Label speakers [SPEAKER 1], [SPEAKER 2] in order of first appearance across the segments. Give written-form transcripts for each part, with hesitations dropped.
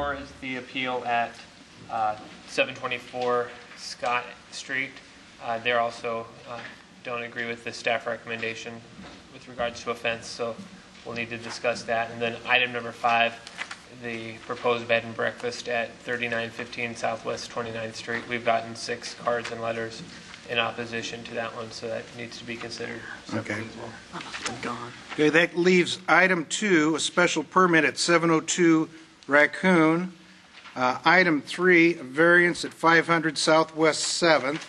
[SPEAKER 1] 4 is the appeal at 724 Scott Street. They also don't agree with the staff recommendation with regards to a fence, so we'll need to discuss that. And then item number 5, the proposed bed and breakfast at 3915 Southwest 29th Street. We've gotten 6 cards and letters in opposition to that one, so that needs to be considered separately as well.
[SPEAKER 2] Okay, that leaves item 2, a special permit at 702 Raccoon. Item 3, a variance at 500 Southwest 7th.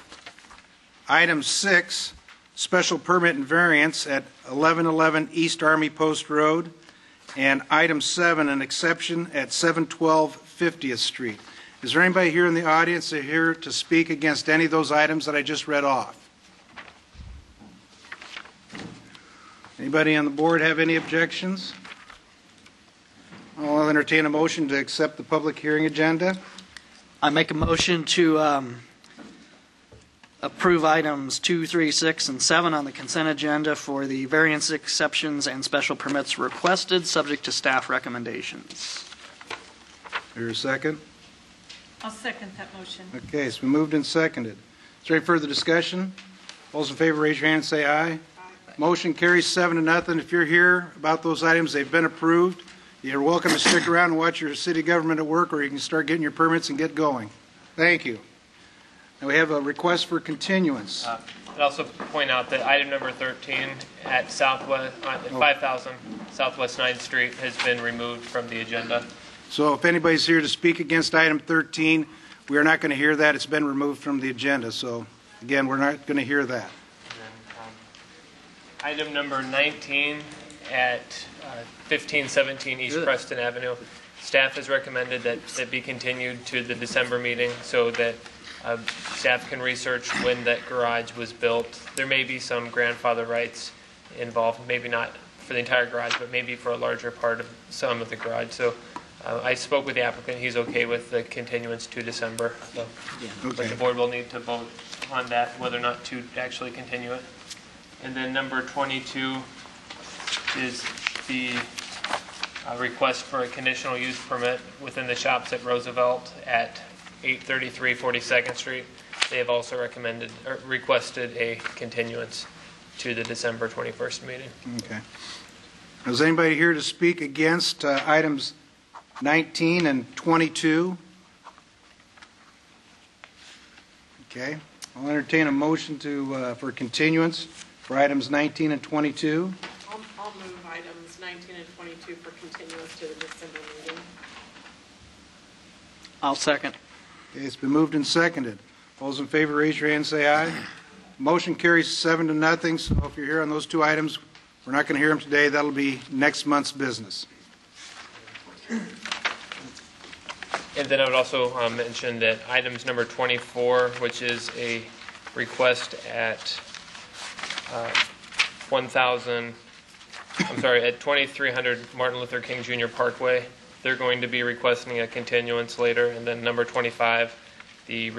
[SPEAKER 2] Item 6, special permit and variance at 1111 East Army Post Road. And item 7, an exception at 712 50th Street. Is there anybody here in the audience that here to speak against any of those items that I just read off? Anybody on the board have any objections? I'll entertain a motion to accept the public hearing agenda.
[SPEAKER 3] I make a motion to approve items 2, 3, 6, and 7 on the consent agenda for the variance exceptions and special permits requested, subject to staff recommendations.
[SPEAKER 2] Is there a second?
[SPEAKER 4] I'll second that motion.
[SPEAKER 2] Okay, it's been moved and seconded. Is there any further discussion? All those in favor, raise your hand and say aye. Aye. Motion carries 7-0. If you're here about those items, they've been approved. You're welcome to stick around and watch your city government at work, or you can start getting your permits and get going. Thank you. And we have a request for continuance.
[SPEAKER 1] I'd also point out that item number 13 at 5000 Southwest 9th Street has been removed from the agenda.
[SPEAKER 2] So if anybody's here to speak against item 13, we are not going to hear that. It's been removed from the agenda. So, again, we're not going to hear that.
[SPEAKER 1] Item number 19 at 1517 East Preston Avenue. Staff has recommended that it be continued to the December meeting so that staff can research when that garage was built. There may be some grandfather rights involved, maybe not for the entire garage, but maybe for a larger part of some of the garage. So I spoke with the applicant. He's okay with the continuance to December. So,
[SPEAKER 2] Okay.
[SPEAKER 1] but the board will need to vote on that, whether or not to actually continue it. And then number 22 is the request for a conditional use permit within the shops at Roosevelt at 833 42nd Street. They have also requested a continuance to the December 21st meeting.
[SPEAKER 2] Okay. Is anybody here to speak against items 19 and 22? Okay. I'll entertain a motion for continuance for items 19 and 22.
[SPEAKER 4] I'll move items 19 and 22 for continuance to the December meeting.
[SPEAKER 3] I'll second.
[SPEAKER 2] Okay, it's been moved and seconded. All those in favor, raise your hand and say aye. Motion carries 7-0. So if you're here on those 2 items, we're not going to hear them today. That'll be next month's business.
[SPEAKER 1] And then I would also mention that items number 24, which is a request at 2300 Martin Luther King Jr. Parkway. They're going to be requesting a continuance later. And then number 25, the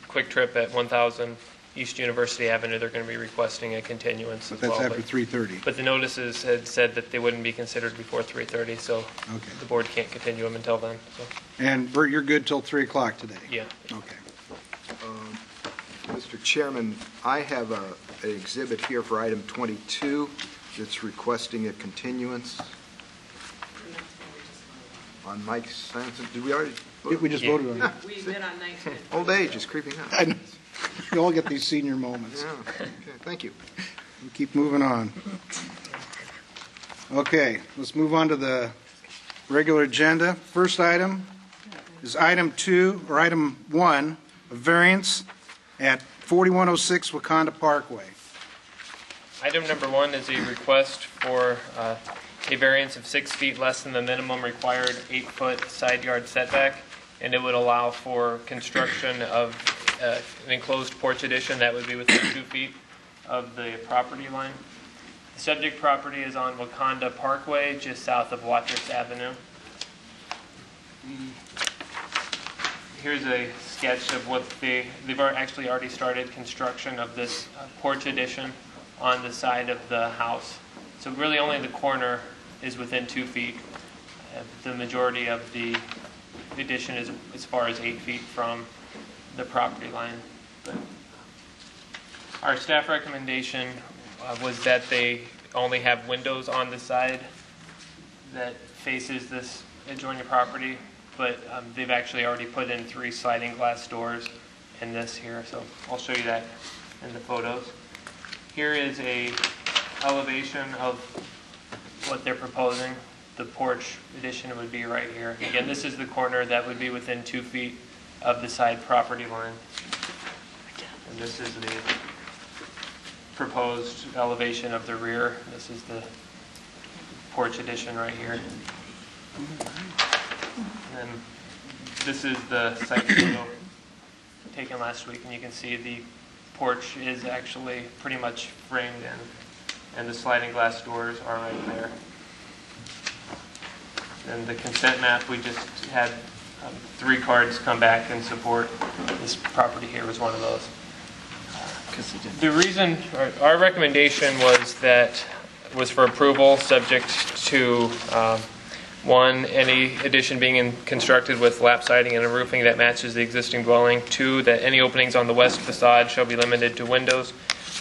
[SPEAKER 1] quick trip at 1000 East University Avenue, they're going to be requesting a continuance as well.
[SPEAKER 2] But that's after 3:30.
[SPEAKER 1] But the notices had said that they wouldn't be considered before 3:30, so
[SPEAKER 2] Okay.
[SPEAKER 1] the board can't continue them until then. So.
[SPEAKER 2] And Bert, you're good till 3 o'clock today?
[SPEAKER 1] Yeah.
[SPEAKER 2] Okay.
[SPEAKER 5] Mr. Chairman, I have an exhibit here for item 22 that's requesting a continuance on Mike Sanson. Did we already vote?
[SPEAKER 2] We just voted on it.
[SPEAKER 4] We did on 19.
[SPEAKER 5] Old age is creeping up.
[SPEAKER 2] I know. We all get these senior moments.
[SPEAKER 5] Yeah. Okay, thank you.
[SPEAKER 2] We keep moving on. Okay, let's move on to the regular agenda. First item is item 2, or item 1, a variance at 4106 Wakanda Parkway.
[SPEAKER 1] Item number 1 is a request for a variance of 6 feet less than the minimum required 8-foot side yard setback, and it would allow for construction of an enclosed porch addition that would be within 2 feet of the property line. The subject property is on Wakanda Parkway, just south of Watrous Avenue. Here's a sketch of what they've actually already started construction of this porch addition on the side of the house. So really only the corner is within 2 feet. The majority of the addition is as far as 8 feet from the property line. But our staff recommendation was that they only have windows on the side that faces this adjoining property, but they've actually already put in 3 sliding glass doors in this here, so I'll show you that in the photos. Here is a elevation of what they're proposing. The porch addition would be right here. Again, this is the corner that would be within 2 feet of the side property line. And this is the proposed elevation of the rear. This is the porch addition right here. And then this is the site photo taken last week, and you can see the porch is actually pretty much framed in, and the sliding glass doors are right there. And the consent map, we just had 3 cards come back and support this property here was one of those. The reason, our recommendation was for approval subject to 1, any addition being constructed with lap siding and a roofing that matches the existing dwelling. 2, that any openings on the west facade shall be limited to windows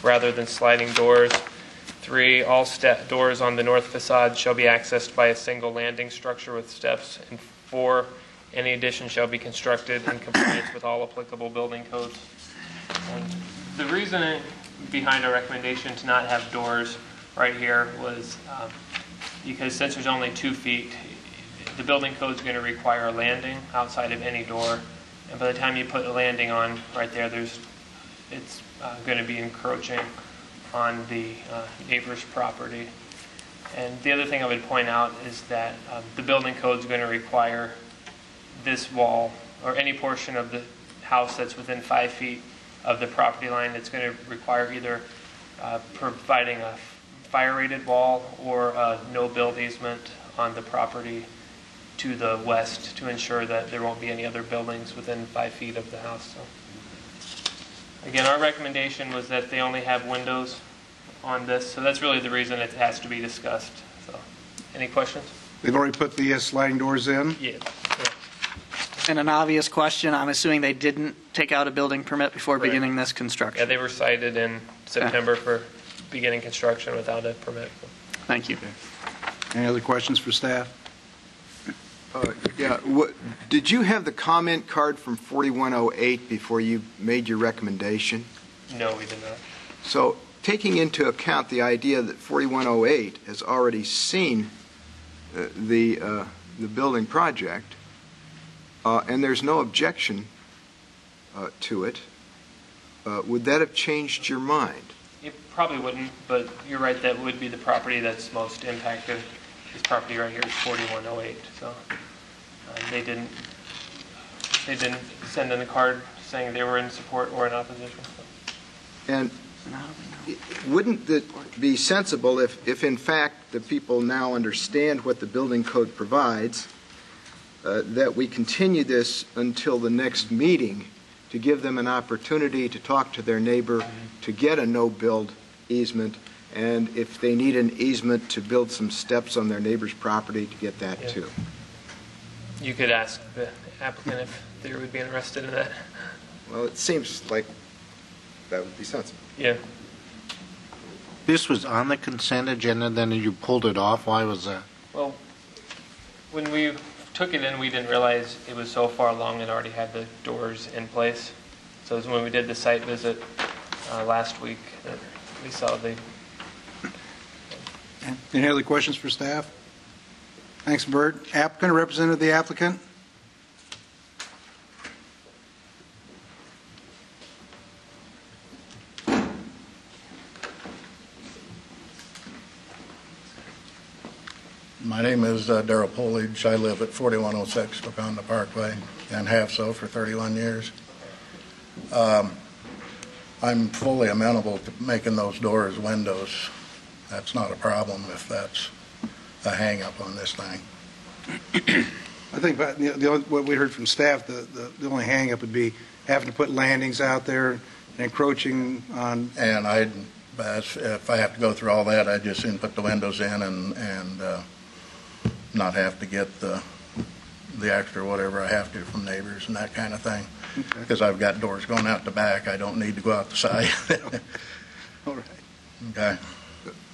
[SPEAKER 1] rather than sliding doors. 3, all doors on the north facade shall be accessed by a single landing structure with steps. And 4, any addition shall be constructed in compliance with all applicable building codes. And the reason behind our recommendation to not have doors right here was because since there's only 2 feet, the building code is going to require a landing outside of any door, and by the time you put a landing on right there, it's going to be encroaching on the neighbor's property. And the other thing I would point out is that the building code is going to require this wall or any portion of the house that's within 5 feet of the property line. It's going to require either providing a fire-rated wall or a no-build easement on the property to the west to ensure that there won't be any other buildings within 5 feet of the house. So, again, our recommendation was that they only have windows on this, so that's really the reason it has to be discussed. So, any questions?
[SPEAKER 2] They've already put the sliding doors in?
[SPEAKER 1] Yeah.
[SPEAKER 3] And an obvious question, I'm assuming they didn't take out a building permit before
[SPEAKER 1] Correct.
[SPEAKER 3] beginning this
[SPEAKER 1] Yeah,
[SPEAKER 3] construction?
[SPEAKER 1] they were cited in September for beginning construction without a permit.
[SPEAKER 3] Thank you.
[SPEAKER 2] Any other questions for staff?
[SPEAKER 5] Yeah, did you have the comment card from 4108 before you made your recommendation?
[SPEAKER 1] No, we did not.
[SPEAKER 5] So, taking into account the idea that 4108 has already seen the building project, and there's no objection to it, would that have changed your mind?
[SPEAKER 1] It probably wouldn't, but you're right, that would be the property that's most impacted. This property right here is 4108, so they didn't send in a card saying they were in support or in opposition. So.
[SPEAKER 5] And wouldn't it be sensible if in fact the people now understand what the building code provides, that we continue this until the next meeting to give them an opportunity to talk to their neighbor, to get a no-build easement, and if they need an easement to build some steps on their neighbor's property, to get that too.
[SPEAKER 1] You could ask the applicant if they would be interested in that.
[SPEAKER 5] Well, it seems like that would be sensible.
[SPEAKER 1] Yeah.
[SPEAKER 6] This was on the consent agenda, then you pulled it off. Why was that?
[SPEAKER 1] Well, when we took it in, we didn't realize it was so far along and already had the doors in place. So it was when we did the site visit last week that we saw the...
[SPEAKER 2] Any other questions for staff? Thanks, Bert. Applicant or representative of the applicant?
[SPEAKER 7] My name is Darrell Polage. I live at 4106 Wakanda Parkway and have so for 31 years. I'm fully amenable to making those doors windows. That's not a problem if that's a hang-up on this thing.
[SPEAKER 2] I think what we heard from staff, the only hang-up would be having to put landings out there and encroaching on...
[SPEAKER 7] And if I have to go through all that, I'd just soon put the windows in and not have to get the the extra whatever I have to from neighbors and that kind of thing. Because I've got doors going out the back, I don't need to go out the side.
[SPEAKER 2] All right.
[SPEAKER 7] Okay,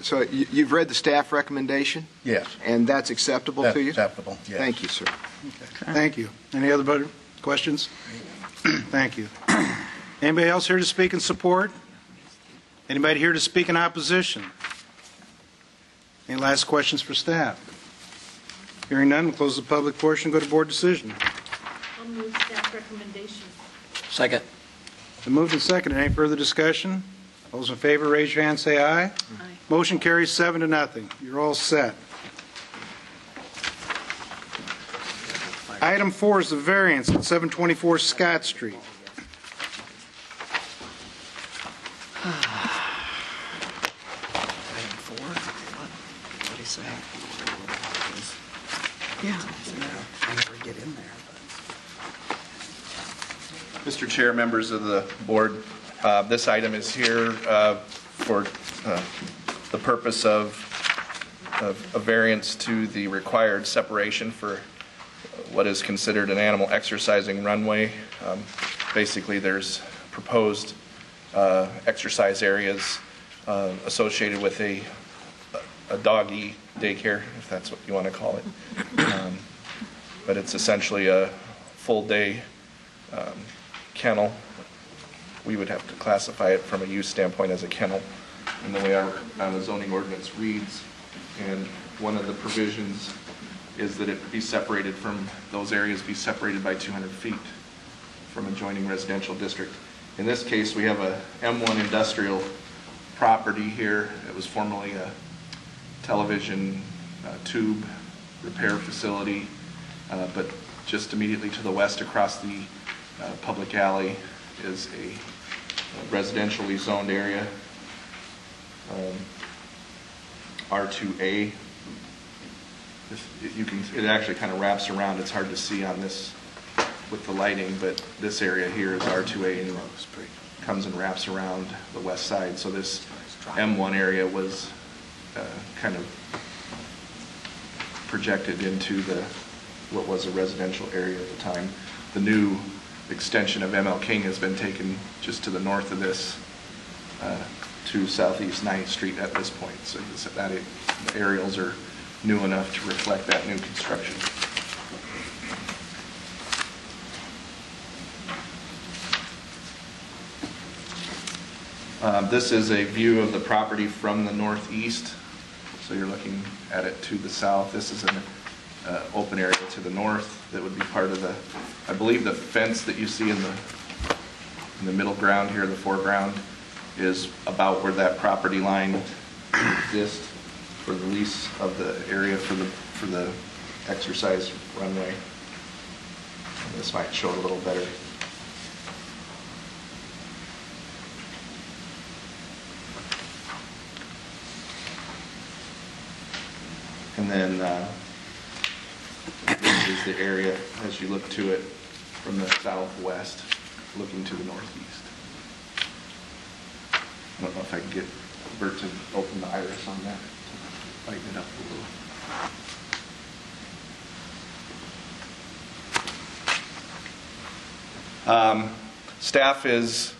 [SPEAKER 5] So you've read the staff recommendation,
[SPEAKER 7] yes,
[SPEAKER 5] and that's acceptable
[SPEAKER 7] that's
[SPEAKER 5] to you?
[SPEAKER 7] acceptable, yes.
[SPEAKER 5] Thank you, sir.
[SPEAKER 2] Thank you. Any other questions? Thank you. Anybody else here to speak in support? Anybody here to speak in opposition? Any last questions for staff? Hearing none, we'll close the public portion, go to board decision.
[SPEAKER 8] I'll move staff recommendation.
[SPEAKER 3] Second.
[SPEAKER 2] The moved and seconded. Any further discussion? Those in favor, raise your hand, say aye.
[SPEAKER 8] Aye.
[SPEAKER 2] Motion carries 7-0. You're all set. Item 4 is the variance at 724 Scott Street.
[SPEAKER 3] Item 4? What do you say? Yeah. I never get in there.
[SPEAKER 9] Mr. Chair, members of the board, this item is here for the purpose of a variance to the required separation for what is considered an animal exercising runway. Basically, there's proposed exercise areas associated with a doggy daycare, if that's what you want to call it. But it's essentially a full-day kennel. We would have to classify it from a use standpoint as a kennel, and the way our zoning ordinance reads. And one of the provisions is that it be separated from, those areas be separated by 200 feet from adjoining residential district. In this case, we have a M1 industrial property here. It was formerly a television tube repair facility, but just immediately to the west across the public alley is a residentially zoned area, R2A. It actually kind of wraps around. It's hard to see on this with the lighting, but this area here is R2A and comes and wraps around the west side. So this M1 area was kind of projected into what was a residential area at the time. The new extension of ML King has been taken just to the north of this to Southeast 9th Street at this point. So the aerials are new enough to reflect that new construction. This is a view of the property from the northeast. So you're looking at it to the south. This is an open area to the north that would be part of the, I believe the fence that you see in the middle ground here, the foreground, is about where that property line exists for the lease of the area for the exercise runway. And this might show it a little better. And then this is the area as you look to it from the southwest, looking to the northeast. I don't know if I can get Bert to open the iris on that, lighten it up a little. Staff is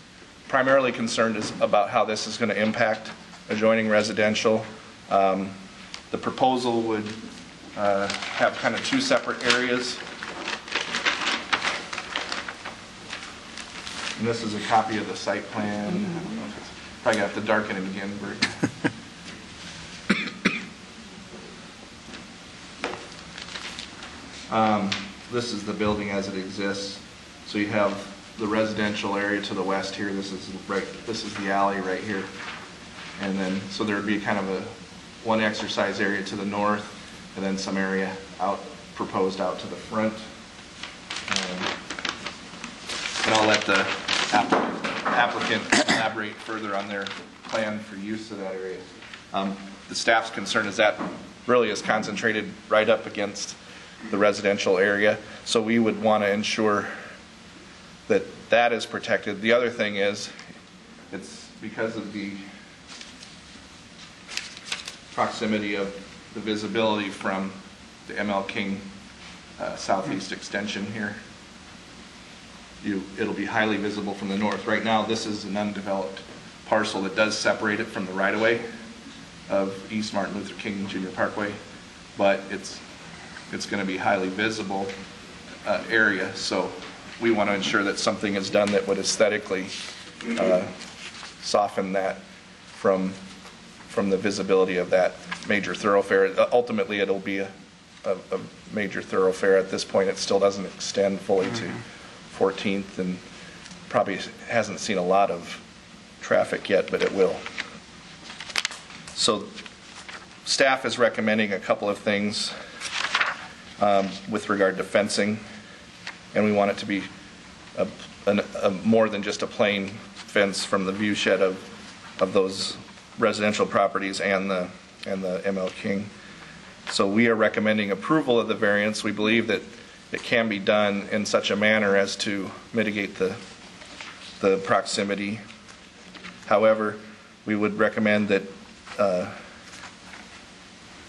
[SPEAKER 9] primarily concerned about how this is going to impact adjoining residential. The proposal would have kind of two separate areas. And this is a copy of the site plan. I don't know if it's, probably have to darken it again, Bert. This is the building as it exists. So you have the residential area to the west here. This is the alley right here. And then, so there would be kind of one exercise area to the north, and then some area proposed out to the front. And I'll let the applicant elaborate further on their plan for use of that area. The staff's concern is that really is concentrated right up against the residential area, so we would want to ensure that that is protected. The other thing is, it's because of the proximity of the visibility from the ML King southeast extension here. It'll be highly visible from the north. Right now, this is an undeveloped parcel that does separate it from the right-of-way of East Martin Luther King Jr. Parkway, but it's going to be highly visible area, so we want to ensure that something is done that would aesthetically soften that from the visibility of that major thoroughfare. Ultimately, it'll be a major thoroughfare. At this point, it still doesn't extend fully to 14th and probably hasn't seen a lot of traffic yet, but it will. So staff is recommending a couple of things with regard to fencing, and we want it to be a more than just a plain fence from the view shed of those residential properties and the ML King. So we are recommending approval of the variance. We believe that it can be done in such a manner as to mitigate the proximity. However, we would recommend that,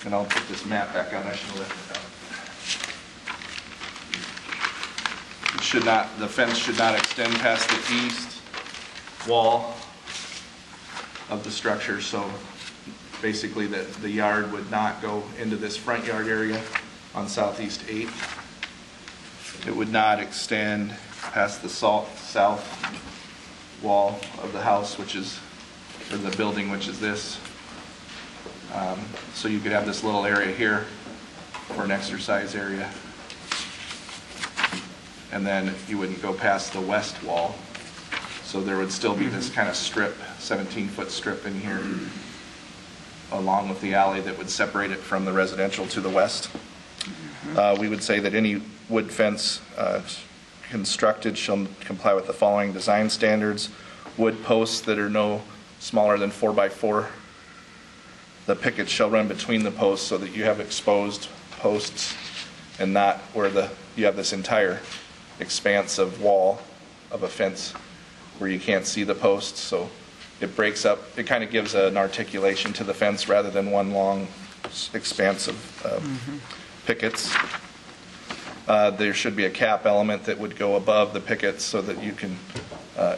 [SPEAKER 9] and I'll put this map back on, I should have left it out. The fence should not extend past the east wall of the structure, so basically the yard would not go into this front yard area on Southeast 8th. It would not extend past the south wall of the house, or the building, which is this. So you could have this little area here for an exercise area. And then you wouldn't go past the west wall. So there would still be this kind of strip, 17-foot strip in here, along with the alley that would separate it from the residential to the west. We would say that any wood fence constructed shall comply with the following design standards. Wood posts that are no smaller than 4 by 4. The pickets shall run between the posts so that you have exposed posts and not where you have this entire expanse of wall of a fence where you can't see the posts. So it breaks up, it kind of gives an articulation to the fence rather than one long expanse of pickets. There should be a cap element that would go above the pickets so that you can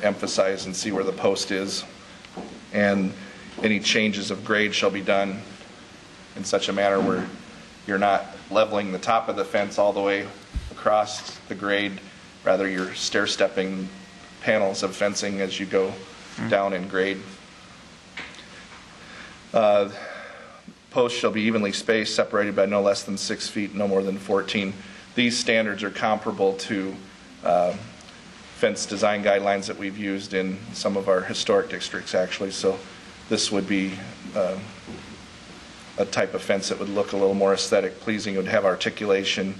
[SPEAKER 9] emphasize and see where the post is. And any changes of grade shall be done in such a manner where you're not leveling the top of the fence all the way across the grade. Rather, you're stair-stepping panels of fencing as you go down in grade. Posts shall be evenly spaced, separated by no less than 6 feet, no more than 14. These standards are comparable to fence design guidelines that we've used in some of our historic districts, actually. So this would be a type of fence that would look a little more aesthetic pleasing. It would have articulation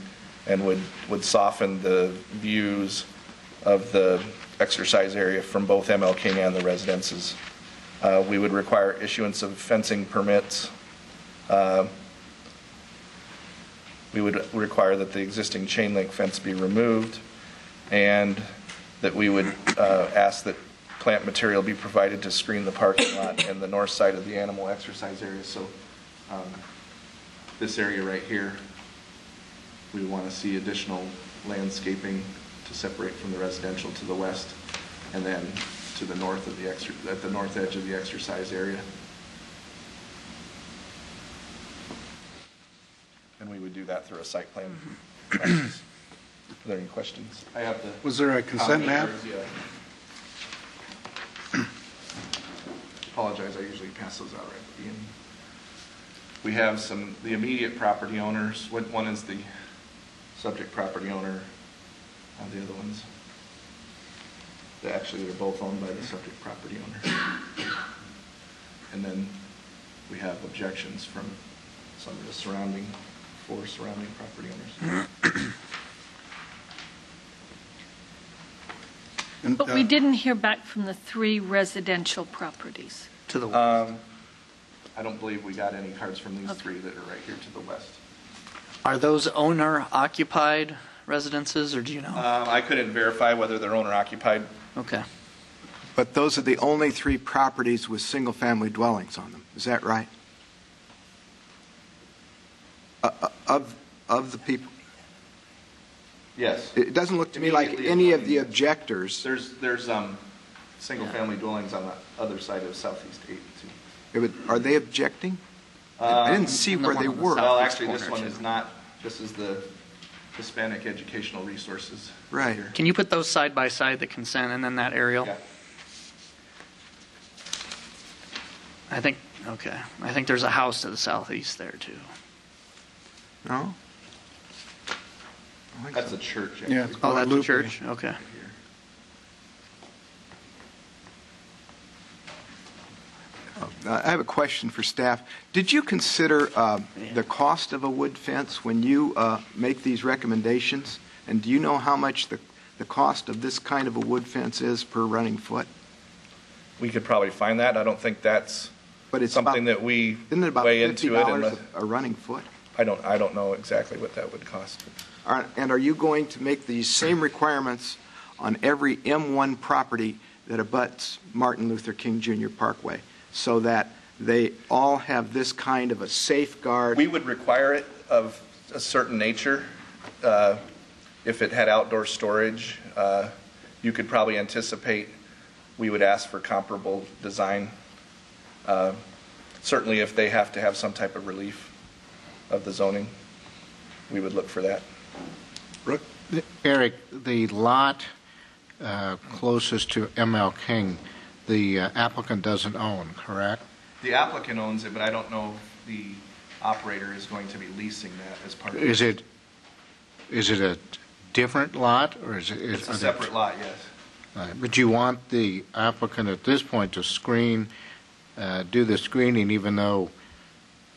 [SPEAKER 9] and would soften the views of the exercise area from both ML King and the residences. We would require issuance of fencing permits. We would require that the existing chain link fence be removed, and that we would ask that plant material be provided to screen the parking lot and the north side of the animal exercise area. So this area right here, we want to see additional landscaping to separate from the residential to the west, and then to the north of at the north edge of the exercise area. And we would do that through a site plan process. Are there any questions? I have the.
[SPEAKER 2] Was there a consent map?
[SPEAKER 9] Yeah. Apologize, I usually pass those out right at the beginning. We have the immediate property owners. One is the subject property owner, the other ones. They're both owned by the subject property owner. And then we have objections from some of the surrounding property owners.
[SPEAKER 8] But we didn't hear back from the 3 residential properties.
[SPEAKER 3] To the west.
[SPEAKER 9] I don't believe we got any cards from these 3 that are right here to the west.
[SPEAKER 3] Are those owner-occupied residences, or do you know?
[SPEAKER 9] I couldn't verify whether they're owner-occupied.
[SPEAKER 3] Okay.
[SPEAKER 5] But those are the only 3 properties with single-family dwellings on them. Is that right? Of the people?
[SPEAKER 9] Yes.
[SPEAKER 5] It doesn't look to me like
[SPEAKER 9] Immediately
[SPEAKER 5] any of the
[SPEAKER 9] adjoining.
[SPEAKER 5] objectors.
[SPEAKER 9] There's single-family dwellings on the other side of Southeast 8, too.
[SPEAKER 5] Are they objecting? I didn't see
[SPEAKER 3] and the
[SPEAKER 5] where
[SPEAKER 3] one
[SPEAKER 5] they
[SPEAKER 3] on the
[SPEAKER 5] were.
[SPEAKER 3] south.
[SPEAKER 9] Well,
[SPEAKER 3] Southeast
[SPEAKER 9] actually, this
[SPEAKER 3] corner,
[SPEAKER 9] one
[SPEAKER 3] too.
[SPEAKER 9] is not, this is the Hispanic Educational Resources.
[SPEAKER 5] Right.
[SPEAKER 9] here.
[SPEAKER 3] Can you put those side by side, the consent and then that aerial?
[SPEAKER 9] Yeah.
[SPEAKER 3] I think there's a house to the southeast there, too.
[SPEAKER 5] No?
[SPEAKER 9] That's a church, actually.
[SPEAKER 2] Yeah, it's
[SPEAKER 3] Oh, that's a
[SPEAKER 2] Guadalupe.
[SPEAKER 3] church? Okay.
[SPEAKER 9] Here.
[SPEAKER 5] I have a question for staff. Did you consider the cost of a wood fence when you make these recommendations? And do you know how much the cost of this kind of a wood fence is per running foot?
[SPEAKER 9] We could probably find that. I don't think that's
[SPEAKER 5] But it's
[SPEAKER 9] something
[SPEAKER 5] about,
[SPEAKER 9] that we
[SPEAKER 5] isn't it about
[SPEAKER 9] weigh into it.
[SPEAKER 5] $50 a running foot?
[SPEAKER 9] I don't know exactly what that would cost.
[SPEAKER 5] And are you going to make these same requirements on every M1 property that abuts Martin Luther King Jr. Parkway, so that they all have this kind of a safeguard?
[SPEAKER 9] We would require it of a certain nature. If it had outdoor storage, you could probably anticipate we would ask for comparable design. Certainly if they have to have some type of relief of the zoning, we would look for that.
[SPEAKER 6] Eric, the lot closest to ML King, the applicant doesn't own, correct?
[SPEAKER 9] The applicant owns it, but I don't know if the operator is going to be leasing that as part of it.
[SPEAKER 6] Is it a different lot, or is it?
[SPEAKER 9] It's a separate lot, yes.
[SPEAKER 6] Right, but you want the applicant at this point to do the screening even though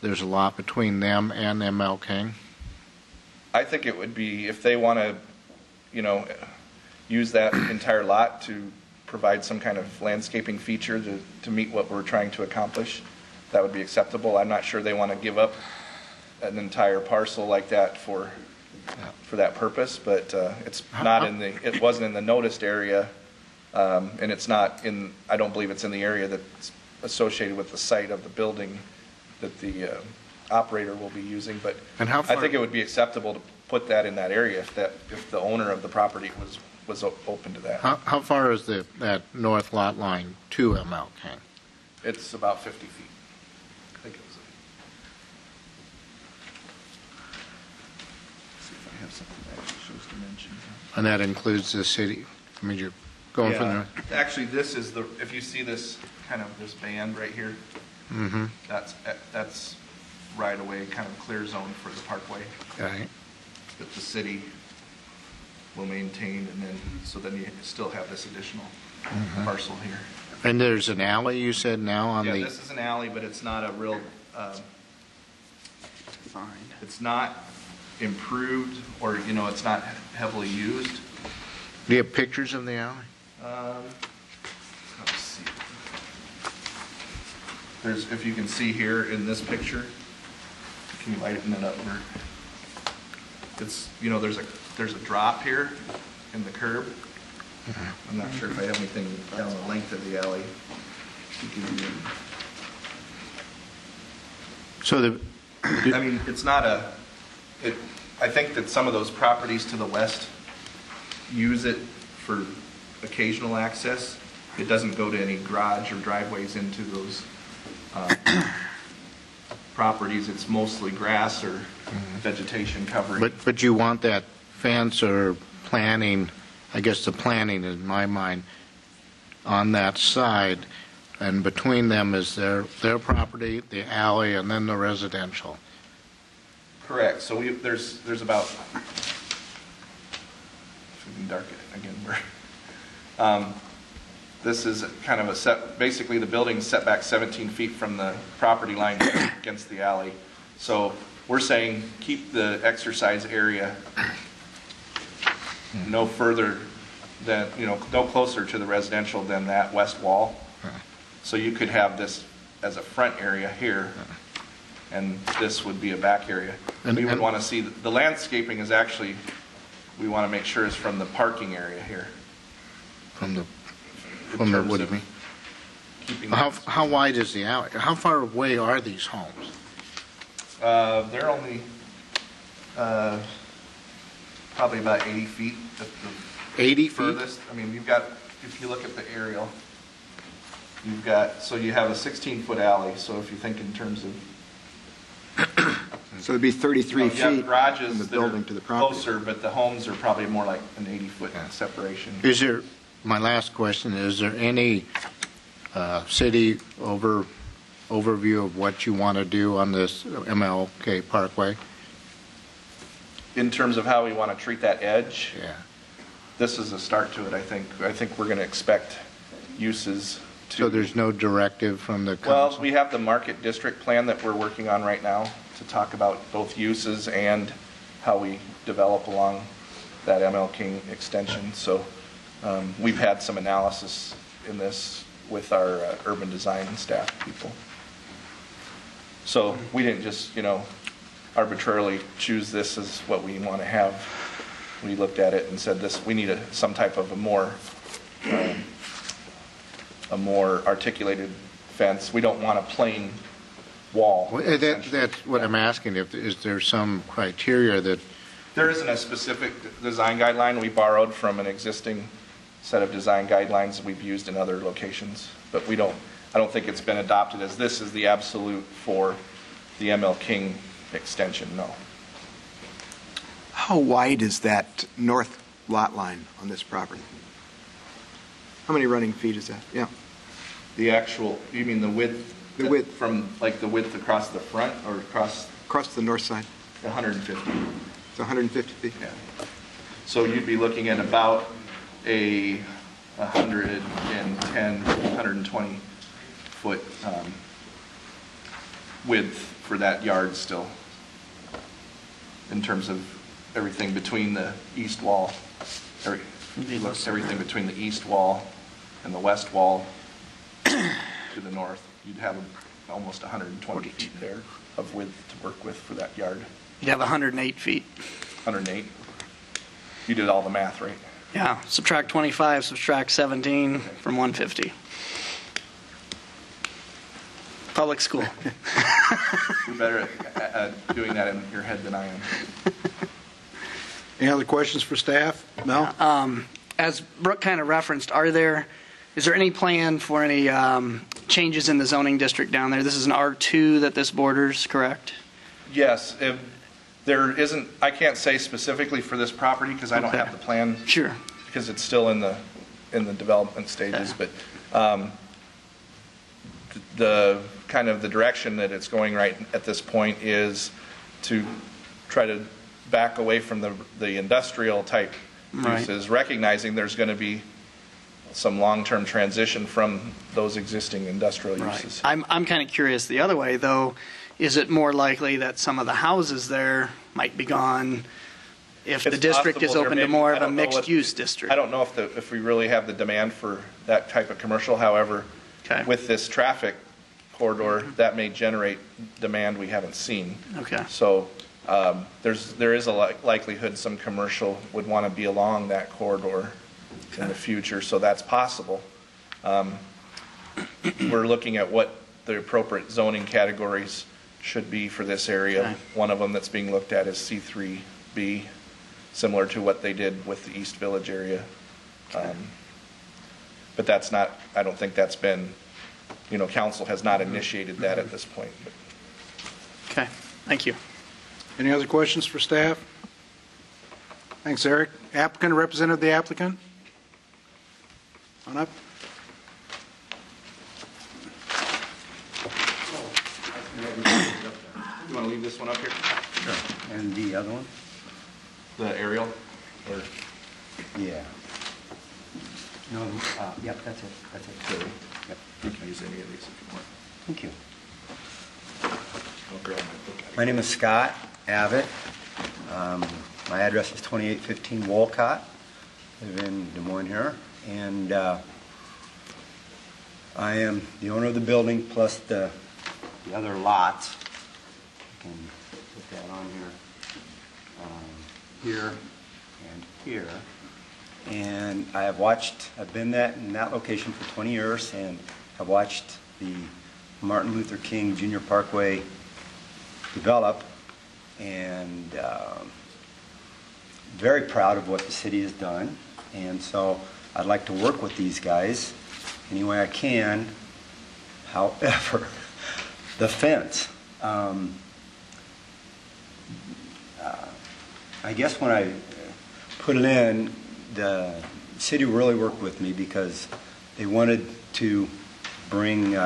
[SPEAKER 6] there's a lot between them and ML King?
[SPEAKER 9] I think it would be, if they want to, use that entire lot to provide some kind of landscaping feature to meet what we're trying to accomplish, that would be acceptable. I'm not sure they want to give up an entire parcel like that for that purpose, but it wasn't in the noticed area, and it's not in, I don't believe it's in the area that's associated with the site of the building that the operator will be using, but
[SPEAKER 6] And how
[SPEAKER 9] I
[SPEAKER 6] far-
[SPEAKER 9] think it would be acceptable to put that in that area if the owner of the property was open to that.
[SPEAKER 6] How far is that north lot line to ML King?
[SPEAKER 9] It's about 50 feet. I think it was. See if I have something that actually shows dimensions.
[SPEAKER 6] And that includes the city? I mean, you're going from
[SPEAKER 9] Yeah,
[SPEAKER 6] there?
[SPEAKER 9] actually, this is if you see this this band right here, that's right away, kind of clear zone for the parkway
[SPEAKER 6] Okay.
[SPEAKER 9] that the city will maintain, and then you still have this additional parcel here.
[SPEAKER 6] And there's an alley, you said, now on
[SPEAKER 9] Yeah,
[SPEAKER 6] the...
[SPEAKER 9] this is an alley, but it's not a real,
[SPEAKER 3] Fine.
[SPEAKER 9] it's not improved, or, it's not heavily used.
[SPEAKER 6] Do you have pictures of the alley?
[SPEAKER 9] Let's see. If you can see here in this picture, can you lighten it up, Bert? It's, there's a drop here in the curb. I'm not sure if I have anything down the length of the alley to give you.
[SPEAKER 6] So
[SPEAKER 9] I mean, it's not I think that some of those properties to the west use it for occasional access. It doesn't go to any garage or driveways into those properties. It's mostly grass or vegetation covering.
[SPEAKER 6] But you want that fence or planting, I guess the planting in my mind, on that side, and between them is their property, the alley, and then the residential.
[SPEAKER 9] Correct. So there's about, if we can darken it again, Bert. This is kind of basically the building's set back 17 feet from the property line against the alley. So we're saying keep the exercise area no further than, no closer to the residential than that west wall. So you could have this as a front area here, and this would be a back area. We would want to see, the landscaping is actually, we want to make sure is from the parking area here.
[SPEAKER 6] From the,
[SPEAKER 9] In terms
[SPEAKER 6] what do you
[SPEAKER 9] of
[SPEAKER 6] mean?
[SPEAKER 9] keeping
[SPEAKER 6] How wide is the alley? How far away are these homes?
[SPEAKER 9] They're only probably about 80 feet at the
[SPEAKER 6] 80 feet?
[SPEAKER 9] furthest. I mean, you've got, if you look at the aerial, you've got, so you have a 16-foot alley, so if you think in terms of,
[SPEAKER 5] So it'd be 33
[SPEAKER 9] you
[SPEAKER 5] feet
[SPEAKER 9] have
[SPEAKER 5] from
[SPEAKER 9] garages
[SPEAKER 5] the
[SPEAKER 9] that are
[SPEAKER 5] building to the property.
[SPEAKER 9] closer, but the homes are probably more like an 80-foot separation.
[SPEAKER 6] Is there, my last question, is there any city overview of what you want to do on this MLK Parkway?
[SPEAKER 9] In terms of how we want to treat that edge,
[SPEAKER 6] Yeah.
[SPEAKER 9] this is a start to it, I think. I think we're going to expect uses to...
[SPEAKER 6] So there's no directive from the
[SPEAKER 9] Well,
[SPEAKER 6] council?
[SPEAKER 9] we have the market district plan that we're working on right now to talk about both uses and how we develop along that ML King extension. So we've had some analysis in this with our urban design staff people. So we didn't just, arbitrarily choose this as what we want to have. We looked at it and said this, we need some type of a more articulated fence. We don't want a plain wall.
[SPEAKER 6] Well, that's what I'm asking, is there some criteria that,
[SPEAKER 9] There isn't a specific design guideline. We borrowed from an existing set of design guidelines we've used in other locations, but I don't think it's been adopted as this is the absolute for the ML King extension, no.
[SPEAKER 5] How wide is that north lot line on this property? How many running feet is that? Yeah.
[SPEAKER 9] The actual, you mean the width?
[SPEAKER 5] The width.
[SPEAKER 9] From like the width across the front or across
[SPEAKER 5] Across the north side,
[SPEAKER 9] 150?
[SPEAKER 5] it's 150 feet.
[SPEAKER 9] Yeah. So you'd be looking at about a 110, 120 foot width for that yard still, in terms of everything between the east wall, everything between the east wall and the west wall to the north. You'd have almost 120 feet there of width to work with for that yard.
[SPEAKER 3] You'd have 108 feet.
[SPEAKER 9] 108. You did all the math, right?
[SPEAKER 3] Yeah, subtract 25, subtract 17 from 150. Public school.
[SPEAKER 9] You're better at doing that in your head than I am.
[SPEAKER 2] Any other questions for staff? No?
[SPEAKER 3] As Brooke kind of referenced, is there any plan for any changes in the zoning district down there? This is an R2 that this borders, correct?
[SPEAKER 9] Yes, there isn't, I can't say specifically for this property because I don't
[SPEAKER 3] Okay.
[SPEAKER 9] have the plan.
[SPEAKER 3] Sure.
[SPEAKER 9] Because it's still in the development stages,
[SPEAKER 3] Okay.
[SPEAKER 9] but the kind of the direction that it's going right at this point is to try to back away from the industrial type
[SPEAKER 3] Right.
[SPEAKER 9] uses, recognizing there's going to be some long-term transition from those existing industrial uses.
[SPEAKER 3] I'm kind of curious the other way, though. Is it more likely that some of the houses there might be gone if the
[SPEAKER 9] It's
[SPEAKER 3] district is
[SPEAKER 9] possible there
[SPEAKER 3] open
[SPEAKER 9] may
[SPEAKER 3] to
[SPEAKER 9] be-
[SPEAKER 3] more
[SPEAKER 9] I
[SPEAKER 3] of a
[SPEAKER 9] don't know what-
[SPEAKER 3] mixed-use district?
[SPEAKER 9] I don't know if we really have the demand for that type of commercial. However,
[SPEAKER 3] Okay.
[SPEAKER 9] with this traffic corridor, that may generate demand we haven't seen.
[SPEAKER 3] Okay.
[SPEAKER 9] So there is a likelihood some commercial would want to be along that corridor in the future, so that's possible. We're looking at what the appropriate zoning categories should be for this area.
[SPEAKER 3] Okay.
[SPEAKER 9] One of them that's being looked at is C3B, similar to what they did with the East Village area. But that's not, I don't think that's been, council has not initiated that at this point.
[SPEAKER 3] Okay, thank you.
[SPEAKER 2] Any other questions for staff? Thanks, Eric. Applicant or representative of the applicant? On up.
[SPEAKER 9] You want to leave this one up here?
[SPEAKER 10] And the other one?
[SPEAKER 9] The aerial? Or
[SPEAKER 10] Yeah. No, yep, that's it, that's it. Yep,
[SPEAKER 9] you can use any of these if you want.
[SPEAKER 10] thank you.
[SPEAKER 9] I'll grab my book.
[SPEAKER 10] My name is Scott Abbott. My address is 2815 Walcott. I live in Des Moines here. And I am the owner of the building plus the other lots. I can put that on here and here. And I've been in that location for 20 years and have watched the Martin Luther King Jr. Parkway develop. And very proud of what the city has done, and so I'd like to work with these guys any way I can. However, the fence, I guess when I put it in, the city really worked with me because they wanted to bring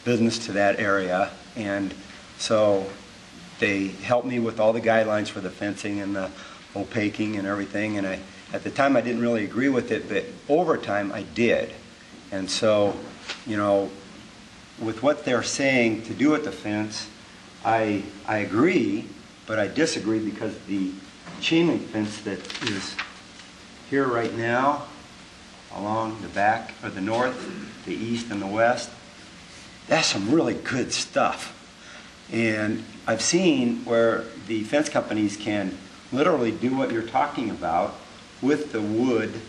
[SPEAKER 10] business to that area, and so they helped me with all the guidelines for the fencing and the opaquing and everything, and at the time I didn't really agree with it, but over time I did. And so, you know, with what they're saying to do with the fence, I agree, but I disagree because the chain link fence that is here right now along the back, or the north, the east, and the west, that's some really good stuff. And I've seen where the fence companies can literally do what you're talking about with the wood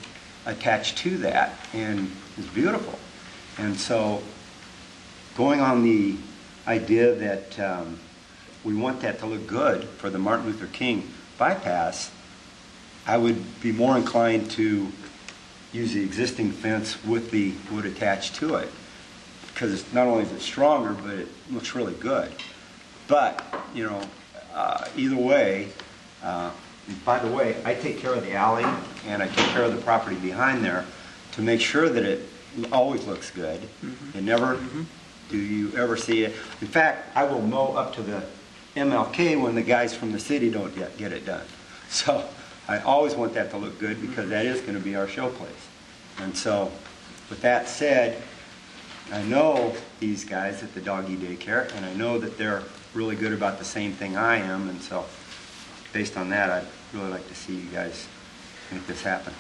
[SPEAKER 10] attached to that, and it's beautiful. And so going on the idea that we want that to look good for the Martin Luther King bypass, I would be more inclined to use the existing fence with the wood attached to it, because it's not only is it stronger, but it looks really good. But, you know, either way, by the way, I take care of the alley and I take care of the property behind there to make sure that it always looks good. And never do you ever see it. In fact, I will mow up to the MLK when the guys from the city don't get it done. So I always want that to look good because that is going to be our show place. And so with that said, I know these guys at the doggy daycare, and I know that they're really good about the same thing I am, and so based on that, I'd really like to see you guys make this happen.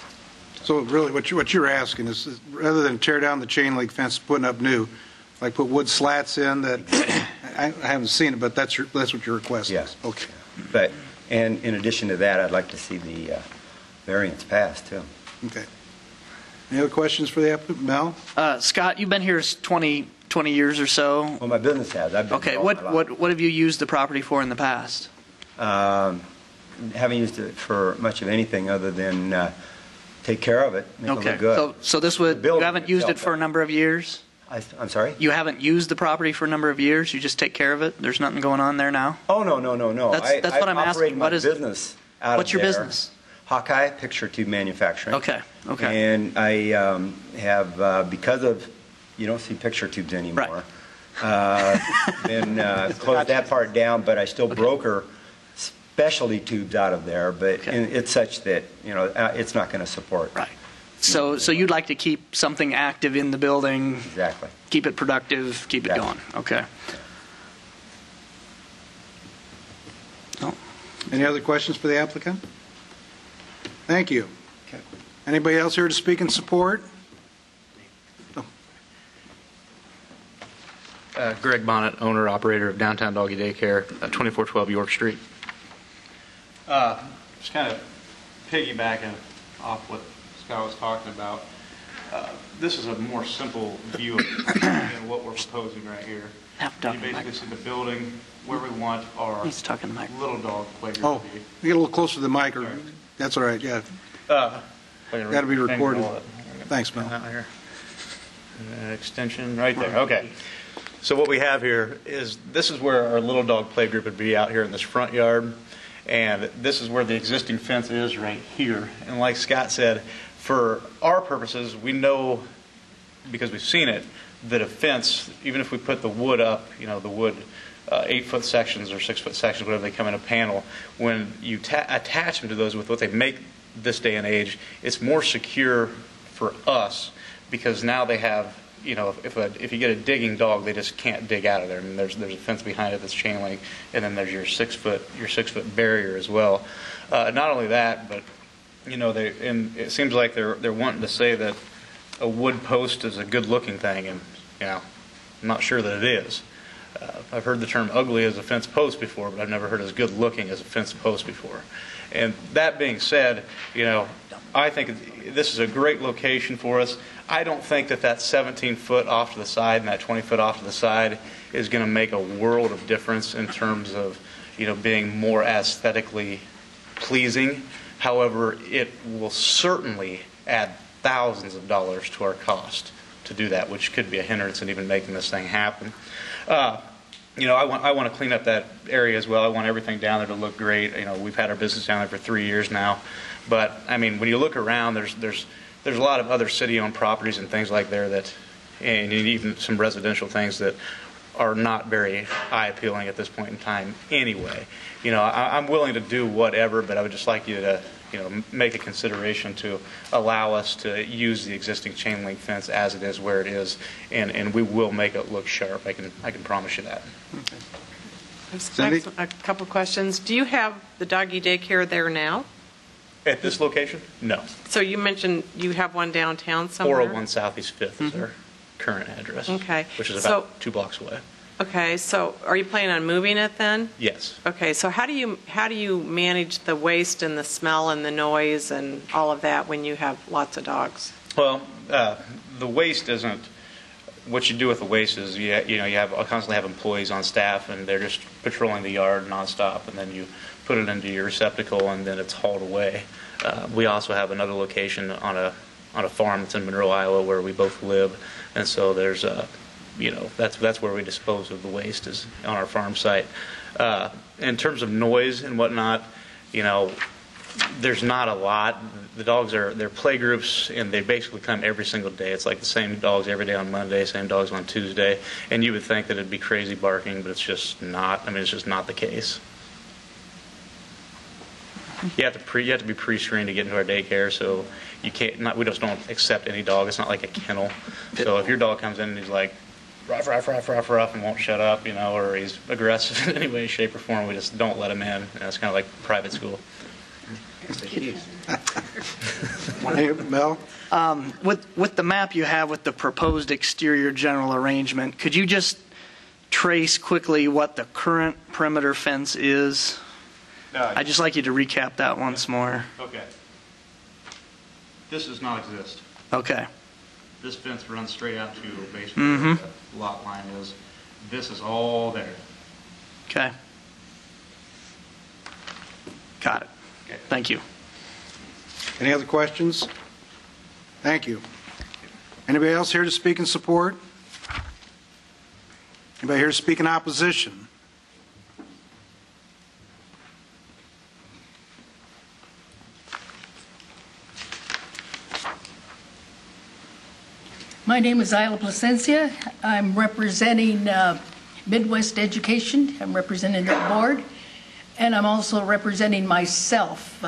[SPEAKER 2] So really, what you're asking is, rather than tear down the chain link fence, putting up new, like put wood slats in that, I haven't seen it, but that's what your request is?
[SPEAKER 10] Yes.
[SPEAKER 2] Okay.
[SPEAKER 10] But, and in addition to that, I'd like to see the variance passed, too.
[SPEAKER 2] Okay. Any other questions for the applicant? Mel?
[SPEAKER 3] Scott, you've been here 20 years or so.
[SPEAKER 10] Well, my business has. I've been
[SPEAKER 3] Okay,
[SPEAKER 10] here all my life.
[SPEAKER 3] what have you used the property for in the past?
[SPEAKER 10] Haven't used it for much of anything other than take care of it, make it
[SPEAKER 3] Okay,
[SPEAKER 10] look good.
[SPEAKER 3] so this would,
[SPEAKER 10] The
[SPEAKER 3] you
[SPEAKER 10] building
[SPEAKER 3] haven't used it
[SPEAKER 10] itself,
[SPEAKER 3] for a number of years?
[SPEAKER 10] I'm sorry?
[SPEAKER 3] You haven't used the property for a number of years? You just take care of it? There's nothing going on there now?
[SPEAKER 10] Oh, no.
[SPEAKER 3] That's what I'm asking.
[SPEAKER 10] operated my
[SPEAKER 3] What is it?
[SPEAKER 10] business out
[SPEAKER 3] What's
[SPEAKER 10] of
[SPEAKER 3] your
[SPEAKER 10] there.
[SPEAKER 3] business?
[SPEAKER 10] Hawkeye Picture Tube Manufacturing.
[SPEAKER 3] Okay.
[SPEAKER 10] And I have, because of, you don't see picture tubes anymore, been closed that part down, but I still broker specialty tubes out of there, but it's such that, you know, it's not going to support.
[SPEAKER 3] Right. So you'd like to keep something active in the building?
[SPEAKER 10] Exactly.
[SPEAKER 3] Keep it productive, keep it going. Okay.
[SPEAKER 2] Any other questions for the applicant? Thank you.
[SPEAKER 10] Okay.
[SPEAKER 2] Anybody else here to speak in support?
[SPEAKER 11] Greg Bonnet, owner, operator of Downtown Doggy Daycare, 2412 York Street.
[SPEAKER 12] Just kind of piggybacking off what Scott was talking about. This is a more simple view of than what we're proposing right here. You basically see the building where we want our little dog playground
[SPEAKER 2] Oh,
[SPEAKER 12] to be.
[SPEAKER 2] get a little closer to the mic. Or, that's all right, yeah. Got to be recorded. Thanks, Mel.
[SPEAKER 12] Out here. Extension right there. Okay. So what we have here is, this is where our little dog play group would be, out here in this front yard. And this is where the existing fence is right here. And like Scott said, for our purposes, we know, because we've seen it, that a fence, even if we put the wood up, you know, the wood 8-foot sections or 6-foot sections, whatever they come in a panel, when you attach them to those with what they make this day and age, it's more secure for us, because now they have, you know, if you get a digging dog, they just can't dig out of there. I mean, there's a fence behind it that's chain link, and then there's your 6-foot barrier as well. Not only that, but you know, and it seems like they're wanting to say that a wood post is a good looking thing, and you know, I'm not sure that it is. I've heard the term ugly as a fence post before, but I've never heard as good looking as a fence post before. And that being said, you know, I think this is a great location for us. I don't think that 17 foot off to the side and that 20 foot off to the side is going to make a world of difference in terms of, you know, being more aesthetically pleasing. However, it will certainly add thousands of dollars to our cost to do that, which could be a hindrance in even making this thing happen. You know, I want to clean up that area as well. I want everything down there to look great. You know, we've had our business down there for 3 years now, but I mean, when you look around, there's a lot of other city-owned properties and things like there that, and even some residential things that are not very eye-appealing at this point in time anyway. You know, I'm willing to do whatever, but I would just like you to, you know, make a consideration to allow us to use the existing chain link fence as it is where it is, and we will make it look sharp. I can promise you that.
[SPEAKER 4] I have a couple questions. Do you have the doggy daycare there now?
[SPEAKER 12] At this location? No.
[SPEAKER 4] So you mentioned you have one downtown somewhere?
[SPEAKER 12] 401 Southeast 5th is our current address.
[SPEAKER 4] Okay.
[SPEAKER 12] Which is about 2 blocks away.
[SPEAKER 4] Okay, so are you planning on moving it then?
[SPEAKER 12] Yes.
[SPEAKER 4] Okay, so how do you manage the waste and the smell and the noise and all of that when you have lots of dogs?
[SPEAKER 12] Well, the waste isn't. What you do with the waste is you constantly have employees on staff, and they're just patrolling the yard nonstop, and then you put it into your receptacle, and then it's hauled away. We also have another location on a farm that's in Monroe, Iowa, where we both live, and so there's that's where we dispose of the waste, is on our farm site. In terms of noise and whatnot, you know, there's not a lot. The dogs they're play groups, and they basically come every single day. It's like the same dogs every day on Monday, same dogs on Tuesday, and you would think that it'd be crazy barking, but it's just not. I mean, it's just not the case. You have to be pre-screened to get into our daycare, so you can't. We just don't accept any dog. It's not like a kennel. So if your dog comes in and he's like ruff, ruff, ruff, ruff, ruff, and won't shut up, you know, or he's aggressive in any way, shape, or form, we just don't let him in. You know, it's kind of like private school.
[SPEAKER 2] Hey, Mel?
[SPEAKER 3] With the map you have with the proposed exterior general arrangement, could you just trace quickly what the current perimeter fence is? I'd just like you to recap that once more.
[SPEAKER 12] Okay. This does not exist.
[SPEAKER 3] Okay.
[SPEAKER 12] This fence runs straight out to basically where the lot line is. This is all there.
[SPEAKER 3] Okay. Got it.
[SPEAKER 12] Okay.
[SPEAKER 3] Thank you.
[SPEAKER 2] Any other questions? Thank you. Anybody else here to speak in support? Anybody here to speak in opposition?
[SPEAKER 13] My name is Isla Placencia. I'm representing Midwest Education. I'm representing the board, and I'm also representing myself.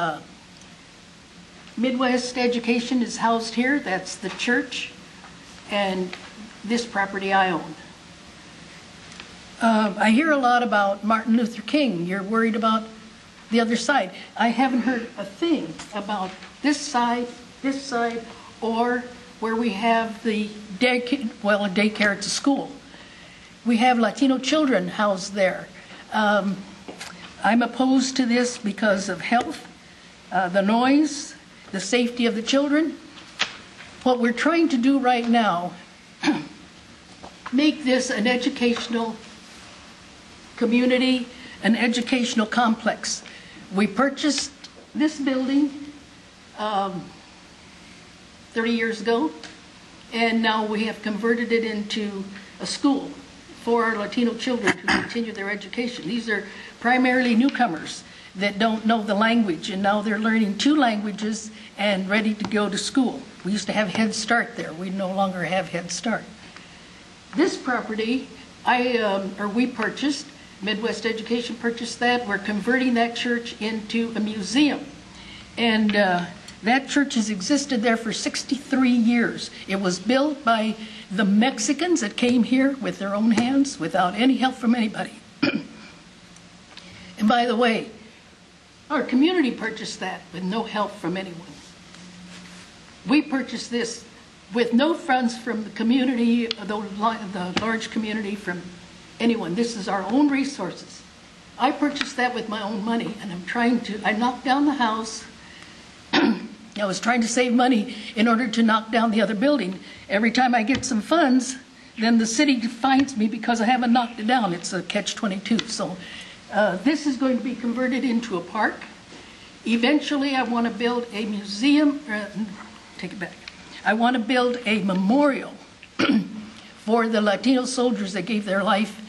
[SPEAKER 13] Midwest Education is housed here. That's the church, and this property I own. I hear a lot about Martin Luther King. You're worried about the other side. I haven't heard a thing about this side, or where we have the daycare, well, a daycare, it's a school. We have Latino children housed there. I'm opposed to this because of health, the noise, the safety of the children. What we're trying to do right now, make this an educational community, an educational complex. We purchased this building 30 years ago, and now we have converted it into a school for our Latino children to continue their education. These are primarily newcomers that don't know the language, and now they're learning 2 languages and ready to go to school. We used to have Head Start there. We no longer have Head Start. This property, we purchased, Midwest Education purchased that. We're converting that church into a museum. And that church has existed there for 63 years. It was built by the Mexicans that came here with their own hands without any help from anybody. And by the way, our community purchased that with no help from anyone. We purchased this with no funds from the community, the large community, from anyone. This is our own resources. I purchased that with my own money, and I knocked down the house. I was trying to save money in order to knock down the other building. Every time I get some funds, then the city fines me because I haven't knocked it down. It's a catch-22. So this is going to be converted into a park. Eventually, I want to build a museum, take it back. I want to build a memorial for the Latino soldiers that gave their life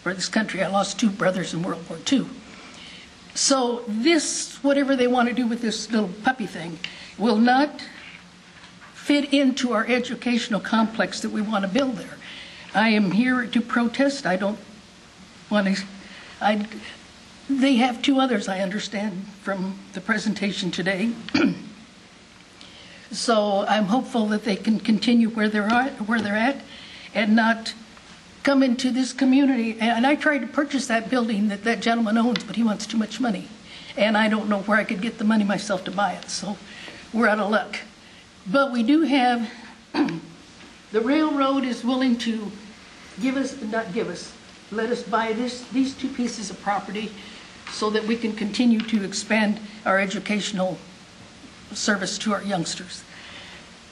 [SPEAKER 13] for this country. I lost 2 brothers in World War II. So this, whatever they want to do with this little puppy thing, will not fit into our educational complex that we want to build there. I am here to protest. I don't want to, they have 2 others, I understand, from the presentation today. So I'm hopeful that they can continue where they're at and not come into this community. And I tried to purchase that building that that gentleman owns, but he wants too much money. And I don't know where I could get the money myself to buy it, so we're out of luck. But we do have, the railroad is willing to let us buy these 2 pieces of property so that we can continue to expand our educational service to our youngsters.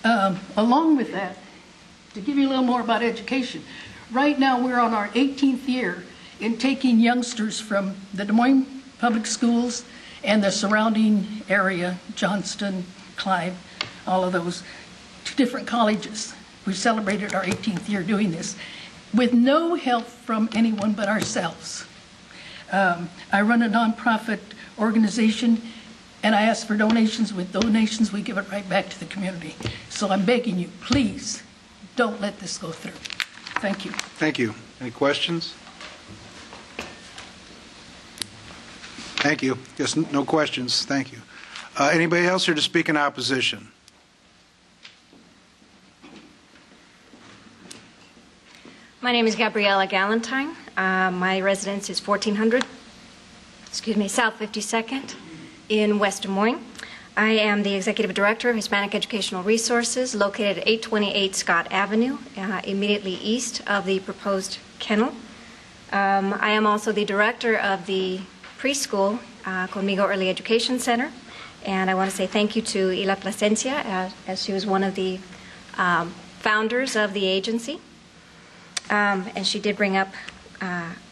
[SPEAKER 13] Along with that, to give you a little more about education, right now we're on our 18th year in taking youngsters from the Des Moines Public Schools and the surrounding area, Johnston, Clive, all of those, to different colleges. We celebrated our 18th year doing this with no help from anyone but ourselves. I run a nonprofit organization, and I ask for donations. With donations, we give it right back to the community. So I'm begging you, please, don't let this go through. Thank you.
[SPEAKER 2] Thank you. Any questions? Thank you. Yes, no questions. Thank you. Anybody else here to speak in opposition?
[SPEAKER 14] My name is Gabriella Galentine. My residence is 1400, South 52nd in West Des Moines. I am the Executive Director of Hispanic Educational Resources, located at 828 Scott Avenue, immediately east of the proposed kennel. I am also the Director of the preschool, Conmigo Early Education Center, and I want to say thank you to Ila Plasencia, as she was one of the founders of the agency. And she did bring up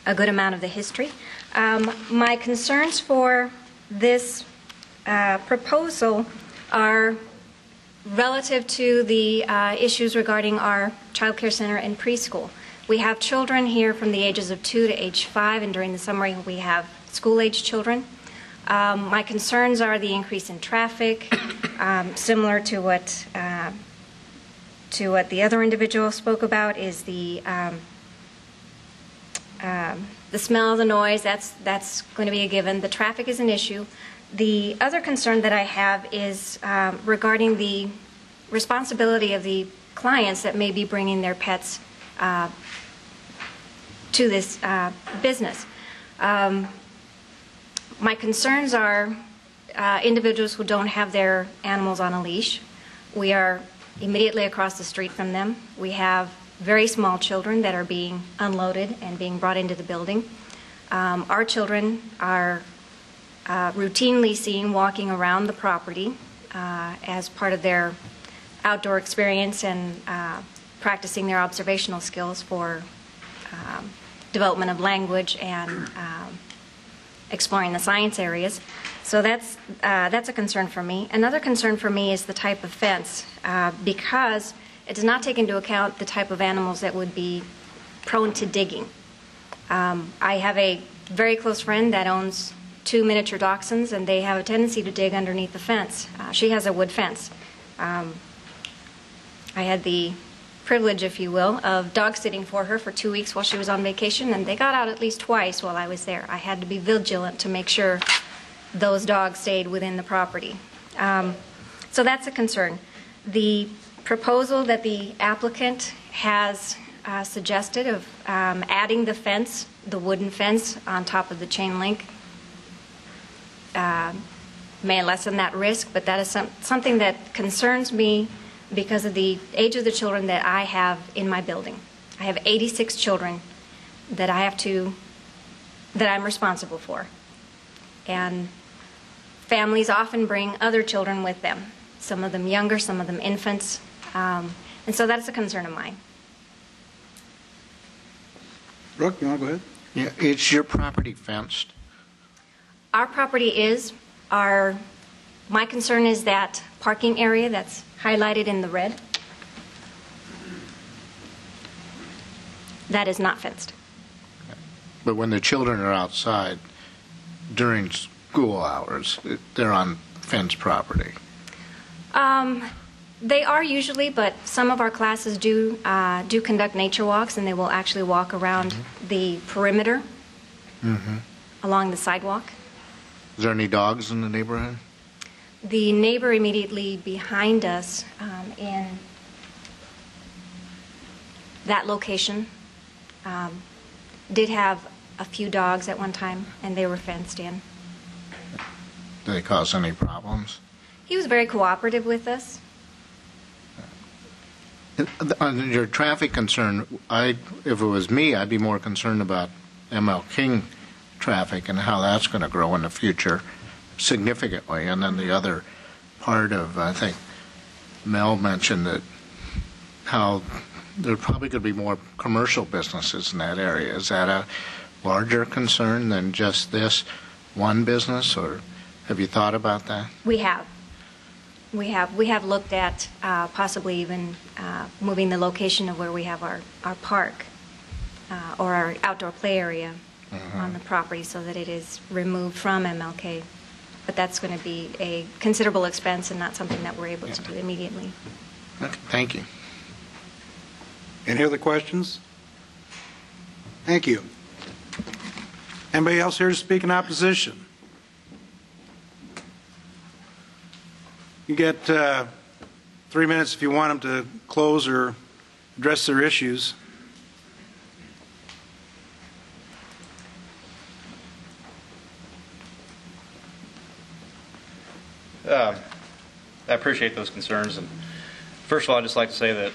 [SPEAKER 14] a good amount of the history. My concerns for this proposal are relative to the issues regarding our child care center and preschool. We have children here from the ages of 2 to age 5, and during the summer we have school-age children. My concerns are the increase in traffic, similar to what the other individual spoke about, is the smell, the noise. That's going to be a given. The traffic is an issue. The other concern that I have is regarding the responsibility of the clients that may be bringing their pets to this business. My concerns are individuals who don't have their animals on a leash. We are immediately across the street from them. We have very small children that are being unloaded and being brought into the building. Our children are routinely seen walking around the property as part of their outdoor experience and practicing their observational skills for development of language and exploring the science areas. So that's a concern for me. Another concern for me is the type of fence, because it does not take into account the type of animals that would be prone to digging. I have a very close friend that owns 2 miniature dachshunds, and they have a tendency to dig underneath the fence. She has a wood fence. I had the privilege, if you will, of dog sitting for her for 2 weeks while she was on vacation, and they got out at least twice while I was there. I had to be vigilant to make sure those dogs stayed within the property. So that's a concern. The proposal that the applicant has suggested of adding the fence, the wooden fence, on top of the chain link may lessen that risk, but that is something that concerns me because of the age of the children that I have in my building. I have 86 children that I'm responsible for. And families often bring other children with them, some of them younger, some of them infants. And so that's a concern of mine.
[SPEAKER 2] Brooke, you want to go ahead?
[SPEAKER 6] Yeah, is your property fenced?
[SPEAKER 14] Our property is, my concern is that parking area that's highlighted in the red. That is not fenced.
[SPEAKER 6] But when the children are outside during school hours, they're on fenced property.
[SPEAKER 14] They are usually, but some of our classes do conduct nature walks, and they will actually walk around the perimeter along the sidewalk.
[SPEAKER 6] Is there any dogs in the neighborhood?
[SPEAKER 14] The neighbor immediately behind us in that location did have a few dogs at one time, and they were fenced in.
[SPEAKER 6] Do they cause any problems?
[SPEAKER 14] He was very cooperative with us.
[SPEAKER 6] On your traffic concern, if it was me, I'd be more concerned about ML King traffic and how that's going to grow in the future significantly. And then the other part of, I think Mel mentioned that how there probably could be more commercial businesses in that area. Is that a larger concern than just this one business, or have you thought about that?
[SPEAKER 14] We have. We have looked at possibly even moving the location of where we have our park or our outdoor play area on the property so that it is removed from MLK. But that's going to be a considerable expense and not something that we're able to do immediately.
[SPEAKER 6] Okay, thank you.
[SPEAKER 2] Any other questions? Thank you. Anybody else here to speak in opposition? You get 3 minutes if you want them to close or address their issues.
[SPEAKER 12] I appreciate those concerns. And first of all, I'd just like to say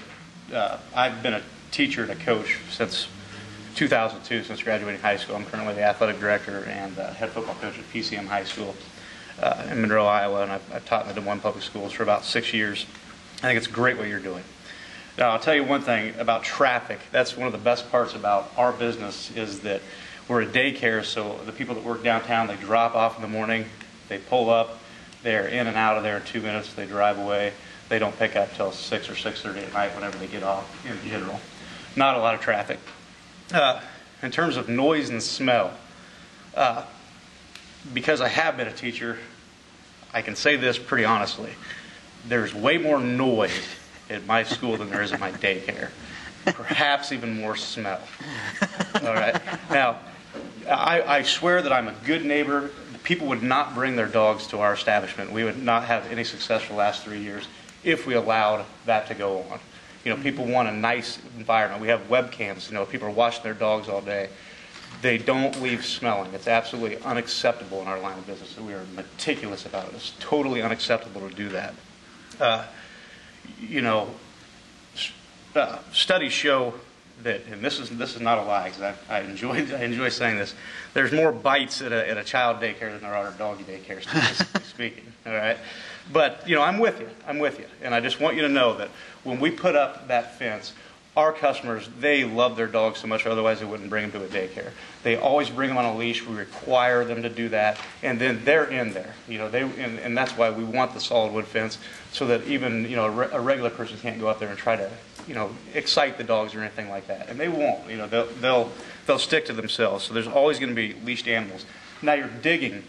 [SPEAKER 12] that I've been a teacher and a coach since 2002, since graduating high school. I'm currently the athletic director and head football coach at PCM High School in Monroe, Iowa, and I've taught in the Des Moines Public Schools for about 6 years. I think it's great what you're doing. Now, I'll tell you one thing about traffic. That's one of the best parts about our business is that we're a daycare, so the people that work downtown, they drop off in the morning, they pull up, they're in and out of there in 2 minutes, they drive away. They don't pick up till 6 or 6:30 at night whenever they get off in general. Not a lot of traffic. In terms of noise and smell, because I have been a teacher, I can say this pretty honestly. There's way more noise at my school than there is at my daycare. Perhaps even more smell. All right. Now, I swear that I'm a good neighbor. People would not bring their dogs to our establishment. We would not have any success for the last 3 years if we allowed that to go on. You know, people want a nice environment. We have webcams. You know, people are watching their dogs all day. They don't leave smelling. It's absolutely unacceptable in our line of business. We are meticulous about it. It's totally unacceptable to do that. Studies show that, and this is not a lie because I enjoy saying this. There's more bites at a child daycare than there are at doggy daycare, statistically speaking. All right, but I'm with you, and I just want you to know that when we put up that fence, our customers, they love their dogs so much, or otherwise they wouldn't bring them to a daycare. They always bring them on a leash. We require them to do that, and then they're in there. And that's why we want the solid wood fence, so that even a regular person can't go up there and try to excite the dogs or anything like that. And they won't. They'll stick to themselves. So there's always going to be leashed animals. Now you're digging.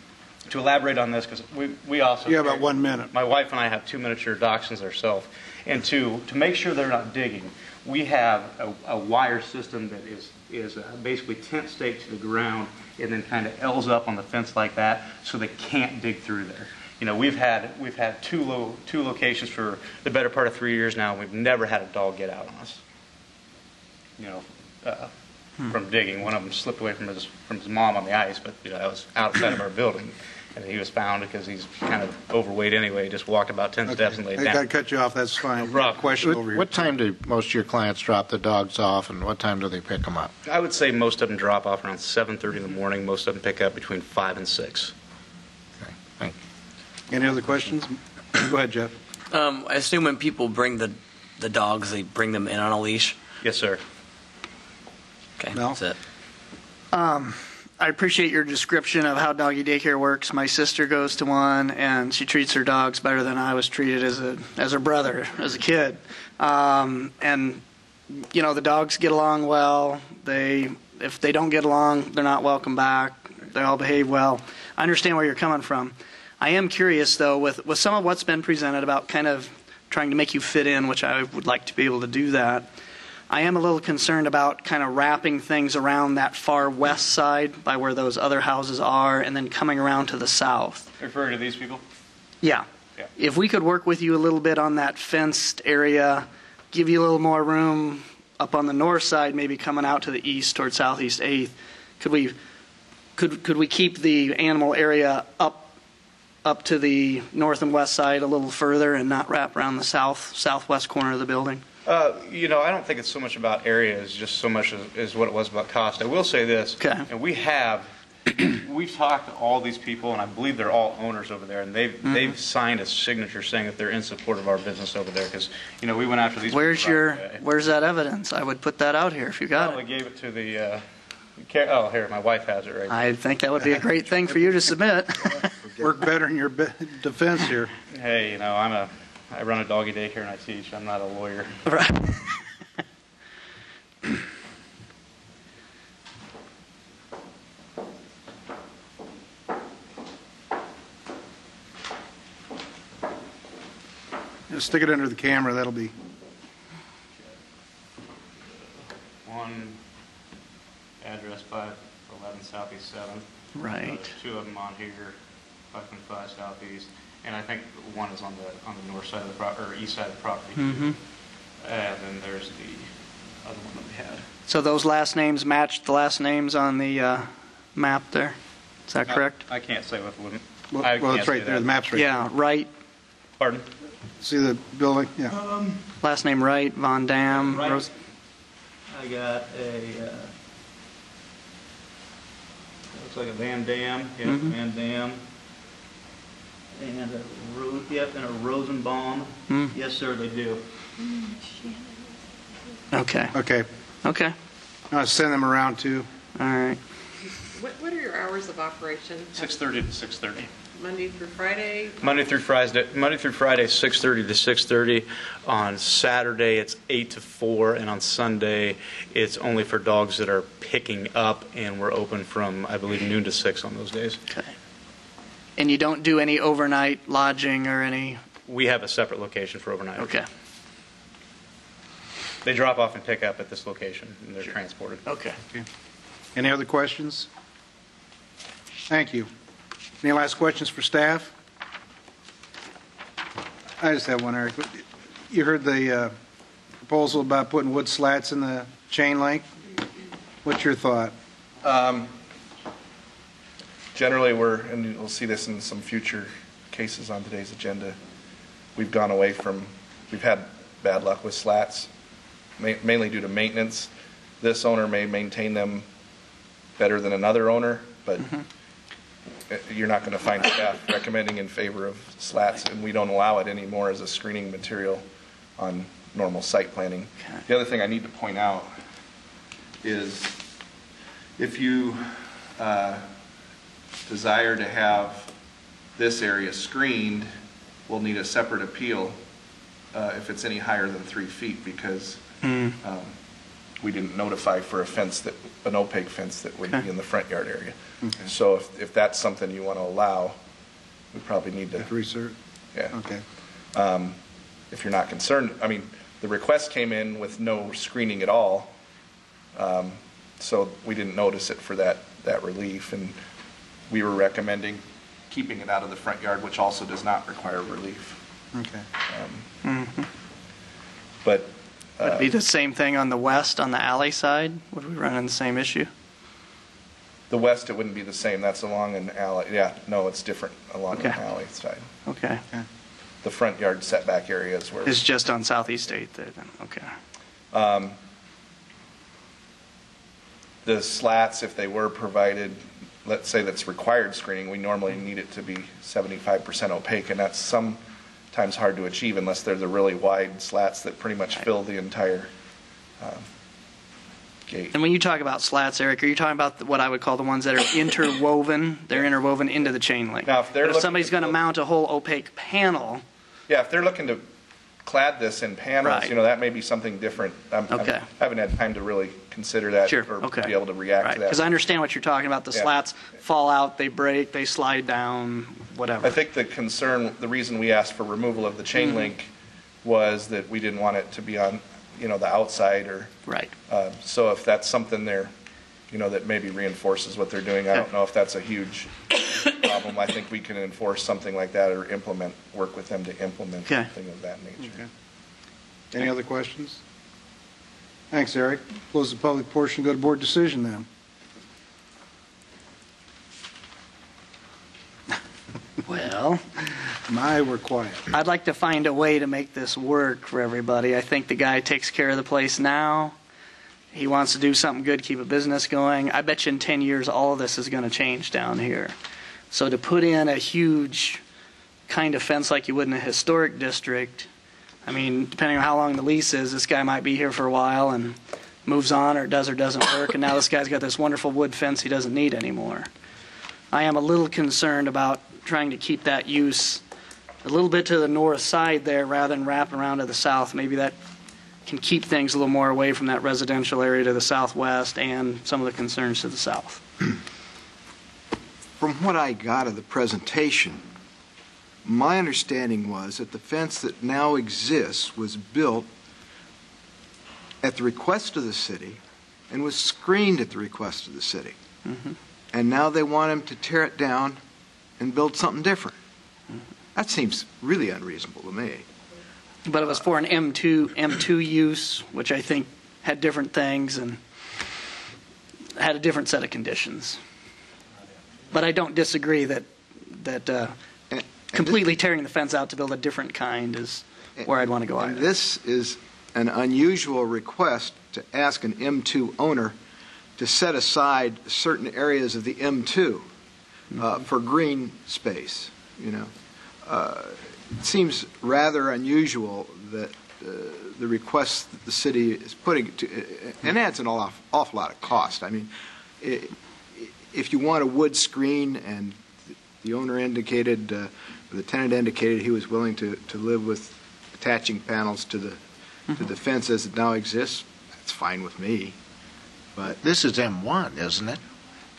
[SPEAKER 12] To elaborate on this, because we also...
[SPEAKER 2] You have about 1 minute.
[SPEAKER 12] My wife and I have 2 miniature dachshunds ourselves. And to make sure they're not digging, we have a wire system that is basically tent staked to the ground and then kind of L's up on the fence like that, so they can't dig through there. We've had two locations for the better part of 3 years now, and we've never had a dog get out on us. From digging. One of them slipped away from his mom on the ice, but that was outside of our building. And he was found because he's kind of overweight anyway. He just walked about 10 steps and laid down.
[SPEAKER 2] I got to cut you off. That's fine. Question over here.
[SPEAKER 6] What time do most of your clients drop the dogs off, and what time do they pick them up?
[SPEAKER 12] I would say most of them drop off around 7:30 in the morning. Most of them pick up between 5 and 6.
[SPEAKER 6] Okay, thank you.
[SPEAKER 2] Any other questions? Go ahead, Jeff.
[SPEAKER 15] I assume when people bring the dogs, they bring them in on a leash?
[SPEAKER 12] Yes, sir.
[SPEAKER 15] Okay,
[SPEAKER 2] Mel?
[SPEAKER 15] that's it.
[SPEAKER 3] I appreciate your description of how doggy daycare works. My sister goes to one, and she treats her dogs better than I was treated as her brother, as a kid. And, you know, the dogs get along well. If they don't get along, they're not welcome back. They all behave well. I understand where you're coming from. I am curious, though, with some of what's been presented about kind of trying to make you fit in, which I would like to be able to do that. I am a little concerned about kind of wrapping things around that far west side by where those other houses are and then coming around to the south.
[SPEAKER 12] Referring to these people?
[SPEAKER 3] Yeah. If we could work with you a little bit on that fenced area, give you a little more room up on the north side, maybe coming out to the east toward Southeast 8th, could we keep the animal area up to the north and west side a little further and not wrap around the southwest corner of the building?
[SPEAKER 12] You know, I don't think it's so much about area as just so much as what it was about cost. I will say this, and we've talked to all these people, and I believe they're all owners over there, and they've signed a signature saying that they're in support of our business over there, because, you know, we went after these
[SPEAKER 3] Where's
[SPEAKER 12] people
[SPEAKER 3] that evidence? I would put that out here if you got it.
[SPEAKER 12] I gave it to the, here, my wife has it right
[SPEAKER 3] I think that would be a great thing for you to submit.
[SPEAKER 2] Work better in your defense here.
[SPEAKER 12] Hey, you know, I run a doggy daycare and I teach. I'm not a lawyer.
[SPEAKER 3] Right.
[SPEAKER 2] Just stick it under the camera. That'll be.
[SPEAKER 12] One address 511 Southeast 7th.
[SPEAKER 3] Right.
[SPEAKER 12] Two of them on here, 515 Southeast. And I think one is on the north side of the property, or east side of the property.
[SPEAKER 3] Mm-hmm.
[SPEAKER 12] And then there's the other one that we had.
[SPEAKER 3] So those last names matched the last names on the map there? Is that correct?
[SPEAKER 12] I can't say what wouldn't.
[SPEAKER 2] Well, it's right there. The map's right there.
[SPEAKER 3] Yeah, Wright.
[SPEAKER 12] Pardon?
[SPEAKER 2] See the building? Yeah.
[SPEAKER 3] Last name Wright, Von Dam.
[SPEAKER 12] Right.
[SPEAKER 3] Rose.
[SPEAKER 12] I got looks like a Van Dam. Yeah, Van Dam. And a Rosenbaum. Yes, sir, they do.
[SPEAKER 3] Okay.
[SPEAKER 2] Okay. I'll send them around too.
[SPEAKER 3] All right.
[SPEAKER 4] What are your hours of operation?
[SPEAKER 12] 6:30 to 6:30.
[SPEAKER 4] Monday through Friday?
[SPEAKER 12] Monday through Friday, 6:30 to 6:30. On Saturday, it's 8 to 4, and on Sunday, it's only for dogs that are picking up, and we're open from, I believe, noon to 6 on those days.
[SPEAKER 3] Okay. And you don't do any overnight lodging or any?
[SPEAKER 12] We have a separate location for overnight.
[SPEAKER 3] Okay.
[SPEAKER 12] They drop off and pick up at this location, and they're transported.
[SPEAKER 3] Okay.
[SPEAKER 2] Any other questions? Thank you. Any last questions for staff? I just have one, Eric. You heard the proposal about putting wood slats in the chain link. What's your thought?
[SPEAKER 9] Generally, and we'll see this in some future cases on today's agenda, we've gone away from, we've had bad luck with slats, mainly due to maintenance. This owner may maintain them better than another owner, but you're not going to find staff recommending in favor of slats, and we don't allow it anymore as a screening material on normal site planning. Okay. The other thing I need to point out is if you desire to have this area screened, we'll need a separate appeal if it's any higher than 3 feet, because we didn't notify for a fence, an opaque fence that would be in the front yard area. Okay. So if that's something you want to allow, we probably need to
[SPEAKER 2] research.
[SPEAKER 9] Yeah.
[SPEAKER 2] Okay.
[SPEAKER 9] If you're not concerned, I mean, the request came in with no screening at all, so we didn't notice it for that relief, and we were recommending keeping it out of the front yard, which also does not require relief.
[SPEAKER 2] Okay.
[SPEAKER 9] But
[SPEAKER 3] would it be the same thing on the west, on the alley side? Would we run into the same issue?
[SPEAKER 9] The west, it wouldn't be the same. That's along an alley. Yeah, no, it's different along the alley side.
[SPEAKER 3] Okay.
[SPEAKER 9] The front yard setback areas where
[SPEAKER 3] it's just on Southeast 8th then. Okay.
[SPEAKER 9] The slats, if they were provided, let's say that's required screening, we normally need it to be 75% opaque, and that's sometimes hard to achieve unless they're the really wide slats that pretty much fill the entire gate.
[SPEAKER 3] And when you talk about slats, Eric, are you talking about what I would call the ones that are interwoven? They're interwoven into the chain link.
[SPEAKER 9] Now, if
[SPEAKER 3] somebody's going to mount a whole opaque panel,
[SPEAKER 9] yeah, if they're looking to clad this in panels,
[SPEAKER 3] Right.
[SPEAKER 9] that may be something different.
[SPEAKER 3] Okay.
[SPEAKER 9] I haven't had time to really consider that or be able to react to that.
[SPEAKER 3] Because I understand what you're talking about. The slats fall out, they break, they slide down, whatever.
[SPEAKER 9] I think the reason we asked for removal of the chain link was that we didn't want it to be on, the outside or.
[SPEAKER 3] Right.
[SPEAKER 9] So if that's something there, that maybe reinforces what they're doing, I don't know if that's a huge problem. I think we can enforce something like that or work with them to implement something of that nature.
[SPEAKER 2] Okay. Any other questions? Thanks, Eric. Close the public portion, go to board decision then.
[SPEAKER 3] Well,
[SPEAKER 2] we're quiet.
[SPEAKER 3] I'd like to find a way to make this work for everybody. I think the guy takes care of the place now. He wants to do something good, keep a business going. I bet you in 10 years all of this is going to change down here. So to put in a huge kind of fence like you would in a historic district, I mean, depending on how long the lease is, this guy might be here for a while and moves on or doesn't work, and now this guy's got this wonderful wood fence he doesn't need anymore. I am a little concerned about trying to keep that use a little bit to the north side there rather than wrapping around to the south. Maybe that can keep things a little more away from that residential area to the southwest and some of the concerns to the south.
[SPEAKER 5] From what I got of the presentation, my understanding was that the fence that now exists was built at the request of the city and was screened at the request of the city.
[SPEAKER 3] Mm-hmm.
[SPEAKER 5] And now they want him to tear it down and build something different. That seems really unreasonable to me.
[SPEAKER 3] But it was for an M2 use, which I think had different things and had a different set of conditions. But I don't disagree that completely tearing the fence out to build a different kind is where I'd want to go.
[SPEAKER 5] And this is an unusual request to ask an M2 owner to set aside certain areas of the M2 for green space. It seems rather unusual that the request that the city is putting and adds an awful lot of cost. I mean, if you want a wood screen, and the owner indicated, the tenant indicated he was willing to live with attaching panels to the fence as it now exists, that's fine with me. But
[SPEAKER 6] this is M1, isn't it?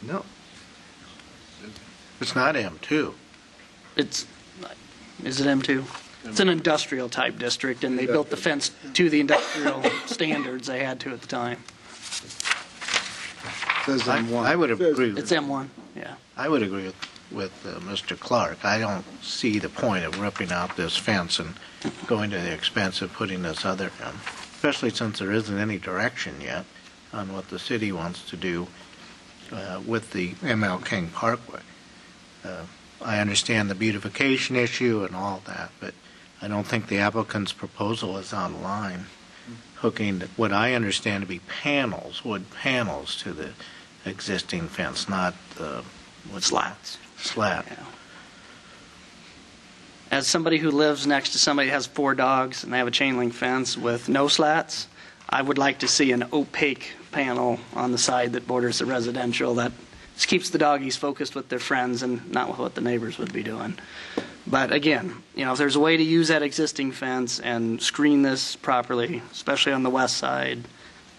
[SPEAKER 5] No.
[SPEAKER 6] It's not M2.
[SPEAKER 3] Is it M2? It's an industrial type district, and they built the fence to the industrial standards they had to at the time.
[SPEAKER 2] Says M1.
[SPEAKER 6] I would agree.
[SPEAKER 3] It's M1, yeah.
[SPEAKER 6] I would agree with Mr. Clark. I don't see the point of ripping out this fence and going to the expense of putting this other in, especially since there isn't any direction yet on what the city wants to do with the ML King Parkway. I understand the beautification issue and all that, but I don't think the applicant's proposal is out of line, hooking what I understand to be wood panels to the existing fence, not
[SPEAKER 3] slats.
[SPEAKER 6] Slat.
[SPEAKER 3] Yeah. As somebody who lives next to somebody who has 4 dogs and they have a chain link fence with no slats, I would like to see an opaque panel on the side that borders the residential that just keeps the doggies focused with their friends and not with what the neighbors would be doing. But again, if there's a way to use that existing fence and screen this properly, especially on the west side,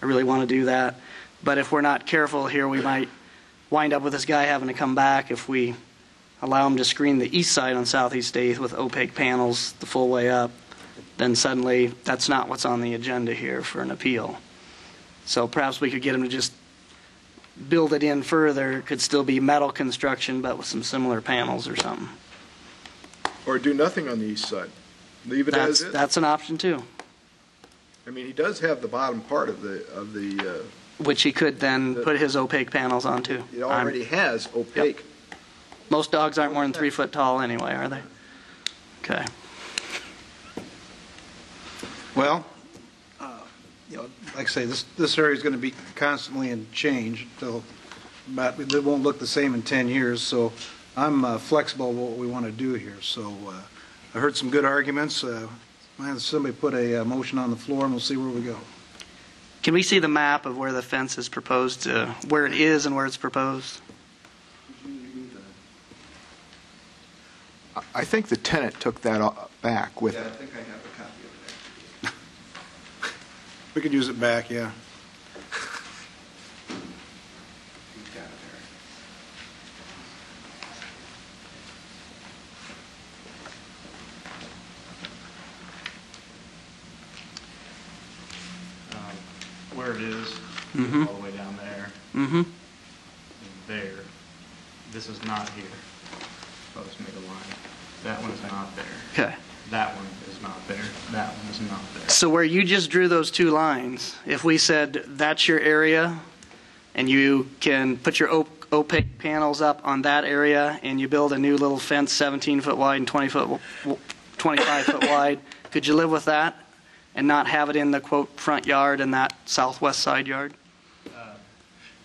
[SPEAKER 3] I really want to do that. But if we're not careful here, we might wind up with this guy having to come back if we allow him to screen the east side on Southeast 8th with opaque panels the full way up. Then suddenly that's not what's on the agenda here for an appeal. So perhaps we could get him to just build it in further. It could still be metal construction, but with some similar panels or something.
[SPEAKER 5] Or do nothing on the east side. Leave it as is.
[SPEAKER 3] That's an option too.
[SPEAKER 5] I mean, he does have the bottom part of the
[SPEAKER 3] which he could then put his opaque panels onto.
[SPEAKER 5] It already has opaque.
[SPEAKER 3] Yep. Most dogs aren't more than 3 foot tall anyway, are they? Okay.
[SPEAKER 2] Well, like I say, this area is going to be constantly in change until it won't look the same in 10 years. So I'm flexible with what we want to do here. So I heard some good arguments. Somebody put a motion on the floor, and we'll see where we go.
[SPEAKER 3] Can we see the map of where the fence is proposed, where it is and where it's proposed?
[SPEAKER 5] I think the tenant took that back with.
[SPEAKER 9] Yeah, I think I have a copy of that.
[SPEAKER 2] We could use it back, yeah.
[SPEAKER 9] He's got it there.
[SPEAKER 12] Where it is,
[SPEAKER 3] Mhm.
[SPEAKER 12] all the way down there,
[SPEAKER 3] Mm-hmm.
[SPEAKER 12] there. This is not here. I'll just make a line. That one is not there.
[SPEAKER 3] Okay.
[SPEAKER 12] That one is not there. That one is not there.
[SPEAKER 3] So where you just drew those two lines, if we said that's your area, and you can put your opaque panels up on that area, and you build a new little fence 17 foot wide and 25 foot wide, could you live with that and not have it in the quote front yard and that southwest side yard?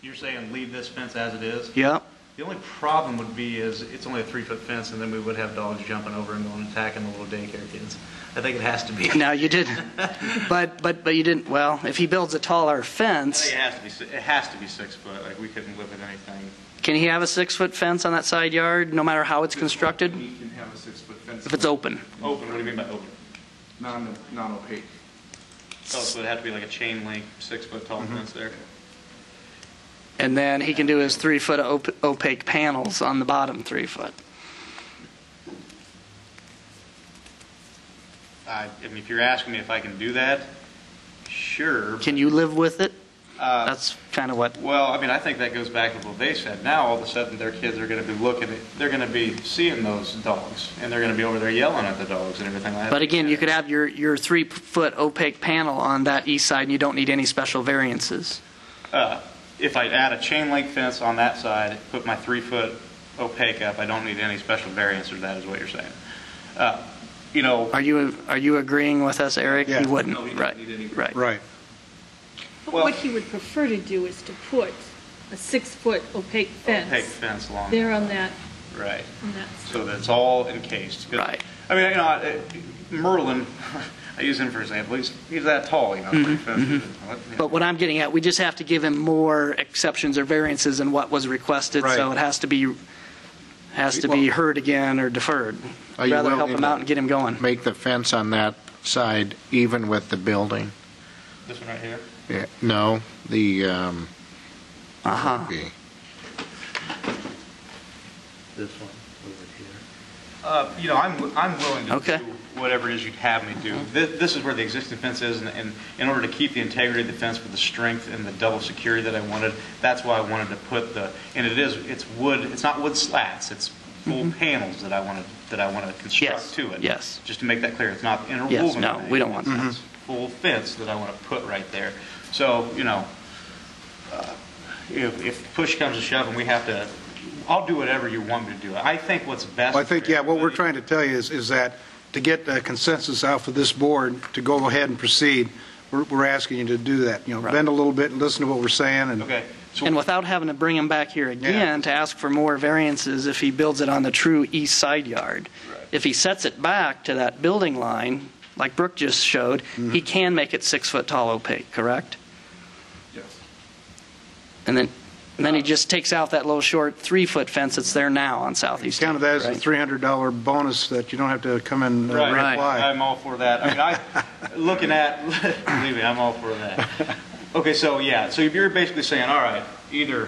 [SPEAKER 12] You're saying leave this fence as it is?
[SPEAKER 3] Yep.
[SPEAKER 12] The only problem would be is it's only a 3-foot fence, and then we would have dogs jumping over and going and attacking the little daycare kids. I think it has to be.
[SPEAKER 3] No, you didn't. But you didn't. Well, if he builds a taller
[SPEAKER 12] I
[SPEAKER 3] fence,
[SPEAKER 12] think it has to be 6 foot. Like, we couldn't live with anything.
[SPEAKER 3] can he have a 6-foot fence on that side yard, no matter how it's constructed?
[SPEAKER 9] He can have a 6-foot fence.
[SPEAKER 3] If it's open.
[SPEAKER 12] Open, what do you mean by open?
[SPEAKER 9] Non-opaque.
[SPEAKER 12] So it would have to be like a chain link, 6-foot tall fence there.
[SPEAKER 3] And then he can do his 3-foot opaque panels on the bottom 3 foot.
[SPEAKER 12] I mean, if you're asking me if I can do that, sure.
[SPEAKER 3] Can you live with it?
[SPEAKER 12] Uh,
[SPEAKER 3] That's kind of what.
[SPEAKER 12] Well, I mean, I think that goes back to what they said. Now, all of a sudden, their kids are going to be looking at, they're going to be seeing those dogs, and they're going to be over there yelling at the dogs and everything like that.
[SPEAKER 3] But again, you could have your 3-foot opaque panel on that east side, and you don't need any special variances.
[SPEAKER 12] If I add a chain link fence on that side, put my 3-foot opaque up, I don't need any special variance to that, is what you're saying. You know.
[SPEAKER 3] Are you agreeing with us, Eric?
[SPEAKER 2] Yeah.
[SPEAKER 3] He wouldn't.
[SPEAKER 12] No, he doesn't
[SPEAKER 3] Right.
[SPEAKER 12] need any-
[SPEAKER 3] Right.
[SPEAKER 2] Right.
[SPEAKER 8] But
[SPEAKER 12] Well-
[SPEAKER 8] what he would prefer to do is to put a 6-foot opaque
[SPEAKER 12] Opaque
[SPEAKER 8] fence
[SPEAKER 12] fence along
[SPEAKER 8] there on that,
[SPEAKER 12] Right.
[SPEAKER 8] on that.
[SPEAKER 12] So that it's all encased. 'Cause,
[SPEAKER 3] Right.
[SPEAKER 12] I mean, you know, Merlin, I use him for example. He's that tall, you know.
[SPEAKER 3] But what I'm getting at, we just have to give him more exceptions or variances than what was requested, so
[SPEAKER 2] Right.
[SPEAKER 3] it has to be heard again or deferred.
[SPEAKER 6] Are you
[SPEAKER 3] Rather help
[SPEAKER 6] willing
[SPEAKER 3] him
[SPEAKER 6] to
[SPEAKER 3] out and get him going.
[SPEAKER 6] Make the fence on that side even with the building?
[SPEAKER 12] This one right here.
[SPEAKER 6] Yeah, no, the,
[SPEAKER 3] Uh-huh.
[SPEAKER 6] okay.
[SPEAKER 12] This one over here. You know, I'm willing to
[SPEAKER 3] Okay.
[SPEAKER 12] do whatever it is you'd have me do. This is where the existing fence is, and in order to keep the integrity of the fence with the strength and the double security that I wanted, that's why I wanted to put and it's wood. It's not wood slats. It's full panels that I want to construct
[SPEAKER 3] Yes.
[SPEAKER 12] to it.
[SPEAKER 3] Yes.
[SPEAKER 12] Just to make that clear, it's not interwoven.
[SPEAKER 3] Yes, no,
[SPEAKER 12] or anything.
[SPEAKER 3] we don't want that.
[SPEAKER 12] It's full fence that I want to put right there. So, you know, if push comes to shove and we have to, I'll do whatever you want me to do. I think what's best.
[SPEAKER 2] Well, I think,
[SPEAKER 12] for
[SPEAKER 2] yeah, what we're
[SPEAKER 12] everybody-
[SPEAKER 2] trying to tell you is that to get a consensus out for this board to go ahead and proceed, we're asking you to do that. You know,
[SPEAKER 3] Right.
[SPEAKER 2] bend a little bit and listen to what we're saying. And
[SPEAKER 12] Okay. So
[SPEAKER 3] And without having to bring him back here again to ask for more variances if he builds it on the true east side yard.
[SPEAKER 12] Right.
[SPEAKER 3] If he sets it back to that building line, like Brooke just showed, he can make it 6-foot tall opaque, correct?
[SPEAKER 9] Yes.
[SPEAKER 3] And then he just takes out that little short 3-foot fence that's there now on Southeast.
[SPEAKER 2] count that as a
[SPEAKER 3] right?
[SPEAKER 2] $300 bonus that you don't have to come and
[SPEAKER 12] Right.
[SPEAKER 2] reapply.
[SPEAKER 12] I'm all for that. I mean, looking at, believe me, I'm all for that. Okay, so yeah, so you're basically saying, all right, either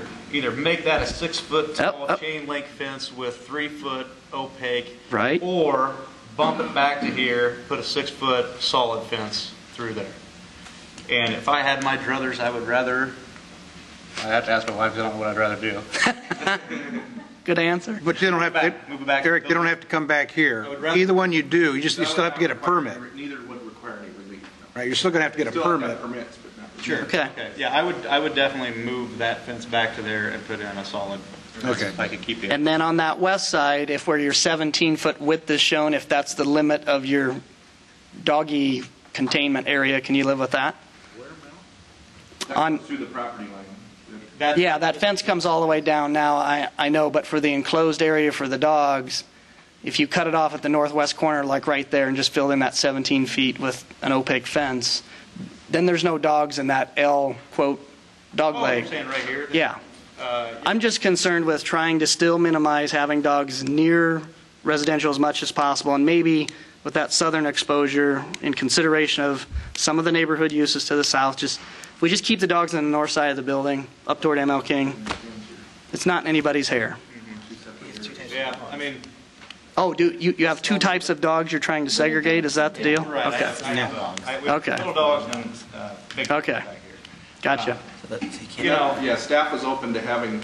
[SPEAKER 12] make that a 6-foot tall
[SPEAKER 3] Yep.
[SPEAKER 12] chain link fence with 3-foot opaque,
[SPEAKER 3] Right.
[SPEAKER 12] or bump it back to here, put a 6-foot solid fence through there. And if I had my druthers, I have to ask my wife, 'cause I don't know what I'd rather do.
[SPEAKER 3] Good answer.
[SPEAKER 2] But you don't have to,
[SPEAKER 12] Move it back.
[SPEAKER 2] Eric, they don't have to come back here.
[SPEAKER 12] I would rather-
[SPEAKER 2] Either one you do, you still have to get a permit.
[SPEAKER 9] Neither would require any relief.
[SPEAKER 2] Right, you're still going to have to get a
[SPEAKER 9] Still have to
[SPEAKER 2] permit.
[SPEAKER 9] have permits, but not relief.
[SPEAKER 12] Sure.
[SPEAKER 3] Okay.
[SPEAKER 12] Yeah, I would definitely move that fence back to there and put in a solid.
[SPEAKER 2] Okay.
[SPEAKER 12] If I could keep it.
[SPEAKER 3] And then on that west side, if where your 17-foot width is shown, if that's the limit of your doggy containment area, can you live with that?
[SPEAKER 9] That
[SPEAKER 3] On-
[SPEAKER 9] goes through the property line.
[SPEAKER 3] Yeah, that fence comes all the way down now, I know, but for the enclosed area for the dogs, if you cut it off at the northwest corner, like right there, and just fill in that 17 feet with an opaque fence, then there's no dogs in that L, quote, dog
[SPEAKER 12] Oh,
[SPEAKER 3] leg.
[SPEAKER 12] you're saying right here?
[SPEAKER 3] Yeah. I'm just concerned with trying to still minimize having dogs near residential as much as possible, and maybe with that southern exposure, in consideration of some of the neighborhood uses to the south, if we just keep the dogs on the north side of the building, up toward ML King, it's not in anybody's hair.
[SPEAKER 12] Yeah, I mean.
[SPEAKER 3] Oh, you have two types of dogs you're trying to segregate? Is that the deal?
[SPEAKER 12] Right.
[SPEAKER 3] Okay. Okay.
[SPEAKER 12] Little dogs and big dogs
[SPEAKER 3] Okay.
[SPEAKER 12] back here.
[SPEAKER 3] Gotcha.
[SPEAKER 9] You know, yeah, staff was open to having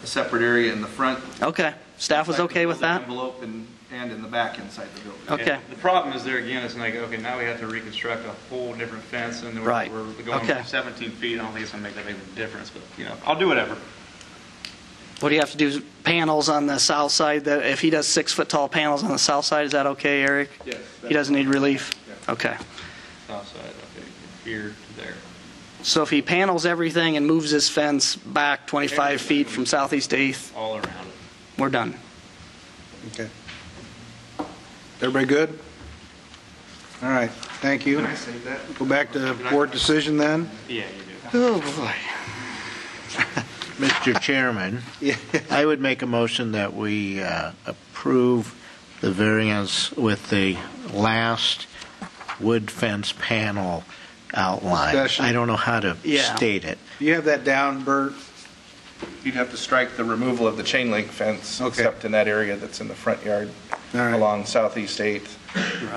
[SPEAKER 9] a separate area in the front.
[SPEAKER 3] Okay. Staff was okay with that?
[SPEAKER 9] Envelope and in the back inside the building.
[SPEAKER 3] Okay.
[SPEAKER 12] And the problem is there again, it's like, okay, now we have to reconstruct a whole different fence, and we're,
[SPEAKER 3] Right.
[SPEAKER 12] we're going
[SPEAKER 3] Okay.
[SPEAKER 12] 17 feet. I don't think it's going to make that big of a difference, but, you know, I'll do whatever.
[SPEAKER 3] What do you have to do? Panels on the south side? That if he does 6-foot tall panels on the south side, is that okay, Eric?
[SPEAKER 9] Yes.
[SPEAKER 3] He doesn't need relief?
[SPEAKER 9] Yeah.
[SPEAKER 3] Okay.
[SPEAKER 12] South side, okay, here to there.
[SPEAKER 3] So if he panels everything and moves his fence back 25 feet from southeast to 8th,
[SPEAKER 12] All around it.
[SPEAKER 3] we're done.
[SPEAKER 2] Okay. Everybody good? All right, thank you.
[SPEAKER 9] Can I save that?
[SPEAKER 2] Go back to board decision then.
[SPEAKER 12] Yeah, you do.
[SPEAKER 3] Oh, boy.
[SPEAKER 6] Mr. Chairman, I would make a motion that we approve the variance with the last wood fence panel outline.
[SPEAKER 2] Discussion.
[SPEAKER 6] I don't know how to
[SPEAKER 3] Yeah.
[SPEAKER 6] state it.
[SPEAKER 2] You have that down, Bert?
[SPEAKER 9] You'd have to strike the removal of the chain link fence,
[SPEAKER 2] Okay.
[SPEAKER 9] except in that area that's in the front yard
[SPEAKER 2] All right.
[SPEAKER 9] along Southeast 8th.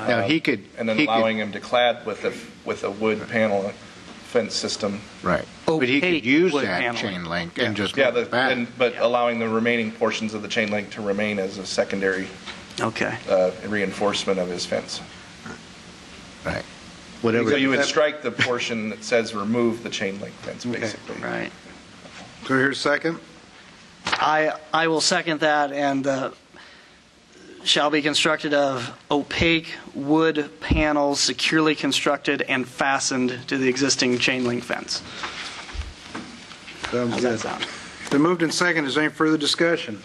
[SPEAKER 6] Now, he could...
[SPEAKER 9] And then
[SPEAKER 6] he could-
[SPEAKER 9] allowing him to clad with a wood panel fence system.
[SPEAKER 6] Right. But he
[SPEAKER 3] Opaque
[SPEAKER 6] could use
[SPEAKER 3] wood
[SPEAKER 6] that
[SPEAKER 3] paneling.
[SPEAKER 6] chain link and just
[SPEAKER 9] Yeah,
[SPEAKER 6] move it back.
[SPEAKER 9] but allowing the remaining portions of the chain link to remain as a secondary
[SPEAKER 3] Okay.
[SPEAKER 9] reinforcement of his fence.
[SPEAKER 6] Right. Whatever.
[SPEAKER 9] So you would strike the portion that says remove the chain link fence, basically.
[SPEAKER 3] Right.
[SPEAKER 2] Do I hear a second?
[SPEAKER 3] I will second that, and shall be constructed of opaque wood panels securely constructed and fastened to the existing chain link fence.
[SPEAKER 2] Sounds
[SPEAKER 3] How's
[SPEAKER 2] good.
[SPEAKER 3] that sound?
[SPEAKER 2] Been moved and seconded. Is there any further discussion?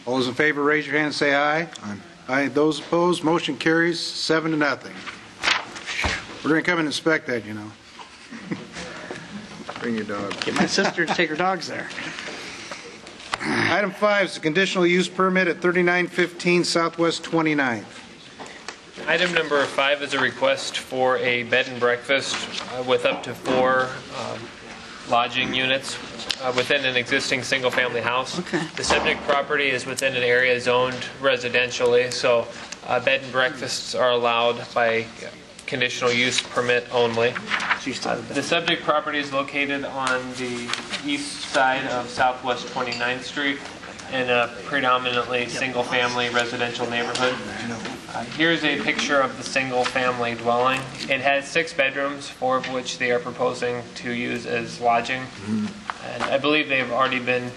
[SPEAKER 2] All those in favor, raise your hand and say aye. Aye. Those opposed, motion carries 7-0. We're going to come and inspect that, you know.
[SPEAKER 5] Bring your dog.
[SPEAKER 3] Get my sister to take her dogs there.
[SPEAKER 2] Item 5 is a conditional use permit at 3915 Southwest 29th.
[SPEAKER 1] Item number 5 is a request for a bed and breakfast with up to 4 lodging units within an existing single-family house.
[SPEAKER 3] Okay.
[SPEAKER 1] The subject property is within an area zoned residentially, so bed and breakfasts are allowed by conditional use permit only. The subject property is located on the east side of Southwest 29th Street in a predominantly single-family residential neighborhood. Here's a picture of the single-family dwelling. It has 6 bedrooms, 4 of which they are proposing to use as lodging. And I believe they've already been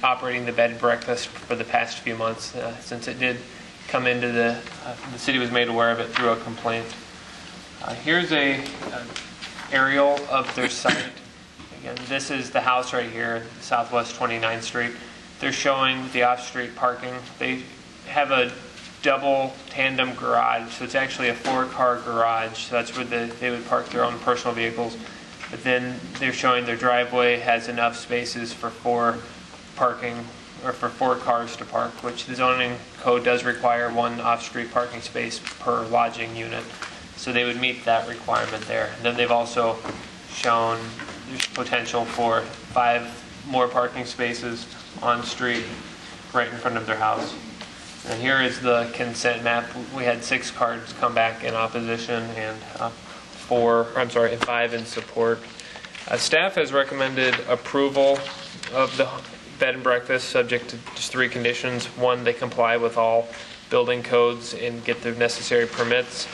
[SPEAKER 1] operating the bed and breakfast for the past few months, since it did come into the city was made aware of it through a complaint. Here's a aerial of their site. Again, this is the house right here, Southwest 29th Street. They're showing the off-street parking. They have a double tandem garage, so it's actually a 4-car garage. So that's where they would park their own personal vehicles. But then they're showing their driveway has enough spaces for 4 parking, or for 4 cars to park, which the zoning code does require 1 off-street parking space per lodging unit. So they would meet that requirement there. And then they've also shown there's potential for 5 more parking spaces on street right in front of their house. And here is the consent map. We had 6 cards come back in opposition and 5 in support. Staff has recommended approval of the bed and breakfast subject to just 3 conditions. 1, they comply with all building codes and get the necessary permits.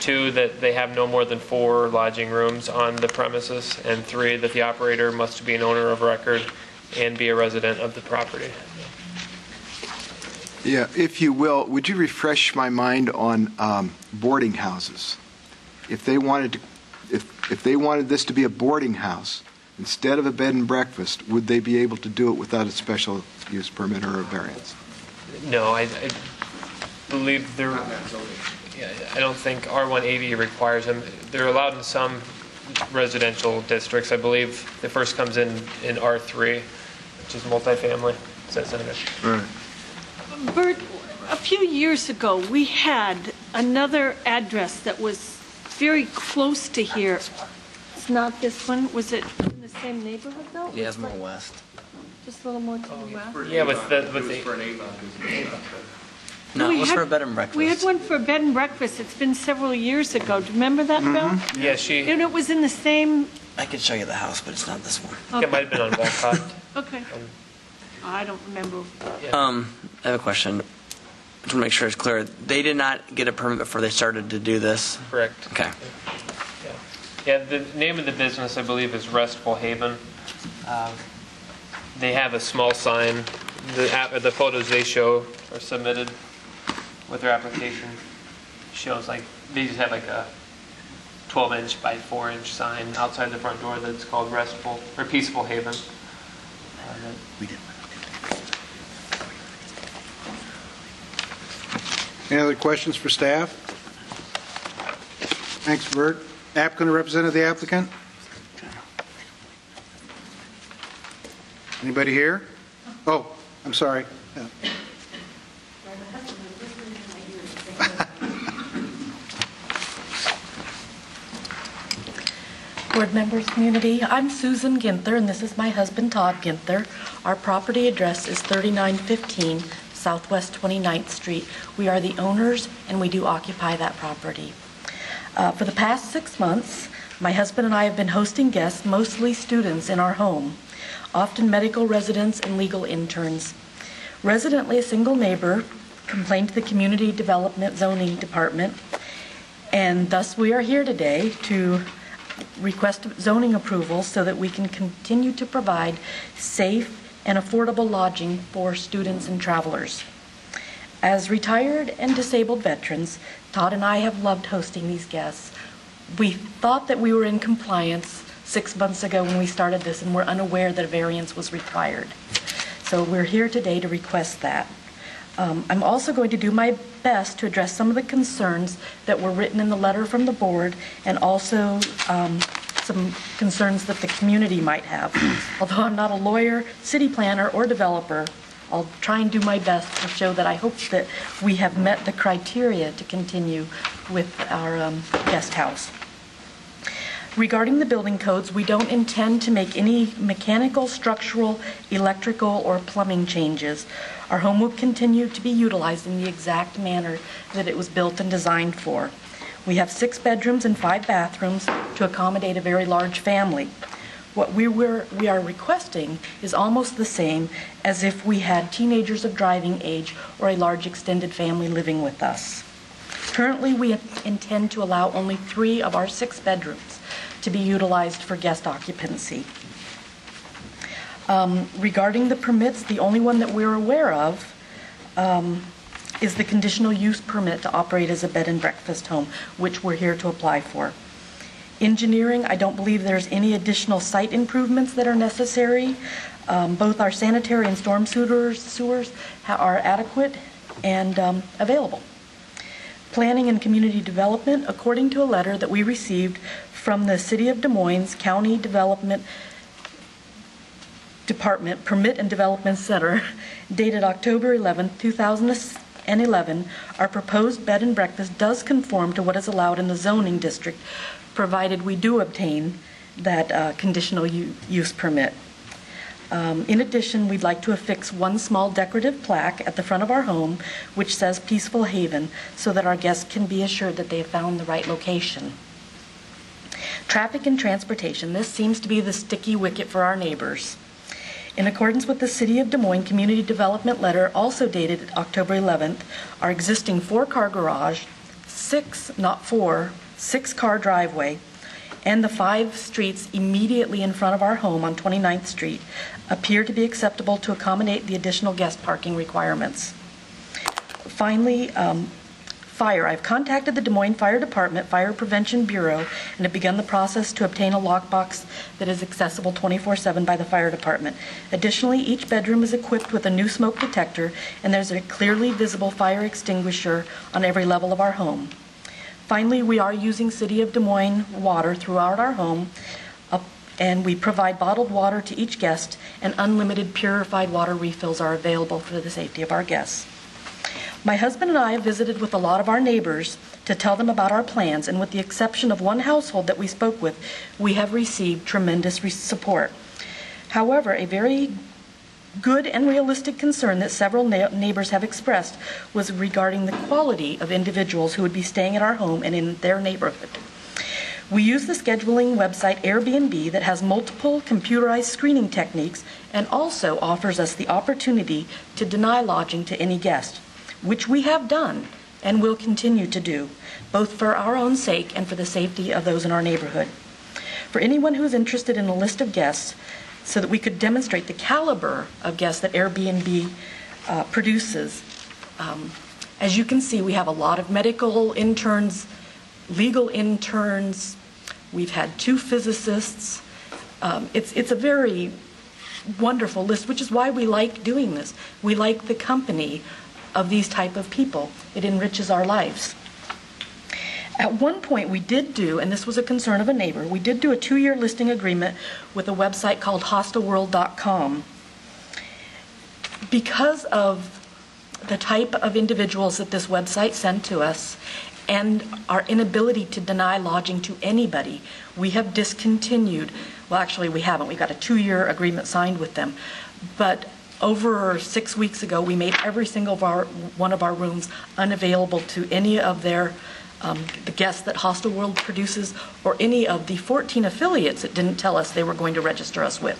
[SPEAKER 1] 2, that they have no more than 4 lodging rooms on the premises. And 3, that the operator must be an owner of record and be a resident of the property.
[SPEAKER 5] Yeah, if you will, would you refresh my mind on boarding houses? If they wanted this to be a boarding house instead of a bed and breakfast, would they be able to do it without a special use permit or a variance?
[SPEAKER 1] No, I believe they're. Yeah, I don't think R180 requires them. They're allowed in some residential districts. I believe the first comes in R3, which is multifamily. Says in it.
[SPEAKER 2] Right.
[SPEAKER 8] Bert, a few years ago, we had another address that was very close to here. It's not this one. Was it in the same neighborhood, though?
[SPEAKER 15] Yeah, it's more west.
[SPEAKER 8] Just a little more to the west?
[SPEAKER 1] Yeah, with the
[SPEAKER 15] No,
[SPEAKER 8] We
[SPEAKER 15] it was
[SPEAKER 8] had-
[SPEAKER 15] for a bed and breakfast.
[SPEAKER 8] We had one for a bed and breakfast. It's been several years ago. Do you remember that, Bill?
[SPEAKER 1] Yeah, she.
[SPEAKER 8] And it was in the same,
[SPEAKER 15] I could show you the house, but it's not this one.
[SPEAKER 1] I think it might have been on Walcott.
[SPEAKER 8] okay. I don't remember.
[SPEAKER 15] I have a question. To make sure it's clear, they did not get a permit before they started to do this?
[SPEAKER 1] Correct.
[SPEAKER 15] Okay.
[SPEAKER 1] Yeah, the name of the business, I believe, is Restful Haven. They have a small sign. The photos they show are submitted with their application. Shows like they just have like a 12-inch by 4-inch sign outside the front door that's called Restful or Peaceful Haven.
[SPEAKER 15] We did.
[SPEAKER 2] Any other questions for staff? Thanks, Bert. Applicant or representative of the applicant? Anybody here? Oh, I'm sorry. Yeah.
[SPEAKER 16] Board members, community, I'm Susan Ginther, and this is my husband, Todd Ginther. Our property address is 3915 Southwest 29th Street. We are the owners, and we do occupy that property. For the past 6 months, my husband and I have been hosting guests, mostly students, in our home, often medical residents and legal interns. Residently, a single neighbor complained to the Community Development Zoning Department, and thus we are here today to request zoning approval so that we can continue to provide safe and affordable lodging for students and travelers. As retired and disabled veterans, Todd and I have loved hosting these guests. We thought that we were in compliance 6 months ago when we started this and were unaware that a variance was required. So we're here today to request that. I'm also going to do my best to address some of the concerns that were written in the letter from the board and also some concerns that the community might have. Although I'm not a lawyer, city planner, or developer, I'll try and do my best to show that I hope that we have met the criteria to continue with our guest house. Regarding the building codes, we don't intend to make any mechanical, structural, electrical, or plumbing changes. Our home will continue to be utilized in the exact manner that it was built and designed for. We have 6 bedrooms and 5 bathrooms to accommodate a very large family. What we are requesting is almost the same as if we had teenagers of driving age or a large extended family living with us. Currently, we intend to allow only 3 of our 6 bedrooms to be utilized for guest occupancy. Regarding the permits, the only one that we're aware of is the conditional use permit to operate as a bed and breakfast home, which we're here to apply for. Engineering, I don't believe there's any additional site improvements that are necessary. Both our sanitary and storm sewers are adequate and available. Planning and community development, according to a letter that we received from the City of Des Moines County Development Department Permit and Development Center, dated October 11, 2011, our proposed bed and breakfast does conform to what is allowed in the zoning district, provided we do obtain that conditional use permit. In addition, we'd like to affix one small decorative plaque at the front of our home which says Peaceful Haven so that our guests can be assured that they have found the right location. Traffic and transportation. This seems to be the sticky wicket for our neighbors. In accordance with the City of Des Moines Community Development Letter, also dated October 11th, our existing 4-car garage, 6-car driveway, and the 5 streets immediately in front of our home on 29th Street appear to be acceptable to accommodate the additional guest parking requirements. Finally, fire. I've contacted the Des Moines Fire Department Fire Prevention Bureau and have begun the process to obtain a lockbox that is accessible 24/7 by the fire department. Additionally, each bedroom is equipped with a new smoke detector, and there's a clearly visible fire extinguisher on every level of our home. Finally, we are using City of Des Moines water throughout our home, and we provide bottled water to each guest, and unlimited purified water refills are available for the safety of our guests. My husband and I have visited with a lot of our neighbors to tell them about our plans, and with the exception of one household that we spoke with, we have received tremendous support. However, a very good and realistic concern that several neighbors have expressed was regarding the quality of individuals who would be staying at our home and in their neighborhood. We use the scheduling website Airbnb that has multiple computerized screening techniques and also offers us the opportunity to deny lodging to any guest, which we have done and will continue to do, both for our own sake and for the safety of those in our neighborhood. For anyone who is interested in a list of guests, so that we could demonstrate the caliber of guests that Airbnb produces, as you can see, we have a lot of medical interns, legal interns. We've had 2 physicists. It's a very wonderful list, which is why we like doing this. We like the company of these type of people. It enriches our lives. At one point we did do, and this was a concern of a neighbor, we did do a 2-year listing agreement with a website called hostelworld.com. Because of the type of individuals that this website sent to us and our inability to deny lodging to anybody, we have discontinued, well actually we haven't, we got a 2-year agreement signed with them, but over 6 weeks ago we made every single one of our rooms unavailable to any of their the guests that Hostel World produces, or any of the 14 affiliates that didn't tell us they were going to register us with.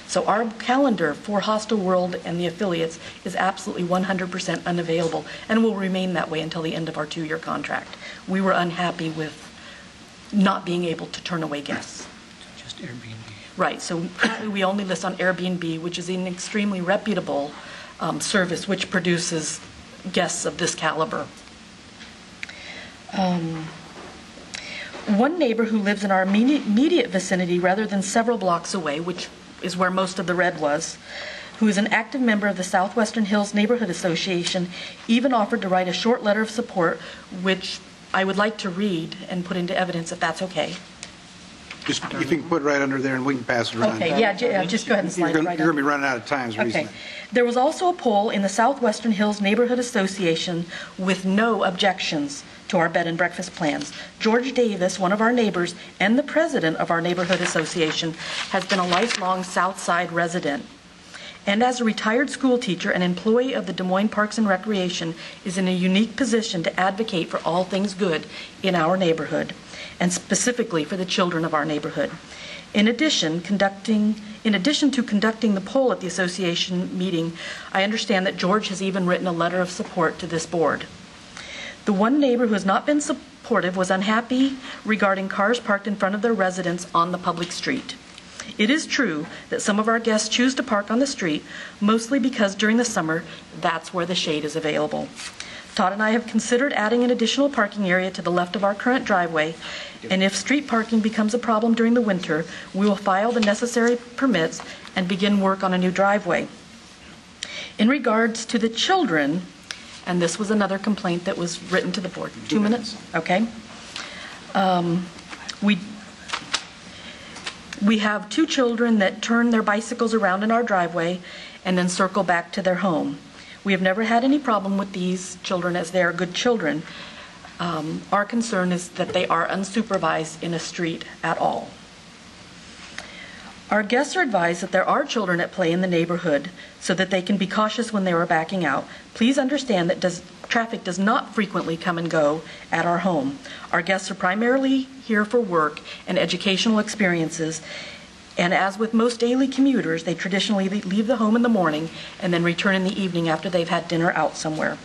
[SPEAKER 16] So our calendar for Hostel World and the affiliates is absolutely 100% unavailable and will remain that way until the end of our 2-year contract. We were unhappy with not being able to turn away guests.
[SPEAKER 3] Just Airbnb.
[SPEAKER 16] Right, so currently we only list on Airbnb, which is an extremely reputable service which produces guests of this caliber. One neighbor who lives in our immediate vicinity rather than several blocks away, which is where most of the red was, who is an active member of the Southwestern Hills Neighborhood Association, even offered to write a short letter of support, which I would like to read and put into evidence if that's okay.
[SPEAKER 2] Just, if you can put it right under there and we can pass it around.
[SPEAKER 16] Okay, yeah, just go ahead and slide it right
[SPEAKER 2] You're going to be running out of time.
[SPEAKER 16] Okay. There was also a poll in the Southwestern Hills Neighborhood Association with no objections to our bed and breakfast plans. George Davis, one of our neighbors and the president of our neighborhood association, has been a lifelong South Side resident. And as a retired school teacher and employee of the Des Moines Parks and Recreation, is in a unique position to advocate for all things good in our neighborhood, and specifically for the children of our neighborhood. In addition to conducting the poll at the association meeting, I understand that George has even written a letter of support to this board. The one neighbor who has not been supportive was unhappy regarding cars parked in front of their residence on the public street. It is true that some of our guests choose to park on the street, mostly because during the summer, that's where the shade is available. Todd and I have considered adding an additional parking area to the left of our current driveway, and if street parking becomes a problem during the winter, we will file the necessary permits and begin work on a new driveway. In regards to the children, and this was another complaint that was written to the board. 2 minutes? Okay. We have 2 children that turn their bicycles around in our driveway and then circle back to their home. We have never had any problem with these children, as they are good children. Our concern is that they are unsupervised in a street at all. Our guests are advised that there are children at play in the neighborhood, so that they can be cautious when they are backing out. Please understand that traffic does not frequently come and go at our home. Our guests are primarily here for work and educational experiences, and as with most daily commuters, they traditionally leave the home in the morning and then return in the evening after they've had dinner out somewhere.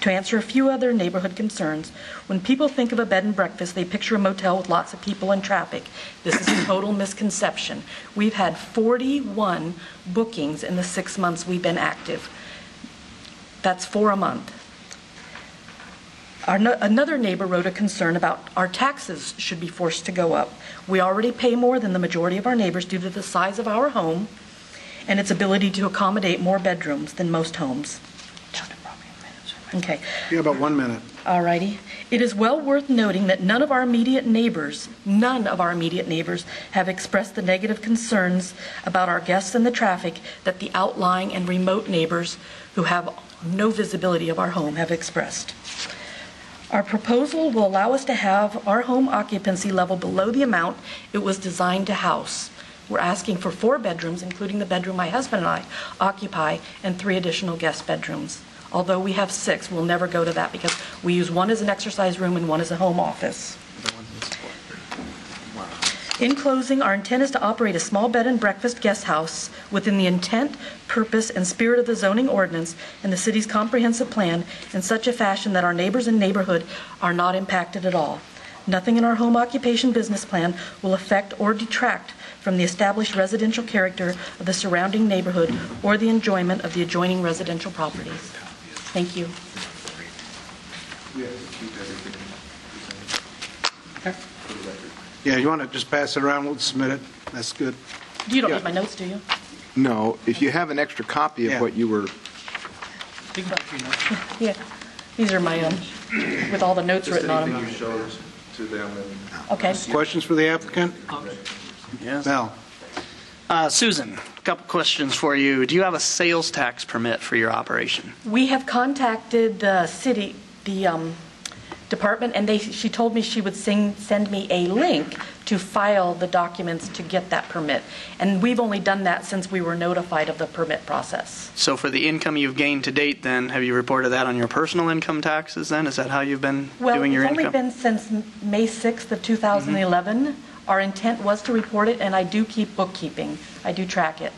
[SPEAKER 16] To answer a few other neighborhood concerns, when people think of a bed and breakfast, they picture a motel with lots of people and traffic. This is a total misconception. We've had 41 bookings in the 6 months we've been active. That's 4 a month. Another neighbor wrote a concern about our taxes should be forced to go up. We already pay more than the majority of our neighbors due to the size of our home and its ability to accommodate more bedrooms than most homes. Okay.
[SPEAKER 2] You have about 1 minute.
[SPEAKER 16] All righty. It is well worth noting that none of our immediate neighbors have expressed the negative concerns about our guests and the traffic that the outlying and remote neighbors who have no visibility of our home have expressed. Our proposal will allow us to have our home occupancy level below the amount it was designed to house. We're asking for 4 bedrooms, including the bedroom my husband and I occupy, and 3 additional guest bedrooms. Although we have 6, we'll never go to that because we use 1 as an exercise room and 1 as a home office. In closing, our intent is to operate a small bed and breakfast guest house within the intent, purpose, and spirit of the zoning ordinance and the city's comprehensive plan in such a fashion that our neighbors and neighborhood are not impacted at all. Nothing in our home occupation business plan will affect or detract from the established residential character of the surrounding neighborhood or the enjoyment of the adjoining residential properties. Thank you.
[SPEAKER 2] Yeah, you want to just pass it around, we'll submit it. That's good.
[SPEAKER 16] You don't need my notes, do you?
[SPEAKER 5] No, if you have an extra copy of what you were...
[SPEAKER 16] Yeah, these are my own, with all the notes written on them.
[SPEAKER 9] Just anything you showed to them.
[SPEAKER 16] Okay.
[SPEAKER 2] Questions for the applicant?
[SPEAKER 3] Yes.
[SPEAKER 2] Mel?
[SPEAKER 3] Susan, a couple questions for you. Do you have a sales tax permit for your operation?
[SPEAKER 16] We have contacted the city, the department, and she told me she would send me a link to file the documents to get that permit. And we've only done that since we were notified of the permit process.
[SPEAKER 3] So for the income you've gained to date then, have you reported that on your personal income taxes then? Is that how you've been doing your income?
[SPEAKER 16] Well, it's only been since May 6th of 2011. Our intent was to report it, and I do keep bookkeeping. I do track it.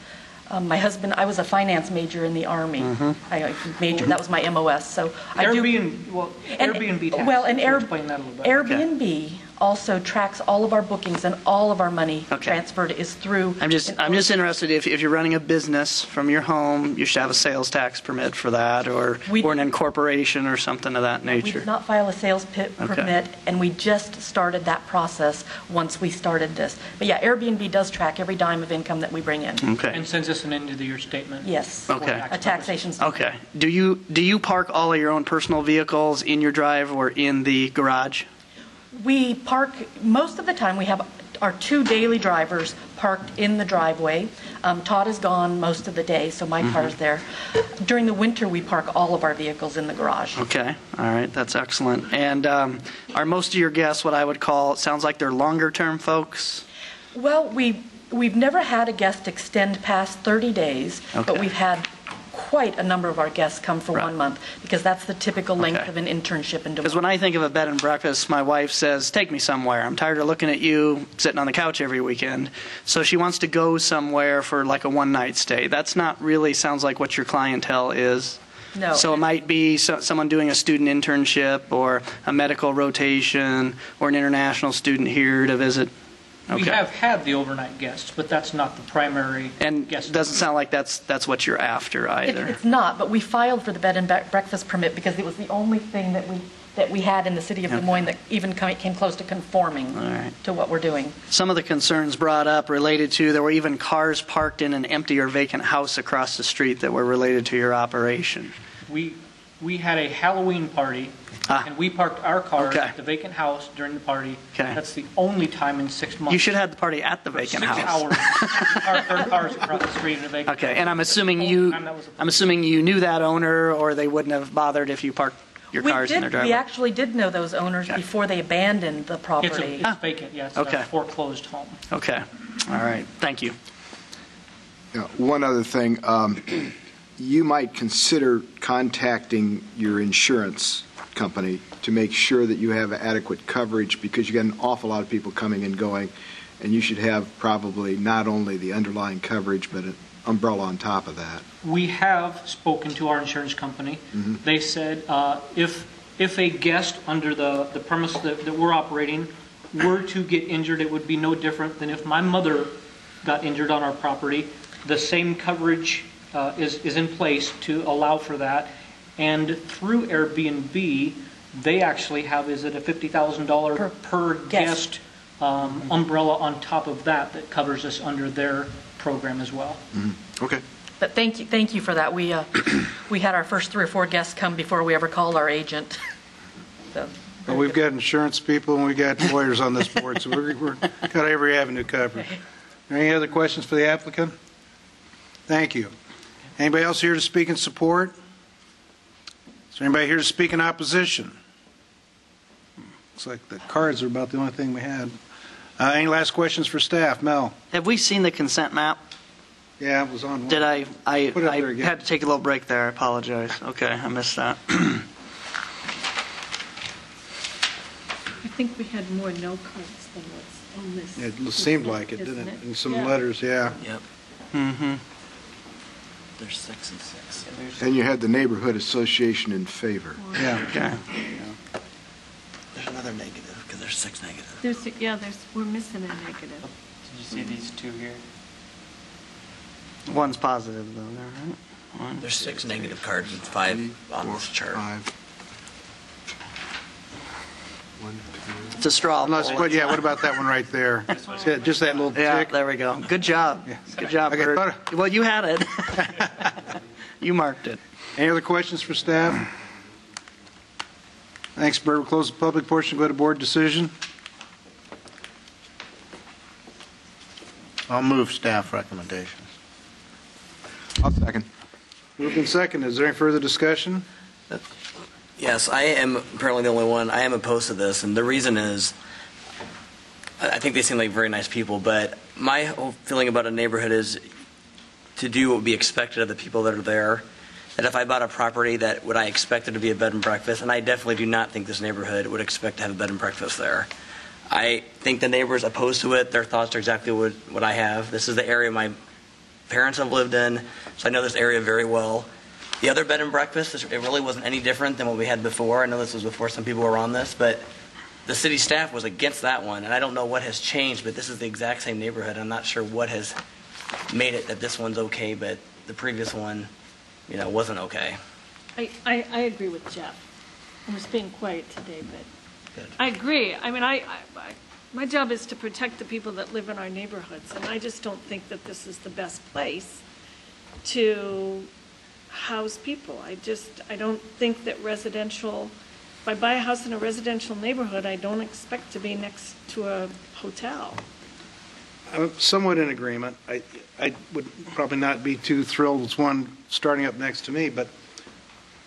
[SPEAKER 16] My husband, I was a finance major in the Army. I majored, that was my MOS. So
[SPEAKER 17] Airbnb tax.
[SPEAKER 16] Well, and
[SPEAKER 17] explain that a little bit.
[SPEAKER 16] Airbnb also tracks all of our bookings, and all of our money transferred is through.
[SPEAKER 3] I'm just interested if you're running a business from your home, you should have a sales tax permit for that, or an incorporation or something of that nature.
[SPEAKER 16] We did not file a sales permit, and we just started that process once we started this. But yeah, Airbnb does track every dime of income that we bring in.
[SPEAKER 3] Okay.
[SPEAKER 17] And sends us an end of the year statement.
[SPEAKER 16] Yes.
[SPEAKER 3] Okay.
[SPEAKER 16] A taxation statement.
[SPEAKER 3] Okay. Do you park all of your own personal vehicles in your drive or in the garage?
[SPEAKER 16] We park, most of the time, we have our 2 daily drivers parked in the driveway. Todd is gone most of the day, so my car's there. During the winter, we park all of our vehicles in the garage.
[SPEAKER 3] Okay. All right. That's excellent. And are most of your guests what I would call, it sounds like they're longer-term folks?
[SPEAKER 16] Well, we've never had a guest extend past 30 days, but we've had quite a number of our guests come for 1 month because that's the typical length of an internship in Des Moines.
[SPEAKER 3] Because when I think of a bed and breakfast, my wife says, take me somewhere. I'm tired of looking at you sitting on the couch every weekend. So she wants to go somewhere for like a one-night stay. That's not really sounds like what your clientele is.
[SPEAKER 16] No.
[SPEAKER 3] So it might be someone doing a student internship or a medical rotation or an international student here to visit.
[SPEAKER 17] We have had the overnight guests, but that's not the primary guest.
[SPEAKER 3] And doesn't sound like that's what you're after either.
[SPEAKER 16] It's not, but we filed for the bed and breakfast permit because it was the only thing that we had in the city of Des Moines that even came close to conforming to what we're doing.
[SPEAKER 3] Some of the concerns brought up related to there were even cars parked in an empty or vacant house across the street that were related to your operation.
[SPEAKER 17] We had a Halloween party, and we parked our cars at the vacant house during the party. That's the only time in 6 months.
[SPEAKER 3] You should have the party at the vacant house.
[SPEAKER 17] 6 hours. We parked our cars across the street in a vacant house.
[SPEAKER 3] And I'm assuming you knew that owner, or they wouldn't have bothered if you parked your cars in their driveway.
[SPEAKER 16] We actually did know those owners before they abandoned the property.
[SPEAKER 17] It's vacant, yes. It's a foreclosed home.
[SPEAKER 3] Okay. All right. Thank you.
[SPEAKER 5] One other thing. You might consider contacting your insurance company to make sure that you have adequate coverage because you got an awful lot of people coming and going, and you should have probably not only the underlying coverage but an umbrella on top of that.
[SPEAKER 17] We have spoken to our insurance company. They said if a guest under the premise that we're operating were to get injured, it would be no different than if my mother got injured on our property. The same coverage is in place to allow for that. And through Airbnb, they actually have, is it a $50,000 per guest umbrella on top of that covers us under their program as well.
[SPEAKER 5] Okay.
[SPEAKER 16] But thank you for that. We had our first 3 or 4 guests come before we ever called our agent. So.
[SPEAKER 2] Well, we've got insurance people and we got lawyers on this board, so we're got every avenue covered. Any other questions for the applicant? Thank you. Anybody else here to speak in support? Is there anybody here to speak in opposition? Looks like the cards are about the only thing we had. Any last questions for staff? Mel?
[SPEAKER 3] Have we seen the consent map?
[SPEAKER 2] Yeah, it was on one.
[SPEAKER 3] Did I
[SPEAKER 2] Put it up there again.
[SPEAKER 3] had to take a little break there. I apologize. Okay, I missed that.
[SPEAKER 8] I think we had more no cards than what's on this.
[SPEAKER 2] It seemed like it, didn't it? And some letters, yeah.
[SPEAKER 15] Yep.
[SPEAKER 3] Mm-hmm.
[SPEAKER 15] There's 6 and 6.
[SPEAKER 5] And you had the neighborhood association in favor.
[SPEAKER 2] Yeah.
[SPEAKER 3] Okay.
[SPEAKER 15] There's another negative because there's 6 negative.
[SPEAKER 8] We're missing a negative.
[SPEAKER 1] Did you see these two here?
[SPEAKER 3] One's positive though, there, right?
[SPEAKER 15] There's 6 negative cards and 5 on this chart.
[SPEAKER 5] 5.
[SPEAKER 3] It's a straw
[SPEAKER 2] Unless,
[SPEAKER 3] poll.
[SPEAKER 2] but yeah, what about that one right there? Yeah, just that little
[SPEAKER 3] Yeah,
[SPEAKER 2] tick.
[SPEAKER 3] there we go. Good job. Good job,
[SPEAKER 2] Okay,
[SPEAKER 3] Bert. Well, you had it. You marked it.
[SPEAKER 2] Any other questions for staff? Thanks, Bert. We'll close the public portion, go to board decision.
[SPEAKER 6] I'll move staff recommendations.
[SPEAKER 5] I'll second.
[SPEAKER 2] Moved and second. Is there any further discussion?
[SPEAKER 15] Yes, I am apparently the only one. I am opposed to this, and the reason is I think they seem like very nice people, but my whole feeling about a neighborhood is to do what would be expected of the people that are there. That if I bought a property, that would I expect it to be a bed and breakfast, and I definitely do not think this neighborhood would expect to have a bed and breakfast there. I think the neighbors opposed to it, their thoughts are exactly what I have. This is the area my parents have lived in, so I know this area very well. The other bed and breakfast, it really wasn't any different than what we had before. I know this was before some people were on this, but the city staff was against that one, and I don't know what has changed, but this is the exact same neighborhood. I'm not sure what has made it that this one's okay, but the previous one, wasn't okay.
[SPEAKER 8] I agree with Jeff. I was being quiet today, but I agree. I mean, my job is to protect the people that live in our neighborhoods, and I just don't think that this is the best place to house people. I don't think that residential, if I buy a house in a residential neighborhood, I don't expect to be next to a hotel.
[SPEAKER 2] I'm somewhat in agreement. I would probably not be too thrilled with one starting up next to me, but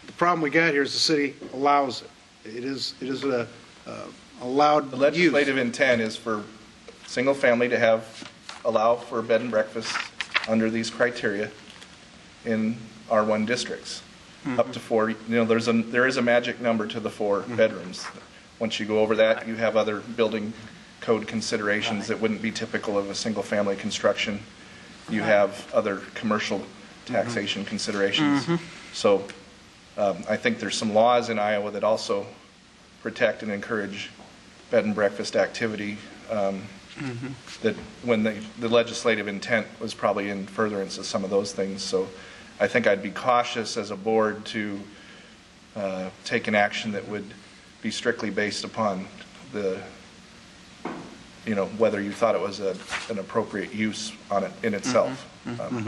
[SPEAKER 2] the problem we got here is the city allows it. It is a allowed
[SPEAKER 9] The legislative intent is for single family to allow for bed and breakfast under these criteria in R1 districts, up to 4. There is a magic number to the 4 bedrooms. Once you go over that, you have other building code considerations that wouldn't be typical of a single family construction. You have other commercial taxation considerations. So I think there's some laws in Iowa that also protect and encourage bed and breakfast activity that when the legislative intent was probably in furtherance of some of those things. So I think I'd be cautious as a board to take an action that would be strictly based upon whether you thought it was an appropriate use on it in itself.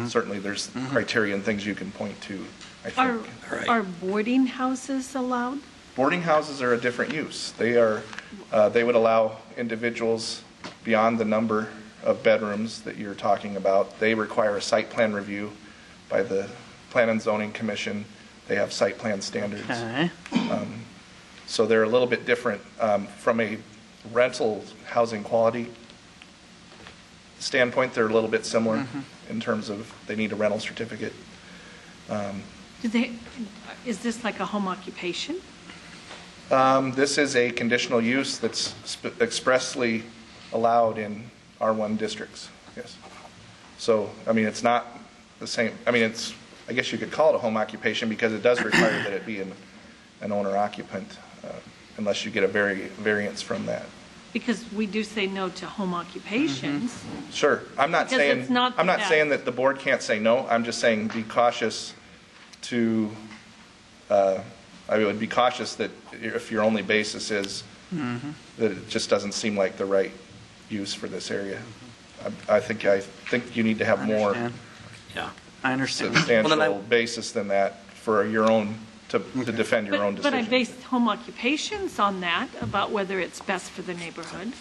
[SPEAKER 9] Certainly there's criteria and things you can point to, I think.
[SPEAKER 8] Are boarding houses allowed?
[SPEAKER 9] Boarding houses are a different use. They would allow individuals beyond the number of bedrooms that you're talking about. They require a site plan review by the Plan and Zoning Commission. They have site plan standards.
[SPEAKER 3] Okay.
[SPEAKER 9] So they're a little bit different from a rental housing quality standpoint. They're a little bit similar in terms of they need a rental certificate.
[SPEAKER 8] Is this like a home occupation?
[SPEAKER 9] This is a conditional use that's expressly allowed in R1 districts. Yes. So, it's not the same. I guess you could call it a home occupation because it does require that it be an owner-occupant, unless you get a variance from that.
[SPEAKER 8] Because we do say no to home occupations.
[SPEAKER 9] Sure. I'm not saying that the board can't say no. I'm just saying be cautious I would be cautious that if your only basis is that it just doesn't seem like the right use for this area. I think you need to have more
[SPEAKER 3] I understand.
[SPEAKER 9] substantial basis than that for your own, to defend your own
[SPEAKER 8] But I
[SPEAKER 9] decision.
[SPEAKER 8] based home occupations on that, about whether it's best for the neighborhood.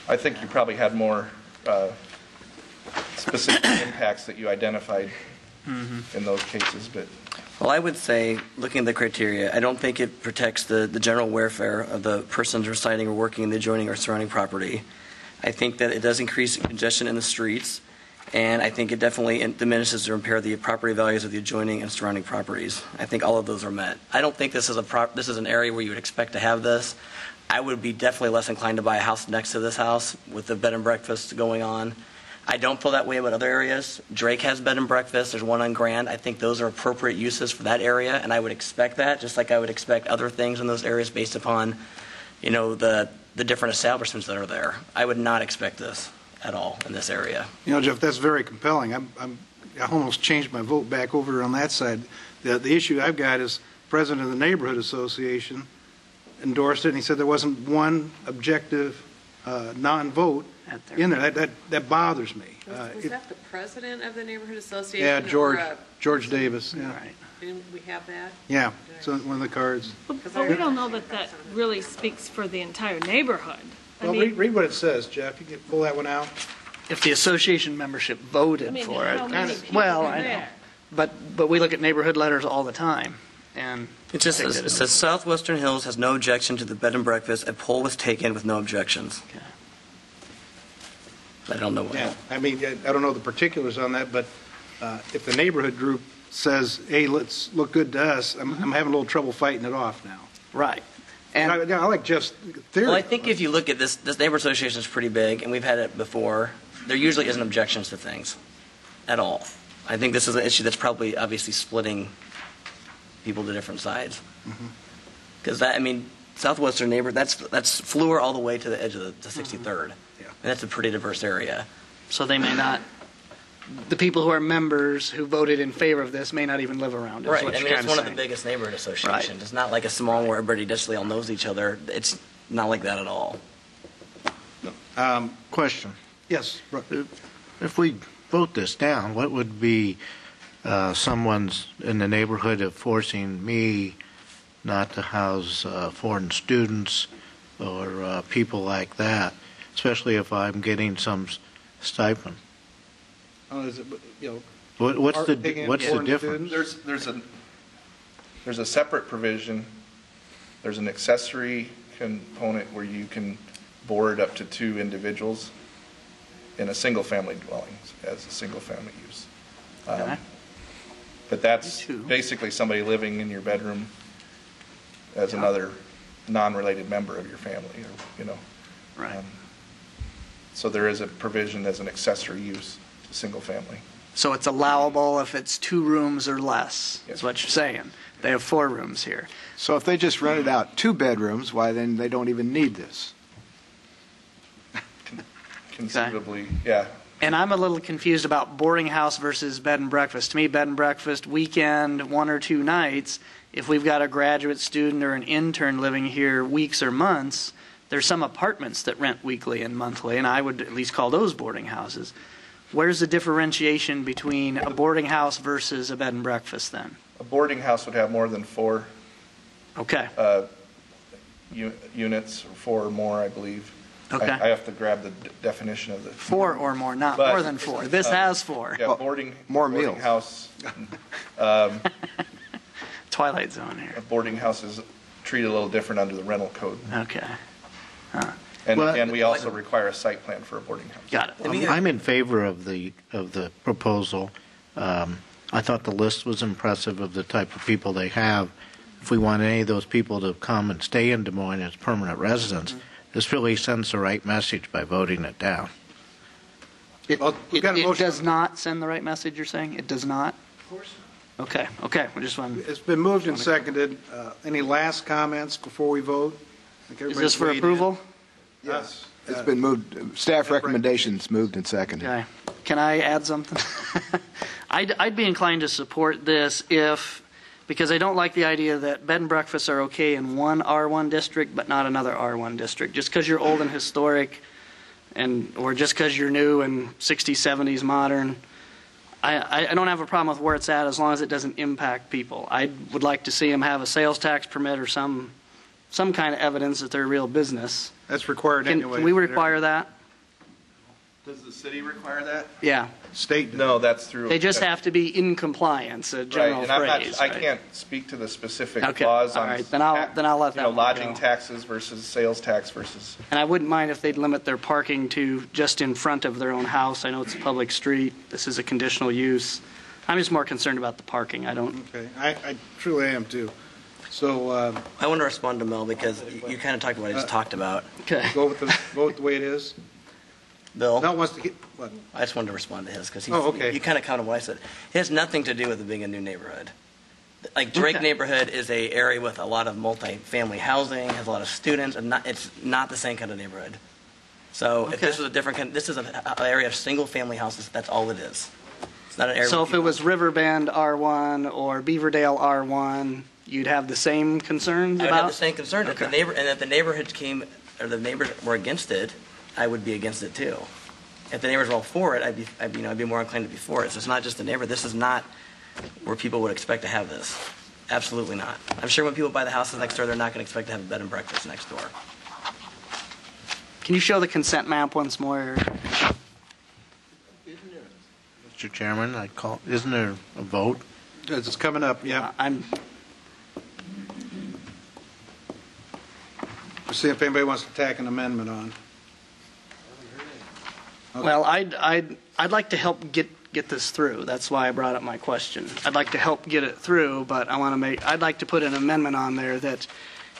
[SPEAKER 9] I think you probably had more specific impacts that you identified in those cases, but.
[SPEAKER 15] Well, I would say, looking at the criteria, I don't think it protects the general welfare of the persons residing or working in the adjoining or surrounding property. I think that it does increase congestion in the streets, and I think it definitely diminishes or impairs the property values of the adjoining and surrounding properties. I think all of those are met. I don't think this is this is an area where you would expect to have this. I would be definitely less inclined to buy a house next to this house with the bed and breakfast going on. I don't feel that way about other areas. Drake has bed and breakfast. There's one on Grand. I think those are appropriate uses for that area, and I would expect that, just like I would expect other things in those areas based upon, the different establishments that are there. I would not expect this at all in this area.
[SPEAKER 2] Jeff, that's very compelling. I almost changed my vote back over on that side. The issue I've got is president of the neighborhood association endorsed it, and he said there wasn't one objective non-vote in there. That bothers me.
[SPEAKER 4] Was that the president of the neighborhood association?
[SPEAKER 2] Yeah, George Davis. Yeah.
[SPEAKER 4] Right. Didn't we have that?
[SPEAKER 2] Yeah, so one of the cards.
[SPEAKER 8] But we don't know that really speaks for the entire neighborhood.
[SPEAKER 2] Well, read what it says, Jeff. You can pull that one out.
[SPEAKER 3] If the association membership voted for it. Well, I know. But we look at neighborhood letters all the time. And
[SPEAKER 15] it says Southwestern Hills has no objection to the bed and breakfast. A poll was taken with no objections. Okay. I don't know what.
[SPEAKER 2] Yeah, I don't know the particulars on that, but if the neighborhood group says, hey, let's look good to us, I'm having a little trouble fighting it off now.
[SPEAKER 3] Right.
[SPEAKER 2] And I like Jeff's theory.
[SPEAKER 15] Well, I think if you look at this neighborhood association is pretty big, and we've had it before. There usually isn't objections to things at all. I think this is an issue that's probably obviously splitting people to different sides. Because Southwestern neighborhood, that's Fleur all the way to the edge of the 63rd. Yeah. And that's a pretty diverse area.
[SPEAKER 3] So they may not, the people who are members who voted in favor of this may not even live around it.
[SPEAKER 15] Right. It's one of the biggest neighborhood associations. Right. It's not like a small where everybody just all knows each other. It's not like that at all.
[SPEAKER 6] Question.
[SPEAKER 2] Yes.
[SPEAKER 6] If we vote this down, what would be someone's in the neighborhood of forcing me not to house foreign students or people like that, especially if I'm getting some stipend?
[SPEAKER 2] Is it,
[SPEAKER 6] what's the difference?
[SPEAKER 9] There's a separate provision. There's an accessory component where you can board up to 2 individuals in a single-family dwelling as a single-family use. But that's basically somebody living in your bedroom as another non-related member of your family,
[SPEAKER 3] Right.
[SPEAKER 9] So there is a provision as an accessory use to single-family.
[SPEAKER 3] So it's allowable if it's 2 rooms or less, is what you're saying. They have 4 rooms here.
[SPEAKER 5] So if they just rented out 2 bedrooms, why then they don't even need this?
[SPEAKER 9] Conceivably, yeah.
[SPEAKER 3] And I'm a little confused about boarding house versus bed and breakfast. To me, bed and breakfast, weekend, 1 or 2 nights. If we've got a graduate student or an intern living here weeks or months, there's some apartments that rent weekly and monthly, and I would at least call those boarding houses. Where's the differentiation between a boarding house versus a bed and breakfast then?
[SPEAKER 9] A boarding house would have more than 4 units, or 4 or more, I believe.
[SPEAKER 3] Okay.
[SPEAKER 9] I have to grab the definition of the
[SPEAKER 3] 4 or more, not more than 4. This has 4.
[SPEAKER 9] Yeah,
[SPEAKER 5] more meals.
[SPEAKER 9] House.
[SPEAKER 3] Twilight Zone here.
[SPEAKER 9] A boarding house is treated a little different under the rental code.
[SPEAKER 3] Okay.
[SPEAKER 9] And we also require a site plan for a boarding house.
[SPEAKER 3] Got it.
[SPEAKER 6] I'm in favor of the proposal. I thought the list was impressive of the type of people they have. If we want any of those people to come and stay in Des Moines as permanent residents, this really sends the right message by voting it down.
[SPEAKER 3] It does not send the right message, you're saying? It does not?
[SPEAKER 2] Of course.
[SPEAKER 3] Okay. We just want.
[SPEAKER 2] It's been moved and seconded. Any last comments before we vote?
[SPEAKER 3] Is this for approval?
[SPEAKER 2] Yes.
[SPEAKER 5] It's been moved. Staff recommendations moved and seconded.
[SPEAKER 3] Okay. Can I add something? I'd be inclined to support this because I don't like the idea that bed and breakfasts are okay in one R1 district but not another R1 district. Just because you're old and historic or just because you're new and 60s, 70s modern, I don't have a problem with where it's at as long as it doesn't impact people. I would like to see them have a sales tax permit or some kind of evidence that they're a real business.
[SPEAKER 2] That's required anyway.
[SPEAKER 3] Can we require that?
[SPEAKER 9] Does the city require that?
[SPEAKER 3] Yeah.
[SPEAKER 2] State?
[SPEAKER 9] No, that's through.
[SPEAKER 3] They just have to be in compliance, a general
[SPEAKER 9] right. And
[SPEAKER 3] phrase.
[SPEAKER 9] I can't speak to the specific
[SPEAKER 3] Okay.
[SPEAKER 9] laws
[SPEAKER 3] All
[SPEAKER 9] on
[SPEAKER 3] right. Then I'll let that one
[SPEAKER 9] lodging
[SPEAKER 3] go.
[SPEAKER 9] taxes versus sales tax versus.
[SPEAKER 3] And I wouldn't mind if they'd limit their parking to just in front of their own house. I know it's a public street. This is a conditional use. I'm just more concerned about the parking. I don't.
[SPEAKER 2] Okay. I truly am too. So
[SPEAKER 15] I want to respond to Mel because you kind of talked about what I just talked about.
[SPEAKER 3] Okay.
[SPEAKER 2] Go with the way it is.
[SPEAKER 15] Bill?
[SPEAKER 2] Mel wants to get what?
[SPEAKER 15] I just wanted to respond to his because
[SPEAKER 2] okay.
[SPEAKER 15] you kind of counted what I said. It has nothing to do with it being a new neighborhood. Like Drake neighborhood is a area with a lot of multi-family housing, has a lot of students, and it's not the same kind of neighborhood. So if this was a different kind, this is an area of single-family houses. That's all it is. It's not an area.
[SPEAKER 3] So if it was Riverbend R1 or Beaverdale R1, you'd have the same concerns
[SPEAKER 15] I would
[SPEAKER 3] about?
[SPEAKER 15] have the same concern. If the neighbor and if the neighborhoods came or the neighbors were against it, I would be against it too. If the neighbors were all for it, I'd be more inclined to be for it. So it's not just the neighbor. This is not where people would expect to have this. Absolutely not. I'm sure when people buy the houses next door, they're not going to expect to have a bed and breakfast next door.
[SPEAKER 3] Can you show the consent map once more?
[SPEAKER 6] Mr. Chairman, isn't there a vote?
[SPEAKER 2] It's coming up, yeah. We'll see if anybody wants to tack an amendment on. Okay.
[SPEAKER 3] Well, I'd like to help get this through. That's why I brought up my question. I'd like to help get it through, but I'd like to put an amendment on there that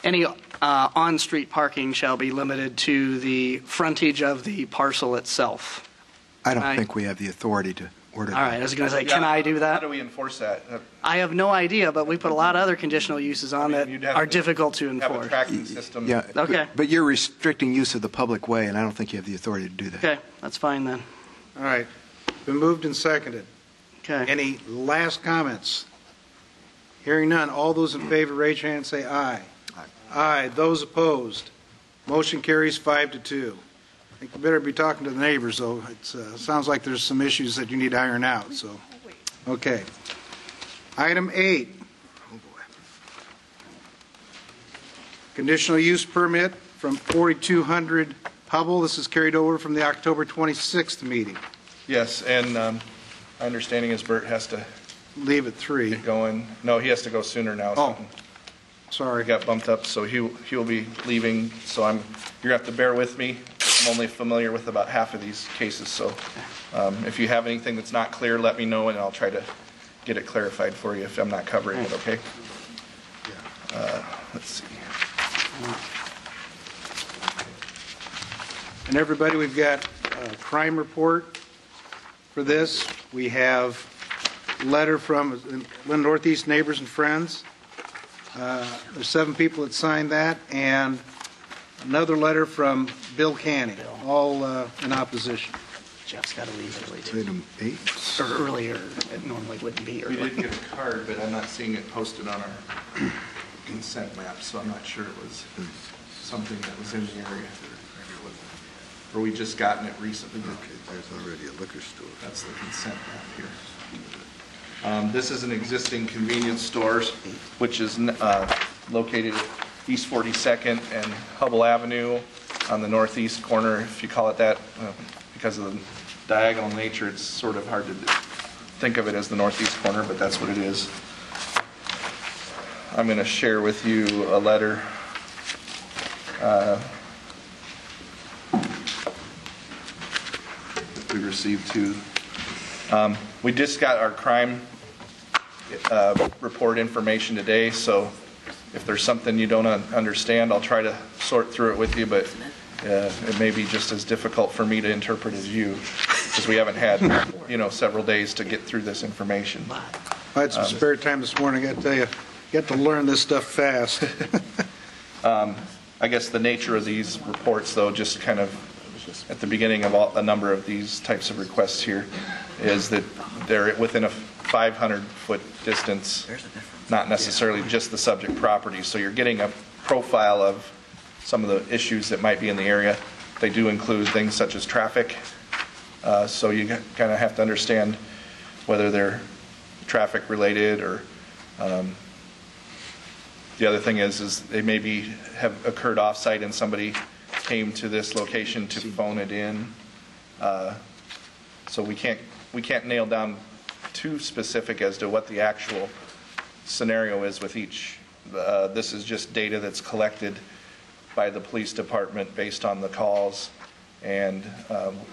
[SPEAKER 3] any on-street parking shall be limited to the frontage of the parcel itself.
[SPEAKER 5] I don't think we have the authority to order that.
[SPEAKER 3] All right, I was going to say, can I do that?
[SPEAKER 9] How do we enforce that?
[SPEAKER 3] I have no idea, but we put a lot of other conditional uses on that are difficult to
[SPEAKER 9] Have
[SPEAKER 3] enforce.
[SPEAKER 9] a tracking system.
[SPEAKER 5] Yeah.
[SPEAKER 3] Okay.
[SPEAKER 5] But you're restricting use of the public way, and I don't think you have the authority to do that.
[SPEAKER 3] Okay, that's fine then.
[SPEAKER 2] All right. Been moved and seconded.
[SPEAKER 3] Okay.
[SPEAKER 2] Any last comments? Hearing none. All those in favor, raise your hand and say aye. Aye. Those opposed? Motion carries 5-2. I think you better be talking to the neighbors, though. It sounds like there's some issues that you need to iron out. So, okay. Item 8. Conditional use permit from 4200 Hubble. This is carried over from the October 26th meeting.
[SPEAKER 9] Yes, and my understanding is Bert has to
[SPEAKER 2] leave at 3.
[SPEAKER 9] Get going. No, he has to go sooner now.
[SPEAKER 2] Oh, sorry.
[SPEAKER 9] He got bumped up, so he'll be leaving. So you're gonna have to bear with me. I'm only familiar with about half of these cases, so if you have anything that's not clear, let me know, and I'll try to get it clarified for you if I'm not covering it. Okay. Let's see.
[SPEAKER 2] And everybody, we've got a crime report for this. We have a letter from Lynn Northeast Neighbors and Friends. There's 7 people that signed that, and another letter from Bill Canning, all in opposition.
[SPEAKER 3] Jeff's got to leave early, too.
[SPEAKER 5] Item 8.
[SPEAKER 3] Or earlier. It normally wouldn't be
[SPEAKER 9] We
[SPEAKER 3] early.
[SPEAKER 9] did get a card, but I'm not seeing it posted on our consent map, so I'm not sure it was something that was in the area. Or we just gotten it recently.
[SPEAKER 5] Okay, there's already a liquor store.
[SPEAKER 9] That's the consent map here. This is an existing convenience store, which is located at East 42nd and Hubble Avenue on the northeast corner, if you call it that. Because of the diagonal nature, it's sort of hard to think of it as the northeast corner, but that's what it is. I'm going to share with you a letter we received too. We just got our crime report information today, so if there's something you don't understand, I'll try to sort through it with you, but it may be just as difficult for me to interpret as you, because we haven't had, several days to get through this information.
[SPEAKER 2] I had some spare time this morning. I tell you, you have to learn this stuff fast.
[SPEAKER 9] I guess the nature of these reports, though, just kind of at the beginning of a number of these types of requests here, is that they're within a 500-foot distance, not necessarily just the subject property. So you're getting a profile of some of the issues that might be in the area. They do include things such as traffic. So you kind of have to understand whether they're traffic related or the other thing is they maybe have occurred off-site and somebody came to this location to phone it in. So we can't nail down too specific as to what the actual scenario is with each. This is just data that's collected by the police department based on the calls, and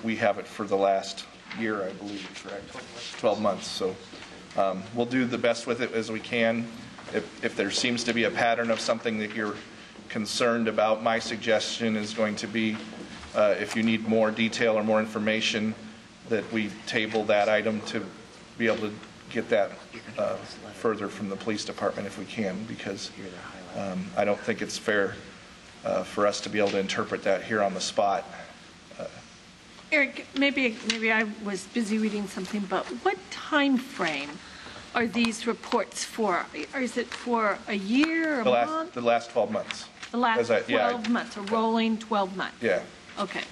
[SPEAKER 9] we have it for the last year, I believe, correct? 12 months. So we'll do the best with it as we can. If there seems to be a pattern of something that you're concerned about, my suggestion is going to be if you need more detail or more information, that we table that item to be able to get that further from the police department if we can, because I don't think it's fair for us to be able to interpret that here on the spot.
[SPEAKER 8] Eric, maybe I was busy reading something, but what time frame are these reports for? Or is it for a year, a month?
[SPEAKER 9] The last 12 months.
[SPEAKER 8] The last 12 months, a rolling 12 months?
[SPEAKER 9] Yeah.
[SPEAKER 8] Okay.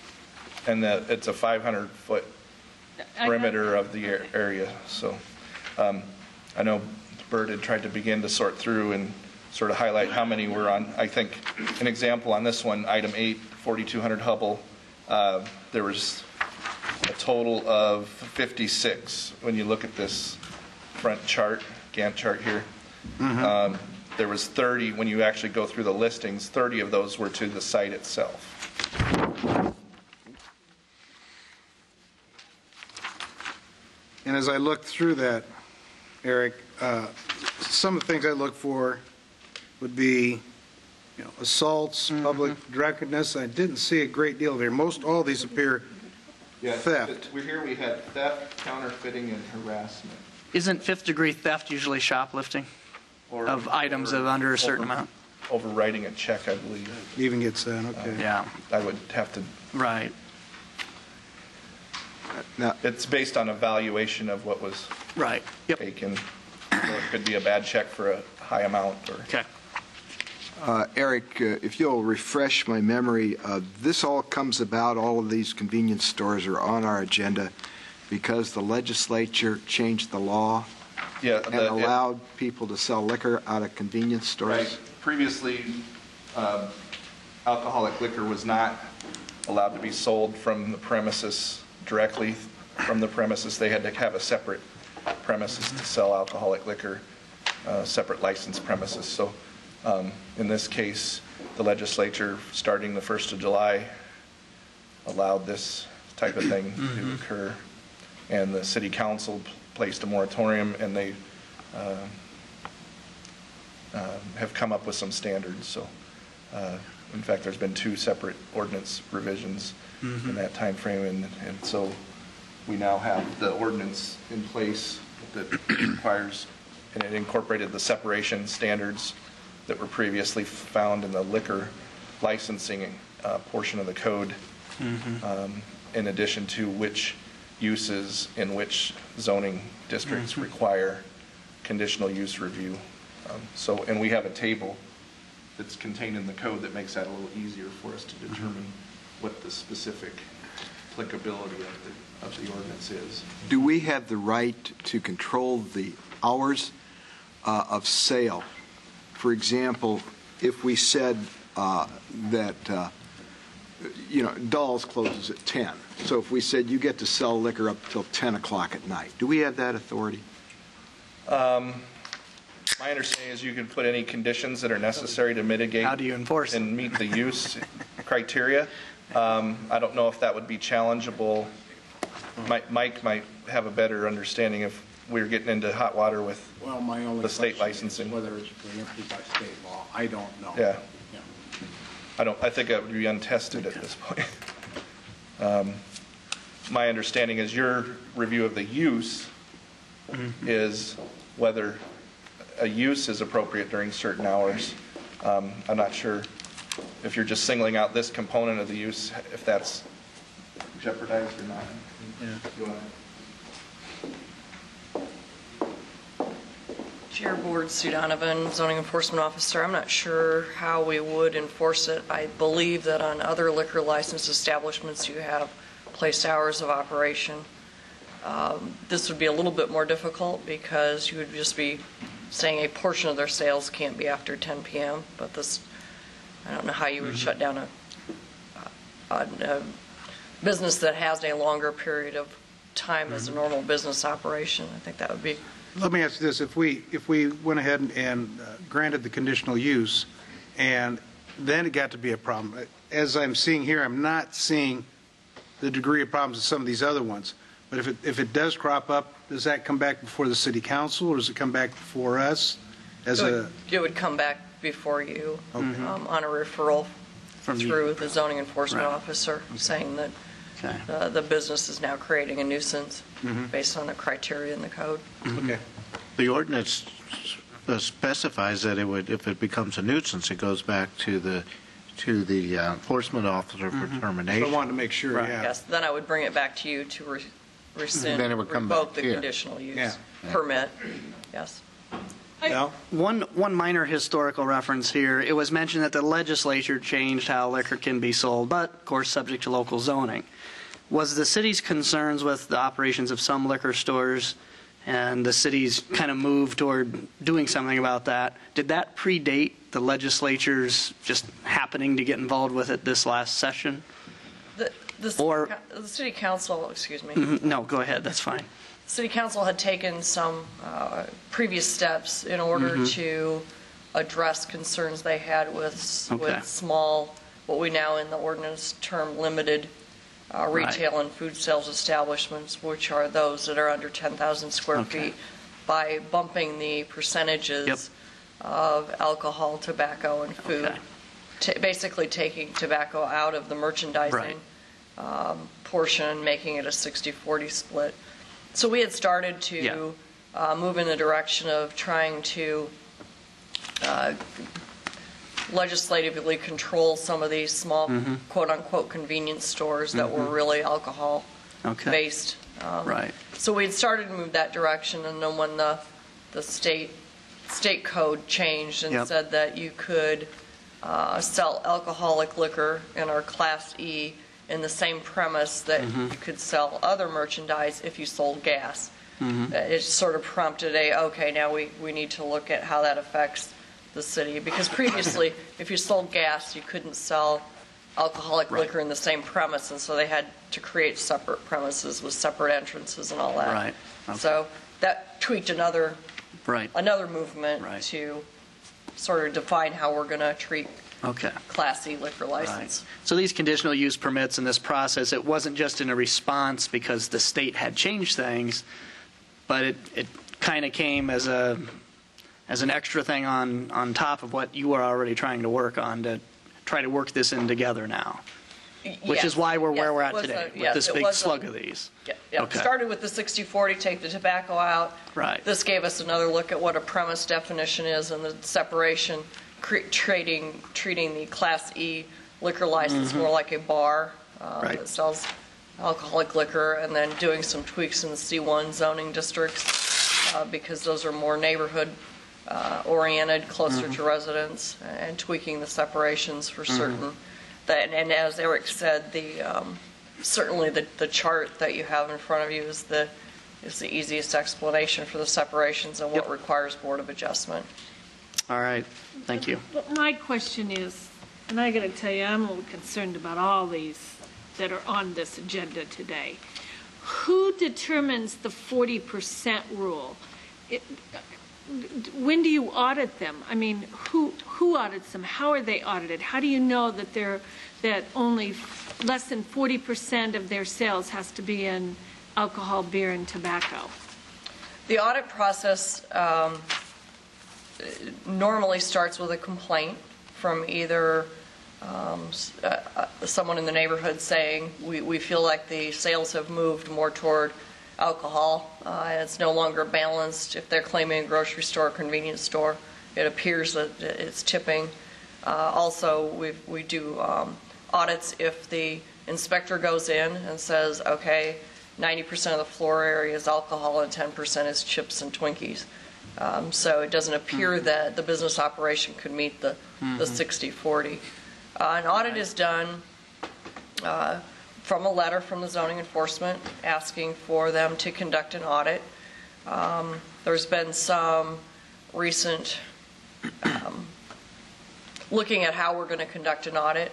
[SPEAKER 9] And it's a 500-foot perimeter of the area. So I know Bert had tried to begin to sort through and sort of highlight how many were on. I think an example on this one, item 8, 4200 Hubble, there was a total of 56 when you look at this front chart, Gantt chart here. There was 30, when you actually go through the listings, 30 of those were to the site itself.
[SPEAKER 2] And as I look through that, Eric, some of the things I look for would be, assaults, public drunkenness. I didn't see a great deal there. All these appear theft.
[SPEAKER 9] We had theft, counterfeiting, and harassment.
[SPEAKER 3] Isn't fifth-degree theft usually shoplifting of items of under a certain amount?
[SPEAKER 9] Overwriting a check, I believe.
[SPEAKER 2] Even gets that, okay.
[SPEAKER 3] Yeah.
[SPEAKER 9] I would have to.
[SPEAKER 3] Right.
[SPEAKER 9] Now, it's based on a valuation of what was taken. So it could be a bad check for a high amount.
[SPEAKER 3] Okay.
[SPEAKER 5] Eric, if you'll refresh my memory, this all comes about, all of these convenience stores are on our agenda because the legislature changed the law and allowed people to sell liquor out of convenience stores?
[SPEAKER 9] Right. Previously, alcoholic liquor was not allowed to be sold from the premises, directly from the premises. They had to have a separate premises to sell alcoholic liquor, separate licensed premises. So in this case, the legislature, starting the 1st of July, allowed this type of thing to occur. And the city council placed a moratorium, and they have come up with some standards. So in fact, there's been 2 separate ordinance revisions in that time frame, and so we now have the ordinance in place that requires, and it incorporated the separation standards that were previously found in the liquor licensing portion of the code, in addition to which uses in which zoning districts require conditional use review. And we have a table that's contained in the code that makes that a little easier for us to determine what the specific applicability of the ordinance is.
[SPEAKER 5] Do we have the right to control the hours of sale? For example, if we said that, Dolls closes at 10. So if we said you get to sell liquor up till 10 o'clock at night, do we have that authority?
[SPEAKER 9] My understanding is you can put any conditions that are necessary to mitigate.
[SPEAKER 3] How do you enforce
[SPEAKER 9] and meet the use criteria. I don't know if that would be challengeable. Mike might have a better understanding if we're getting into hot water with the state licensing.
[SPEAKER 18] Whether it's preempted by state law, I don't know.
[SPEAKER 9] Yeah. I think that would be untested at this point. My understanding is your review of the use is whether a use is appropriate during certain hours. I'm not sure if you're just singling out this component of the use, if that's jeopardized or not.
[SPEAKER 19] Chair Board, Sue Donovan, Zoning Enforcement Officer. I'm not sure how we would enforce it. I believe that on other liquor license establishments you have placed hours of operation. This would be a little bit more difficult because you would just be saying a portion of their sales can't be after 10 p.m., but this, I don't know how you would shut down a business that has a longer period of time as a normal business operation. I think that would be.
[SPEAKER 2] Let me ask you this. If we went ahead and granted the conditional use and then it got to be a problem, as I'm seeing here, I'm not seeing the degree of problems of some of these other ones. But if it does crop up, does that come back before the city council or does it come back before us?
[SPEAKER 19] It would come back before you on a referral through the zoning enforcement officer saying that the business is now creating a nuisance based on the criteria in the code.
[SPEAKER 2] Okay.
[SPEAKER 6] The ordinance specifies that if it becomes a nuisance, it goes back to the enforcement officer for termination.
[SPEAKER 2] So I wanted to make sure.
[SPEAKER 19] Right. Yes. Then I would bring it back to you to rescind,
[SPEAKER 6] then it would come
[SPEAKER 19] revoke
[SPEAKER 6] back
[SPEAKER 19] the
[SPEAKER 6] here.
[SPEAKER 19] conditional use permit. Yes.
[SPEAKER 3] One minor historical reference here. It was mentioned that the legislature changed how liquor can be sold, but of course subject to local zoning. Was the city's concerns with the operations of some liquor stores and the city's kind of move toward doing something about that, did that predate the legislature's just happening to get involved with it this last session?
[SPEAKER 19] The city council, excuse me.
[SPEAKER 3] No, go ahead. That's fine.
[SPEAKER 19] City council had taken some previous steps in order to address concerns they had with small, what we now in the ordinance term limited retail and food sales establishments, which are those that are under 10,000 square feet, by bumping the percentages of alcohol, tobacco, and food, basically taking tobacco out of the merchandising portion, making it a 60-40 split. So we had started to move in the direction of trying to legislatively control some of these small quote-unquote convenience stores that were really alcohol-based. So we had started to move that direction, and then when the state code changed and said that you could sell alcoholic liquor in our Class E in the same premise that you could sell other merchandise if you sold gas. It sort of prompted now we need to look at how that affects the city. Because previously, if you sold gas, you couldn't sell alcoholic liquor in the same premise, and so they had to create separate premises with separate entrances and all that. So that tweaked another movement to sort of define how we're going to treat Class C liquor license.
[SPEAKER 3] So these conditional use permits in this process, it wasn't just in a response because the state had changed things, but it kind of came as an extra thing on top of what you were already trying to work on to try to work this in together now. Which is why we're where we're at today with this big slug of these.
[SPEAKER 19] Started with the 60-40, take the tobacco out. This gave us another look at what a premise definition is and the separation, treating the Class E liquor license more like a bar that sells alcoholic liquor, and then doing some tweaks in the C1 zoning districts because those are more neighborhood oriented, closer to residents, and tweaking the separations for certain. And as Eric said, certainly the chart that you have in front of you is the easiest explanation for the separations and what requires Board of Adjustment.
[SPEAKER 3] All right, thank you.
[SPEAKER 8] But my question is, and I got to tell you, I'm a little concerned about all these that are on this agenda today. Who determines the 40% rule? When do you audit them? I mean, who audits them? How are they audited? How do you know that only less than 40% of their sales has to be in alcohol, beer, and tobacco?
[SPEAKER 19] The audit process normally starts with a complaint from either someone in the neighborhood saying, we feel like the sales have moved more toward alcohol, and it's no longer balanced. If they're claiming a grocery store or convenience store, it appears that it's tipping. Also, we do audits if the inspector goes in and says, okay, 90% of the floor area is alcohol and 10% is chips and Twinkies. So it doesn't appear that the business operation could meet the 60-40. An audit is done from a letter from the zoning enforcement asking for them to conduct an audit. There's been some recent looking at how we're going to conduct an audit.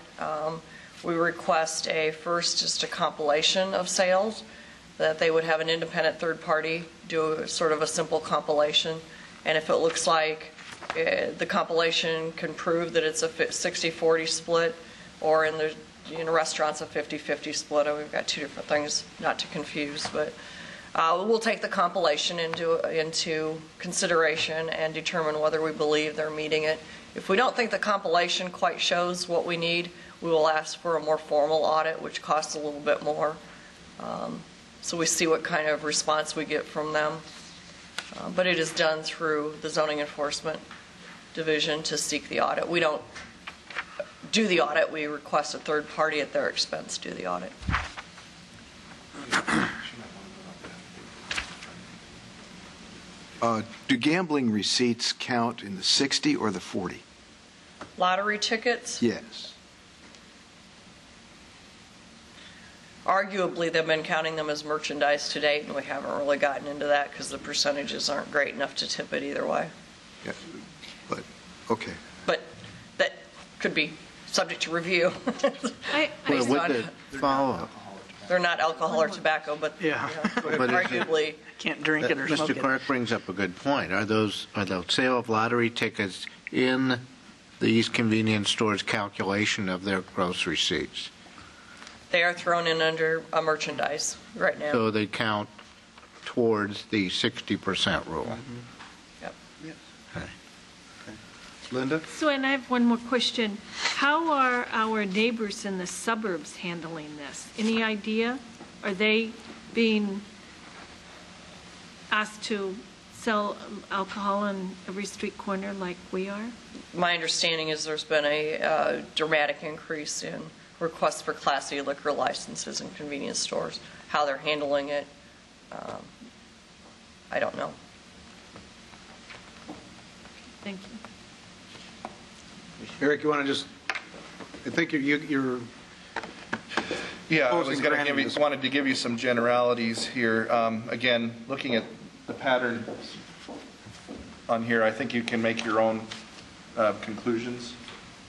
[SPEAKER 19] We request just a compilation of sales, that they would have an independent third party do sort of a simple compilation. And if it looks like the compilation can prove that it's a 60-40 split, or in the restaurants a 50-50 split, we've got two different things, not to confuse, but we'll take the compilation into consideration and determine whether we believe they're meeting it. If we don't think the compilation quite shows what we need, we will ask for a more formal audit, which costs a little bit more. So we see what kind of response we get from them. But it is done through the zoning enforcement division to seek the audit. We don't do the audit. We request a third party at their expense do the audit.
[SPEAKER 5] Do gambling receipts count in the 60 or the 40?
[SPEAKER 19] Lottery tickets?
[SPEAKER 5] Yes.
[SPEAKER 19] Arguably, they've been counting them as merchandise to date, and we haven't really gotten into that because the percentages aren't great enough to tip it either way.
[SPEAKER 5] Yeah. But, okay.
[SPEAKER 19] But that could be subject to review. Based on,
[SPEAKER 6] follow-up?
[SPEAKER 19] they're not alcohol or tobacco, but arguably.
[SPEAKER 3] Can't drink it or smoke it.
[SPEAKER 6] Mr. Clark brings up a good point. Are the sale of lottery tickets in these convenience stores' calculation of their gross receipts?
[SPEAKER 19] They are thrown in under a merchandise right now.
[SPEAKER 6] So they count towards the 60% rule.
[SPEAKER 19] Yep.
[SPEAKER 2] Okay. Linda?
[SPEAKER 8] So, and I have one more question. How are our neighbors in the suburbs handling this? Any idea? Are they being asked to sell alcohol on every street corner like we are?
[SPEAKER 19] My understanding is there's been a dramatic increase in requests for Class A liquor licenses in convenience stores. How they're handling it, I don't know.
[SPEAKER 8] Thank you.
[SPEAKER 2] Eric, you want to just, I think you're
[SPEAKER 9] Yeah, I was wanted to give you some generalities here. Again, looking at the pattern on here, I think you can make your own conclusions.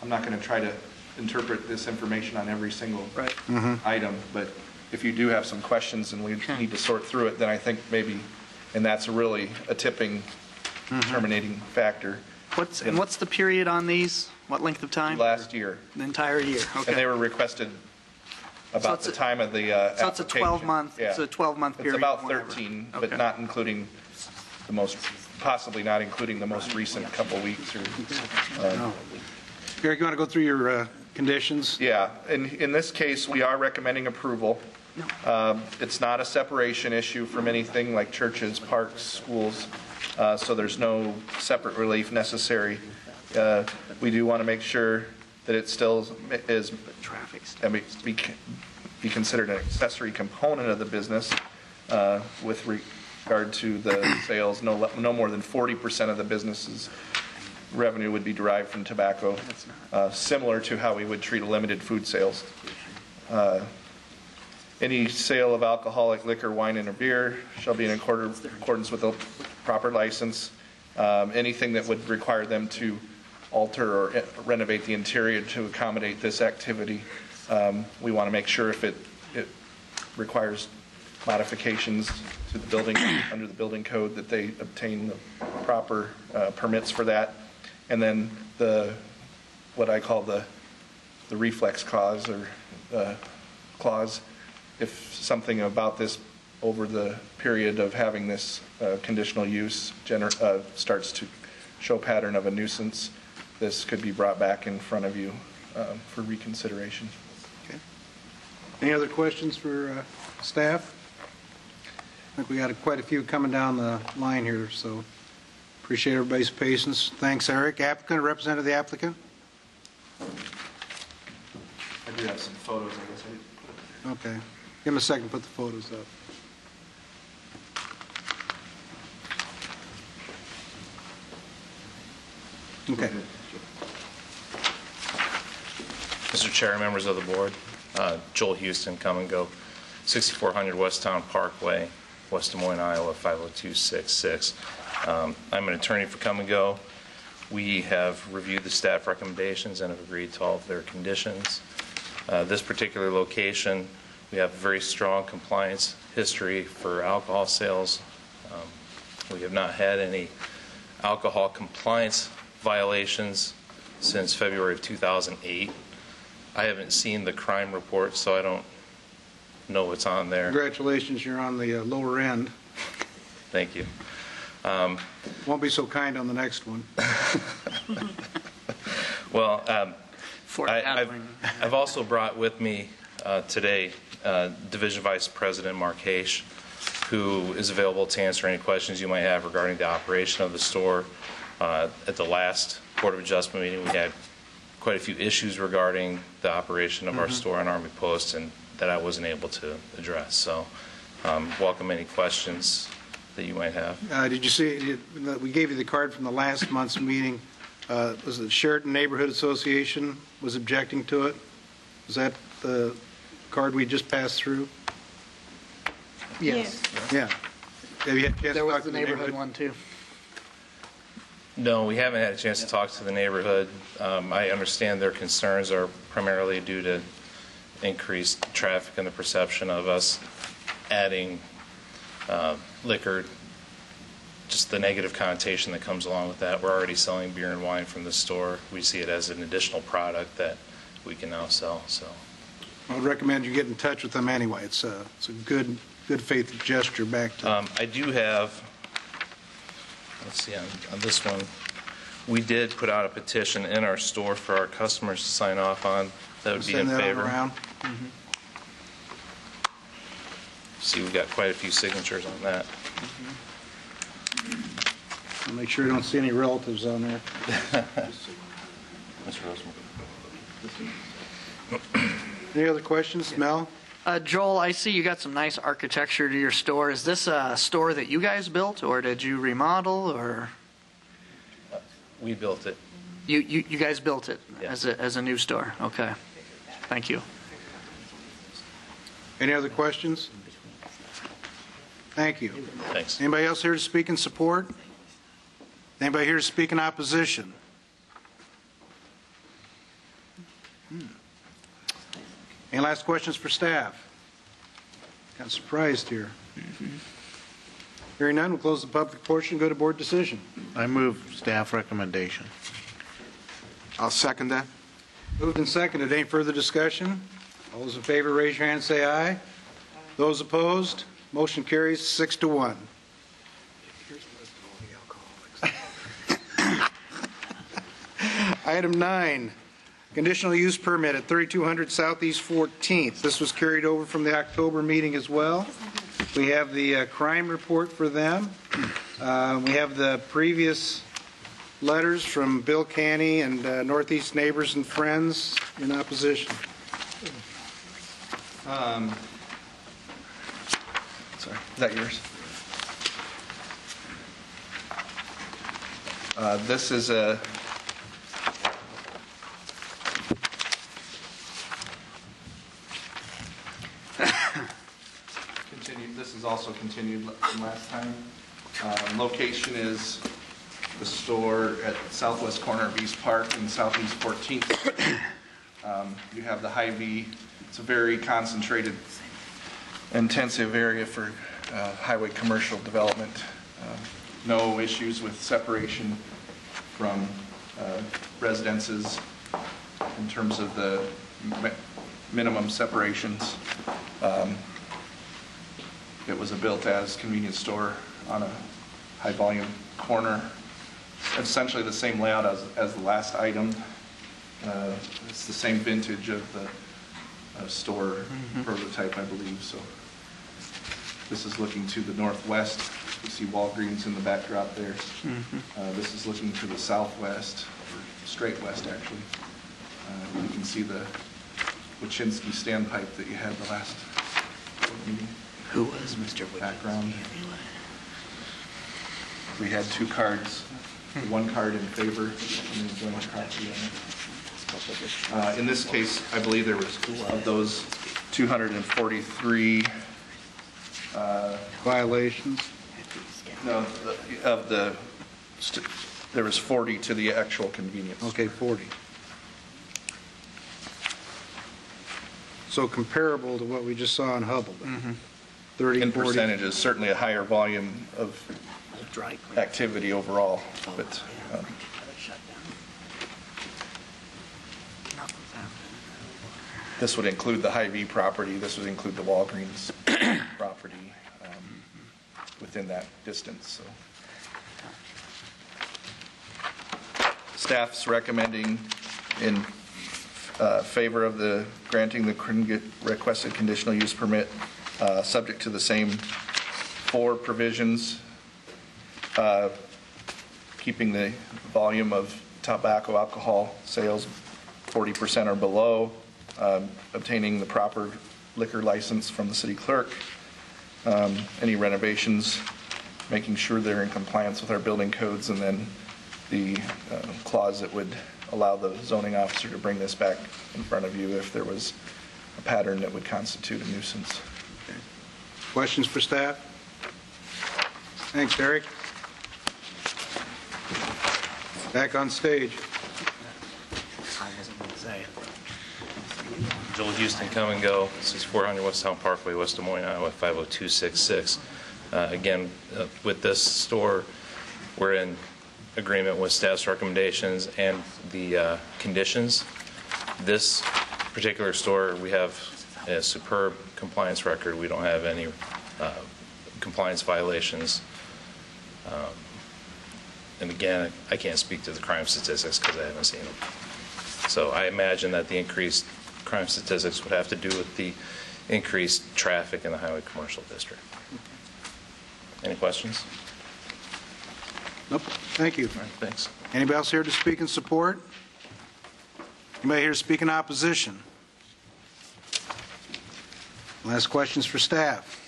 [SPEAKER 9] I'm not going to try to interpret this information on every single item, but if you do have some questions and we need to sort through it, then I think maybe, and that's really a tipping, terminating factor.
[SPEAKER 3] What's the period on these? What length of time?
[SPEAKER 9] Last year.
[SPEAKER 3] The entire year. Okay.
[SPEAKER 9] And they were requested about the time of the application.
[SPEAKER 3] So it's a 12-month.
[SPEAKER 9] Yeah.
[SPEAKER 3] It's a 12-month period.
[SPEAKER 9] It's about 13, but not including the most, possibly not including the most recent couple weeks. Or,
[SPEAKER 2] Eric, you want to go through your conditions?
[SPEAKER 9] Yeah. In this case, we are recommending approval. It's not a separation issue from anything like churches, parks, schools, so there's no separate relief necessary. We do want to make sure that it still is be considered an accessory component of the business with regard to the sales. No more than 40% of the business's revenue would be derived from tobacco, similar to how we would treat a limited food sales. Any sale of alcoholic liquor, wine, and or beer shall be in accordance with a proper license. Anything that would require them to alter or renovate the interior to accommodate this activity, we want to make sure if it requires modifications to the building under the building code that they obtain the proper permits for that. And then what I call the reflex clause or clause, if something about this over the period of having this conditional use starts to show pattern of a nuisance, this could be brought back in front of you for reconsideration.
[SPEAKER 2] Okay. Any other questions for staff? I think we got quite a few coming down the line here, so appreciate everybody's patience. Thanks, Eric. Applicant or representative of the applicant?
[SPEAKER 9] I do have some photos, I guess.
[SPEAKER 2] Okay. Give him a second to put the photos up. Okay.
[SPEAKER 20] Mr. Chair, members of the board, Joel Houston, Come and Go, 6400 Westtown Parkway, West Des Moines, Iowa, 50266. I'm an attorney for Come and Go. We have reviewed the staff recommendations and have agreed to all of their conditions. This particular location, we have a very strong compliance history for alcohol sales. We have not had any alcohol compliance violations since February of 2008. I haven't seen the crime report, so I don't know what's on there.
[SPEAKER 2] Congratulations, you're on the lower end.
[SPEAKER 20] Thank you.
[SPEAKER 2] Won't be so kind on the next one.
[SPEAKER 20] Well, I've also brought with me today Division Vice President Mark Haish, who is available to answer any questions you might have regarding the operation of the store. At the last Board of Adjustment meeting, we had quite a few issues regarding the operation of our store on Army Post, and that I wasn't able to address. So welcome any questions that you might have.
[SPEAKER 2] Did you see, we gave you the card from the last month's meeting. Was it Sheraton Neighborhood Association was objecting to it? Was that the card we just passed through?
[SPEAKER 3] Yes.
[SPEAKER 2] Yeah. Have you had a chance
[SPEAKER 3] There
[SPEAKER 2] to
[SPEAKER 3] was
[SPEAKER 2] talk
[SPEAKER 3] the
[SPEAKER 2] to the
[SPEAKER 3] neighborhood one too.
[SPEAKER 20] No, we haven't had a chance to talk to the neighborhood. I understand their concerns are primarily due to increased traffic and the perception of us adding liquor, just the negative connotation that comes along with that. We're already selling beer and wine from the store. We see it as an additional product that we can now sell. So
[SPEAKER 2] I would recommend you get in touch with them anyway. It's a good faith gesture back to
[SPEAKER 20] I do have, let's see, on this one, we did put out a petition in our store for our customers to sign off on. That would be in favor.
[SPEAKER 2] Around.
[SPEAKER 20] See, we got quite a few signatures on that.
[SPEAKER 2] I'll make sure you don't see any relatives on there.
[SPEAKER 20] Mr. Roseman.
[SPEAKER 2] Any other questions, Mel?
[SPEAKER 3] Joel, I see you got some nice architecture to your store. Is this a store that you guys built, or did you remodel, or?
[SPEAKER 20] We built it.
[SPEAKER 3] You guys built it
[SPEAKER 20] Yeah.
[SPEAKER 3] as a new store. Okay. Thank you.
[SPEAKER 2] Any other questions? Thank you.
[SPEAKER 20] Thanks.
[SPEAKER 2] Anybody else here to speak in support? Anybody here to speak in opposition? Any last questions for staff? Got surprised here. Hearing none, we'll close the public portion, go to board decision.
[SPEAKER 6] I move staff recommendation.
[SPEAKER 5] I'll second that.
[SPEAKER 2] Moved and seconded. Any further discussion? All those in favor, raise your hand and say aye. Those opposed, motion carries 6-1. Item 9, conditional use permit at 3200 Southeast 14th. This was carried over from the October meeting as well. We have the crime report for them. We have the previous letters from Bill Canny and Northeast Neighbors and Friends in opposition.
[SPEAKER 9] Sorry, is that yours? This is a continued. This is also continued from last time. Location is the store at southwest corner of East Park and Southeast 14th. You have the Hy-Vee. It's a very concentrated, intensive area for highway commercial development. No issues with separation from residences in terms of the minimum separations. It was a built-as convenience store on a high-volume corner. Essentially the same layout as the last item. It's the same vintage of the store prototype, I believe. So this is looking to the northwest. You see Walgreens in the backdrop there. This is looking to the southwest, or straight west actually. You can see the Wachinski standpipe that you had the last meeting.
[SPEAKER 3] Who was Mr.
[SPEAKER 9] Background. We had two cards. One card in favor and then one card against. In this case, I believe there was, of those 243
[SPEAKER 2] violations.
[SPEAKER 9] No, there was 40 to the actual convenience.
[SPEAKER 2] Okay, 40. So comparable to what we just saw in Hubble. 30,
[SPEAKER 9] In
[SPEAKER 2] 40.
[SPEAKER 9] percentages, certainly a higher volume of activity overall, but this would include the Hy-Vee property, this would include the Walgreens property within that distance. So, staff's recommending in favor of the granting the requested conditional use permit, subject to the same 4 provisions, keeping the volume of tobacco alcohol sales 40% or below, obtaining the proper liquor license from the city clerk, any renovations, making sure they're in compliance with our building codes, and then the clause that would allow the zoning officer to bring this back in front of you if there was a pattern that would constitute a nuisance.
[SPEAKER 2] Questions for staff? Thanks, Eric. Back on stage.
[SPEAKER 20] Joel Houston, Come and Go. This is 400 West Town Parkway, West Des Moines, Iowa, 50266. Again, with this store, we're in agreement with staff's recommendations and the conditions. This particular store, we have a superb compliance record. We don't have any compliance violations. And again, I can't speak to the crime statistics because I haven't seen them. So I imagine that the increased crime statistics would have to do with the increased traffic in the highway commercial district. Any questions?
[SPEAKER 2] Nope. Thank you.
[SPEAKER 20] All right, thanks.
[SPEAKER 2] Anybody else here to speak in support? Anybody here to speak in opposition? Last questions for staff.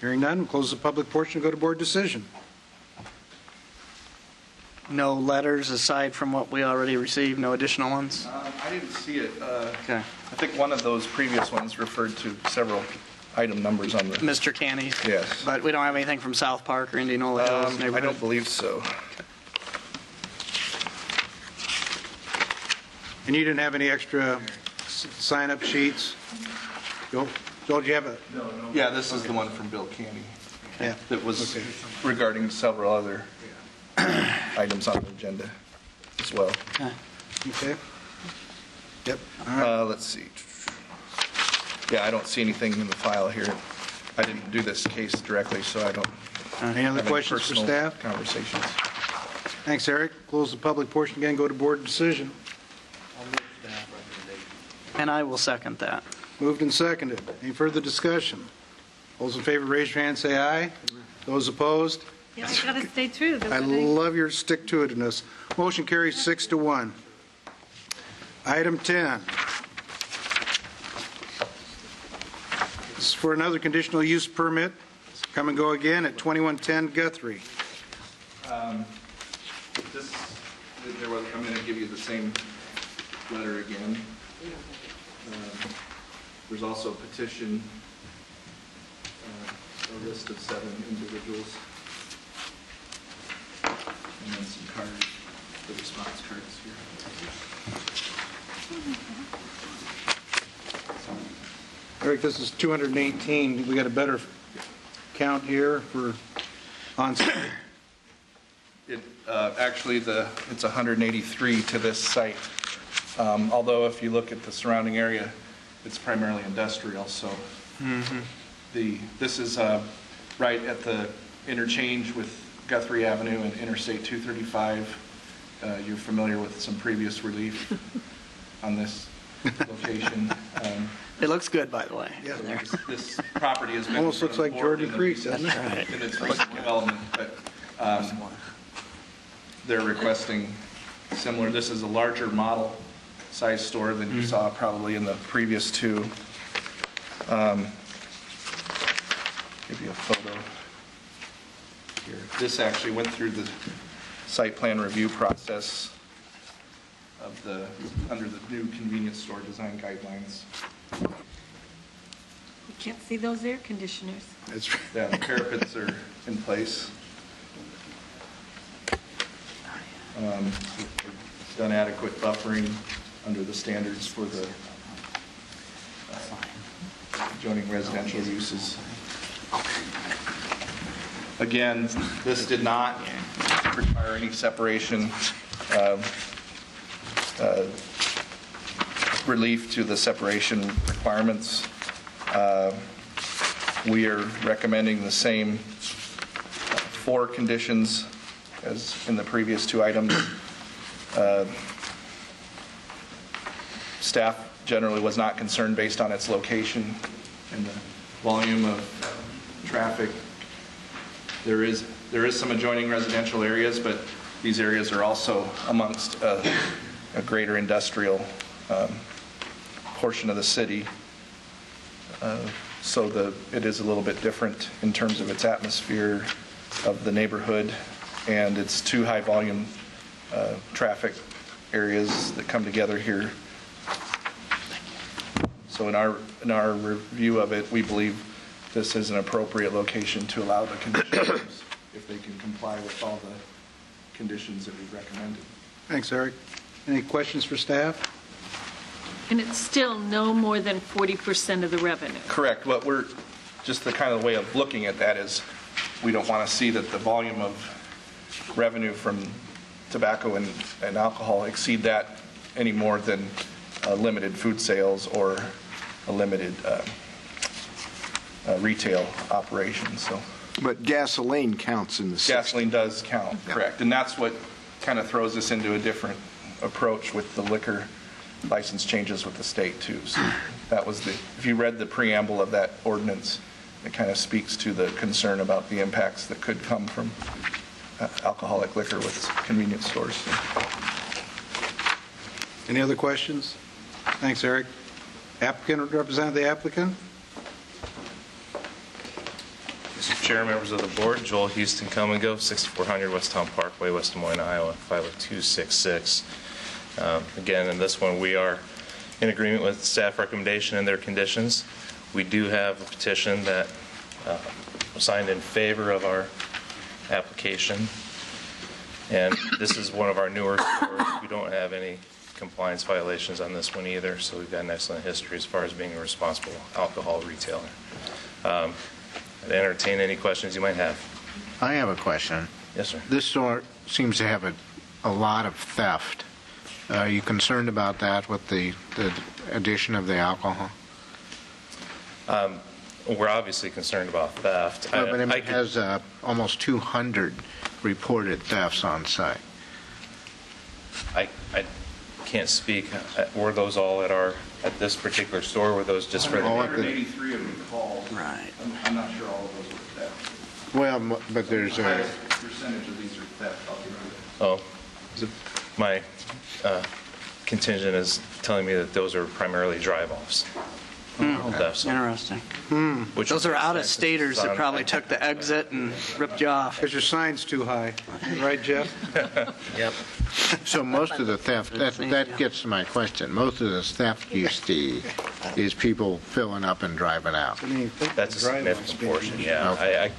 [SPEAKER 2] Hearing none, we'll close the public portion and go to board decision.
[SPEAKER 3] No letters aside from what we already received, no additional ones?
[SPEAKER 9] I didn't see it.
[SPEAKER 3] Okay.
[SPEAKER 9] I think one of those previous ones referred to several item numbers on the...
[SPEAKER 3] Mr. Canny?
[SPEAKER 9] Yes.
[SPEAKER 3] But we don't have anything from South Park or Indianola Hills neighborhood?
[SPEAKER 9] I don't believe so.
[SPEAKER 2] And you didn't have any extra sign-up sheets? Joel, do you have a...
[SPEAKER 9] No. Yeah, this is the one from Bill Canny.
[SPEAKER 2] Yeah.
[SPEAKER 9] That was regarding several other items on the agenda as well.
[SPEAKER 2] Okay. Yep.
[SPEAKER 9] Let's see. Yeah, I don't see anything in the file here. I didn't do this case directly, so I don't
[SPEAKER 2] Any other
[SPEAKER 9] have
[SPEAKER 2] questions for
[SPEAKER 9] personal
[SPEAKER 2] staff?
[SPEAKER 9] conversations.
[SPEAKER 2] Thanks, Eric. Close the public portion again, go to board decision.
[SPEAKER 3] And I will second that.
[SPEAKER 2] Moved and seconded. Any further discussion? Those in favor, raise your hand, say aye. Those opposed?
[SPEAKER 8] Yeah, I gotta stay true.
[SPEAKER 2] I love your stick-to-itiveness. Motion carries 6-1. Item 10. This is for another conditional use permit. Come and Go again at 2110 Guthrie.
[SPEAKER 9] I'm going to give you the same letter again. There's also a petition, a list of 7 individuals, and then some cards, the response cards here.
[SPEAKER 2] Eric, this is 218. We got a better count here for on-site.
[SPEAKER 9] Actually, it's 183 to this site. Although if you look at the surrounding area, it's primarily industrial. So this is right at the interchange with Guthrie Avenue and Interstate 235. You're familiar with some previous relief on this location.
[SPEAKER 3] It looks good, by the way.
[SPEAKER 2] Yeah.
[SPEAKER 9] This property has been
[SPEAKER 2] Almost looks like Jordan Creek, doesn't it?
[SPEAKER 3] Right.
[SPEAKER 9] In its recent development, but they're requesting similar. This is a larger model size store than you saw probably in the previous 2. Give you a photo here. This actually went through the site plan review process of under the new convenience store design guidelines.
[SPEAKER 8] You can't see those air conditioners.
[SPEAKER 2] That's
[SPEAKER 9] Yeah, the parapets are in place. It's done adequate buffering under the standards for the adjoining residential uses. Again, this did not require any separation relief to the separation requirements. We are recommending the same 4 conditions as in the previous 2 items. Staff generally was not concerned based on its location and the volume of traffic. There is some adjoining residential areas, but these areas are also amongst a greater industrial portion of the city. So it is a little bit different in terms of its atmosphere of the neighborhood, and it's 2 high volume traffic areas that come together here. So in our review of it, we believe this is an appropriate location to allow the conditions if they can comply with all the conditions that we've recommended.
[SPEAKER 2] Thanks, Eric. Any questions for staff?
[SPEAKER 8] And it's still no more than 40% of the revenue.
[SPEAKER 9] Correct. What we're just the kind of way of looking at that is we don't want to see that the volume of revenue from tobacco and alcohol exceed that any more than limited food sales or a limited retail operation. So,
[SPEAKER 5] but gasoline counts in the 60.
[SPEAKER 9] Gasoline does count, correct, and that's what kind of throws us into a different approach with the liquor license changes with the state too. So that was if you read the preamble of that ordinance, it kind of speaks to the concern about the impacts that could come from alcoholic liquor with convenience stores.
[SPEAKER 2] Any other questions? Thanks, Eric. Applicant, represent the applicant.
[SPEAKER 20] Mr. Chair, members of the board, Joel Houston, come and go, 6400 Westtown Parkway, West Des Moines, Iowa, 50266. Again, in this one, we are in agreement with staff recommendation and their conditions. We do have a petition that was signed in favor of our application, and this is one of our newer stores. We don't have any compliance violations on this one either, so we've got an excellent history as far as being a responsible alcohol retailer. I'd entertain any questions you might have.
[SPEAKER 6] I have a question.
[SPEAKER 20] Yes, sir.
[SPEAKER 6] This store seems to have a lot of theft. Are you concerned about that with the addition of the alcohol?
[SPEAKER 20] We're obviously concerned about theft.
[SPEAKER 6] No, but it has almost 200 reported thefts on site.
[SPEAKER 20] I can't speak. Were those all at this particular store? Were those just for the
[SPEAKER 9] 183 of them calls. Right. I'm not sure all of those were theft.
[SPEAKER 6] Well, but there's a
[SPEAKER 9] percentage of these are theft.
[SPEAKER 20] Oh, my contingent is telling me that those are primarily drive-offs. Thefts.
[SPEAKER 3] Interesting.
[SPEAKER 20] Which
[SPEAKER 3] Those are out-of-staters that probably took the exit and ripped you off.
[SPEAKER 2] Because your sign's too high. Right, Jeff?
[SPEAKER 20] Yep.
[SPEAKER 6] So most of the theft, that gets to my question. Most of the theft you see is people filling up and driving out.
[SPEAKER 20] That's a significant portion, yeah.
[SPEAKER 6] Okay.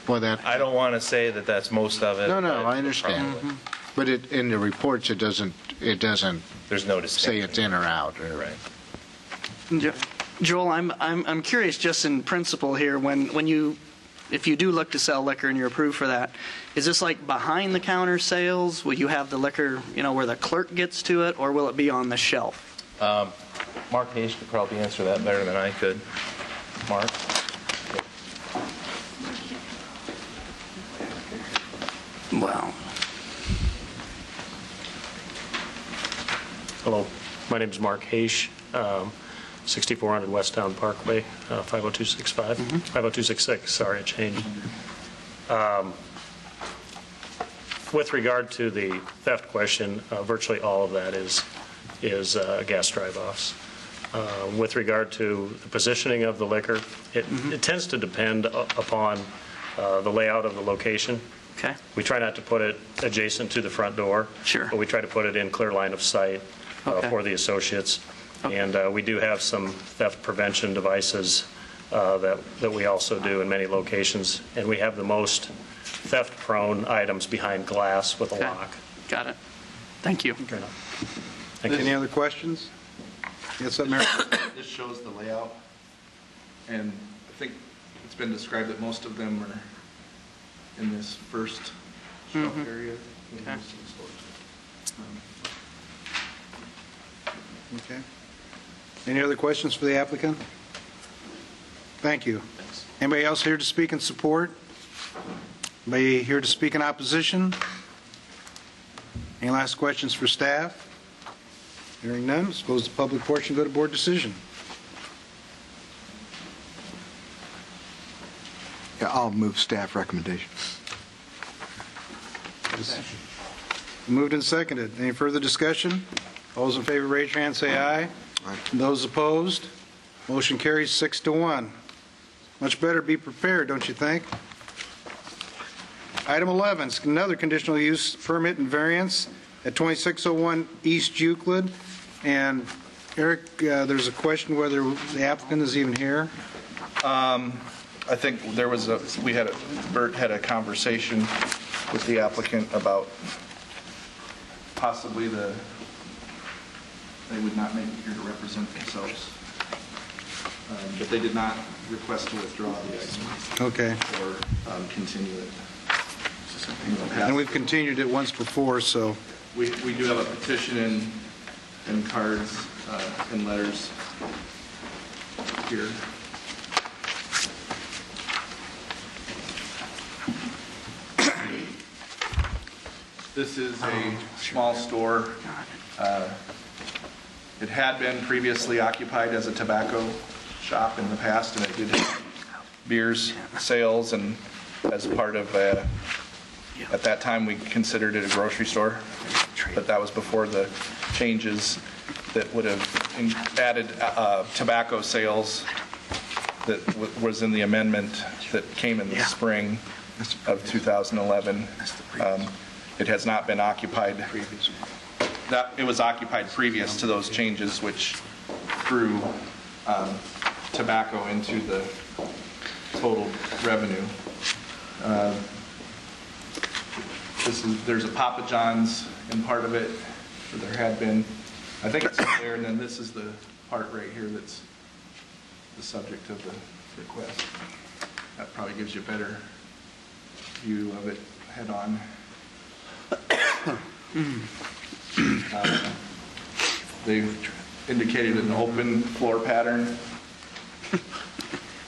[SPEAKER 20] I don't want to say that that's most of it.
[SPEAKER 6] No, I understand.
[SPEAKER 20] Probably.
[SPEAKER 6] But in the reports, it doesn't.
[SPEAKER 20] There's no distinction.
[SPEAKER 6] Say it's in or out.
[SPEAKER 20] Right.
[SPEAKER 3] Joel, I'm curious, just in principle here, if you do look to sell liquor and you're approved for that, is this like behind the counter sales? Will you have the liquor, where the clerk gets to it, or will it be on the shelf?
[SPEAKER 20] Mark Hayes could probably answer that better than I could. Mark.
[SPEAKER 3] Well.
[SPEAKER 21] Hello, my name is Mark Hayes, 6400 Westtown Parkway, 50265, 50266, sorry, it changed. With regard to the theft question, virtually all of that is gas drive-offs. With regard to the positioning of the liquor, it tends to depend upon the layout of the location.
[SPEAKER 3] Okay.
[SPEAKER 21] We try not to put it adjacent to the front door.
[SPEAKER 3] Sure.
[SPEAKER 21] But we try to put it in clear line of sight
[SPEAKER 3] Okay.
[SPEAKER 21] for the associates. And we do have some theft prevention devices that we also do in many locations. And we have the most theft-prone items behind glass with a lock.
[SPEAKER 3] Got it. Thank you.
[SPEAKER 21] Thank you.
[SPEAKER 2] Any other questions? Yes, Mayor?
[SPEAKER 9] This shows the layout, and I think it's been described that most of them are in this first shelf area.
[SPEAKER 3] Okay.
[SPEAKER 2] Okay. Any other questions for the applicant? Thank you. Anybody else here to speak in support? Anybody here to speak in opposition? Any last questions for staff? Hearing none, let's close the public portion, go to board decision.
[SPEAKER 5] Yeah, I'll move staff recommendation.
[SPEAKER 2] Moved and seconded. Any further discussion? All those in favor, raise your hand, say aye.
[SPEAKER 5] Aye.
[SPEAKER 2] Those opposed? Motion carries 6-1. Much better be prepared, don't you think? Item 11 is another conditional use permit and variance at 2601 East Euclid. And Eric, there's a question whether the applicant is even here.
[SPEAKER 9] I think there was Bert had a conversation with the applicant about possibly they would not make it here to represent themselves. But they did not request to withdraw the item.
[SPEAKER 2] Okay.
[SPEAKER 9] Or continue it.
[SPEAKER 2] And we've continued it once before, so.
[SPEAKER 9] We do have a petition and cards and letters here. This is a small store. It had been previously occupied as a tobacco shop in the past, and it did have beers sales, and as part of at that time we considered it a grocery store, but that was before the changes that would have added tobacco sales that was in the amendment that came in the spring of 2011. It has not been occupied. It was occupied previous to those changes, which threw tobacco into the total revenue. There's a Papa John's in part of it, or there had been. I think it's there, and then this is the part right here that's the subject of the request. That probably gives you a better view of it head on. They've indicated an open floor pattern.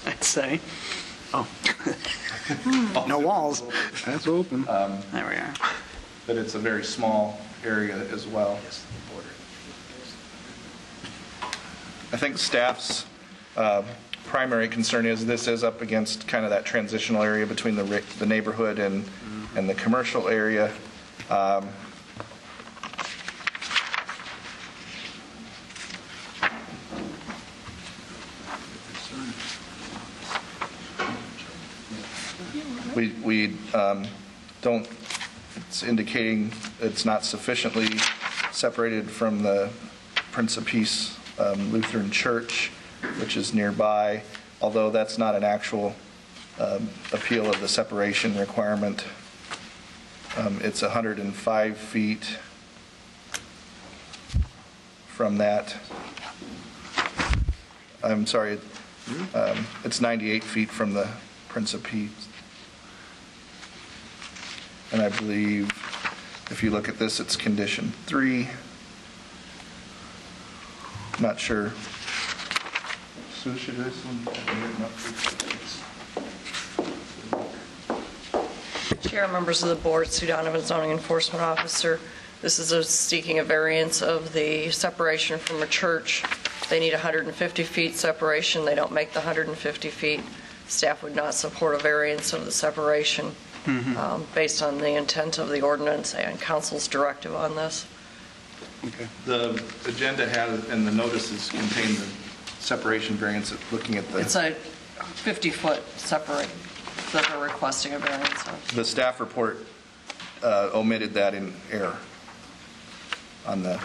[SPEAKER 3] I'd say. Oh. No walls.
[SPEAKER 2] That's open.
[SPEAKER 3] There we are.
[SPEAKER 9] But it's a very small area as well. I think staff's primary concern is this is up against kind of that transitional area between the neighborhood and the commercial area. We don't, it's indicating it's not sufficiently separated from the Prince of Peace Lutheran Church, which is nearby, although that's not an actual appeal of the separation requirement. It's 105 feet from that. I'm sorry, it's 98 feet from the Prince of Peace. And I believe if you look at this, it's condition 3. Not sure. So should this one?
[SPEAKER 19] Chair, members of the board, Sue Donovan, zoning enforcement officer. This is seeking a variance of the separation from a church. They need 150 feet separation. They don't make the 150 feet. Staff would not support a variance of the separation based on the intent of the ordinance and council's directive on this.
[SPEAKER 2] Okay.
[SPEAKER 9] The agenda has, and the notices contain the separation variance, looking at the...
[SPEAKER 19] It's a 50-foot separate. that they're requesting a variance of.
[SPEAKER 9] The staff report omitted that in error on the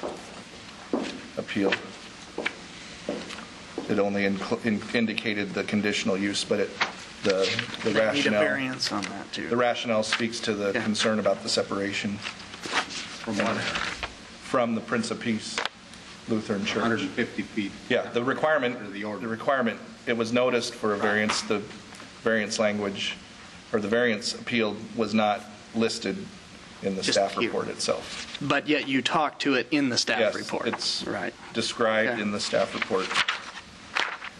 [SPEAKER 9] appeal. It only indicated the conditional use, but the
[SPEAKER 3] They need a
[SPEAKER 9] rationale.
[SPEAKER 3] variance on that, too.
[SPEAKER 9] The rationale speaks to the concern about the separation from the Prince of Peace Lutheran Church.
[SPEAKER 18] 150 feet.
[SPEAKER 9] Yeah, the requirement, it was noticed for a variance. The variance language, or the variance appeal was not listed in the staff report itself.
[SPEAKER 3] But yet you talked to it in the staff report.
[SPEAKER 9] It's described in the staff report.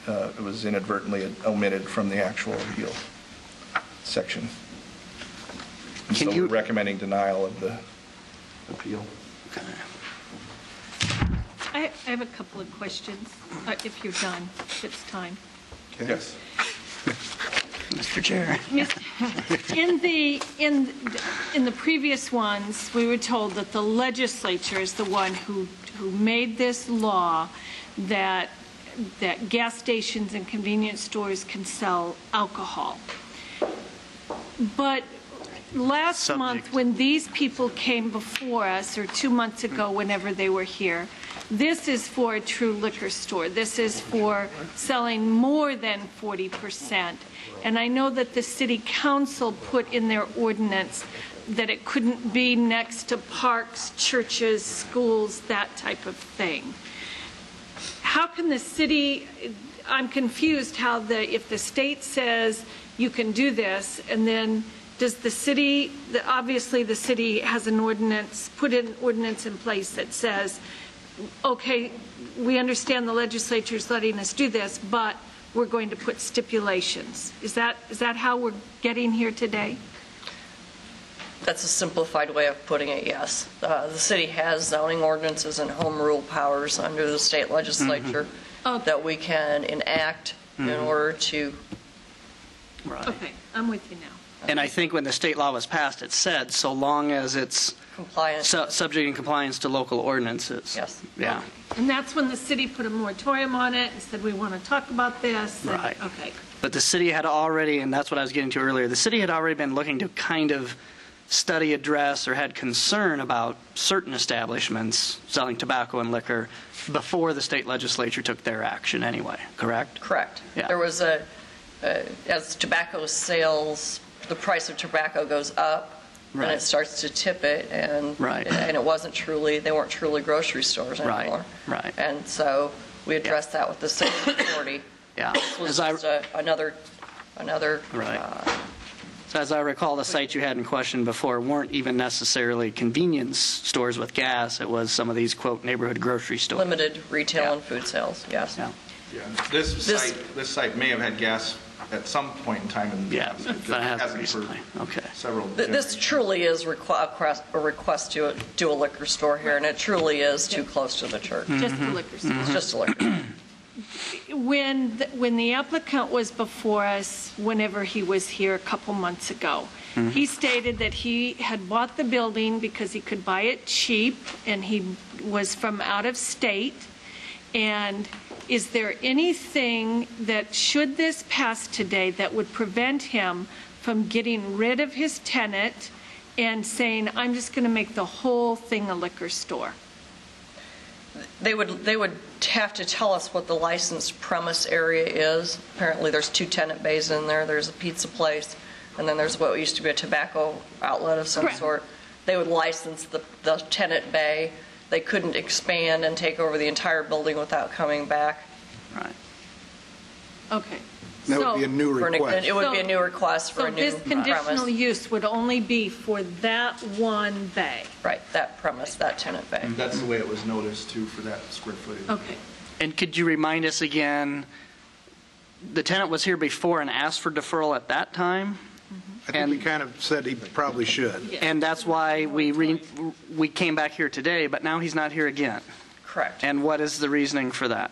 [SPEAKER 9] It was inadvertently omitted from the actual appeal section. And so we're recommending denial of the appeal.
[SPEAKER 8] I have a couple of questions, if you're done, if it's time.
[SPEAKER 9] Yes.
[SPEAKER 3] Mr. Chair.
[SPEAKER 8] In the previous ones, we were told that the legislature is the one who made this law that gas stations and convenience stores can sell alcohol. But last month, when these people came before us, or 2 months ago, whenever they were here, this is for a true liquor store. This is for selling more than 40%. And I know that the city council put in their ordinance that it couldn't be next to parks, churches, schools, that type of thing. How can the city, I'm confused how if the state says you can do this, and then does the city, obviously the city has an ordinance, put an ordinance in place that says, okay, we understand the legislature is letting us do this, but we're going to put stipulations. Is that how we're getting here today?
[SPEAKER 19] That's a simplified way of putting it, yes. The city has zoning ordinances and home rule powers under the state legislature that we can enact in order to...
[SPEAKER 3] Right.
[SPEAKER 8] Okay, I'm with you now.
[SPEAKER 3] And I think when the state law was passed, it said so long as it's subject and compliance to local ordinances.
[SPEAKER 19] Yes.
[SPEAKER 3] Yeah.
[SPEAKER 8] And that's when the city put a moratorium on it and said, we want to talk about this. And,
[SPEAKER 3] Right.
[SPEAKER 8] Okay.
[SPEAKER 3] But the city had already, and that's what I was getting to earlier, the city had already been looking to kind of study, address, or had concern about certain establishments selling tobacco and liquor before the state legislature took their action anyway, correct?
[SPEAKER 19] Correct.
[SPEAKER 3] Yeah.
[SPEAKER 19] There was as tobacco sales, the price of tobacco goes up, and it starts to tip it, and it wasn't truly, they weren't truly grocery stores anymore.
[SPEAKER 3] Right.
[SPEAKER 19] And so we addressed that with the state authority.
[SPEAKER 3] Yeah.
[SPEAKER 19] This was just another.
[SPEAKER 3] So as I recall, the sites you had in question before weren't even necessarily convenience stores with gas. It was some of these, quote, neighborhood grocery stores.
[SPEAKER 19] Limited retail and food sales, yes.
[SPEAKER 3] Yeah.
[SPEAKER 9] This site may have had gas at some point in time in the past. It hasn't for several
[SPEAKER 19] This truly is a request to do a liquor store here, and it truly is too close to the church.
[SPEAKER 8] Just a liquor store.
[SPEAKER 19] It's just a liquor store.
[SPEAKER 8] When the applicant was before us, whenever he was here a couple months ago, he stated that he had bought the building because he could buy it cheap, and he was from out of state. And is there anything that, should this pass today, that would prevent him from getting rid of his tenant and saying, I'm just going to make the whole thing a liquor store?
[SPEAKER 19] They would have to tell us what the licensed premise area is. Apparently there's 2 tenant bays in there. There's a pizza place, and then there's what used to be a tobacco outlet of some sort. They would license the tenant bay. They couldn't expand and take over the entire building without coming back.
[SPEAKER 3] Right.
[SPEAKER 8] Okay.
[SPEAKER 2] That would be a new request.
[SPEAKER 19] It would be a new request for a new
[SPEAKER 8] So this conditional
[SPEAKER 19] premise.
[SPEAKER 8] use would only be for that one bay?
[SPEAKER 19] Right, that premise, that tenant bay.
[SPEAKER 9] That's the way it was noticed, too, for that square footage.
[SPEAKER 8] Okay.
[SPEAKER 3] And could you remind us again, the tenant was here before and asked for deferral at that time?
[SPEAKER 2] I think he kind of said he probably should.
[SPEAKER 3] And that's why we came back here today, but now he's not here again.
[SPEAKER 19] Correct.
[SPEAKER 3] And what is the reasoning for that?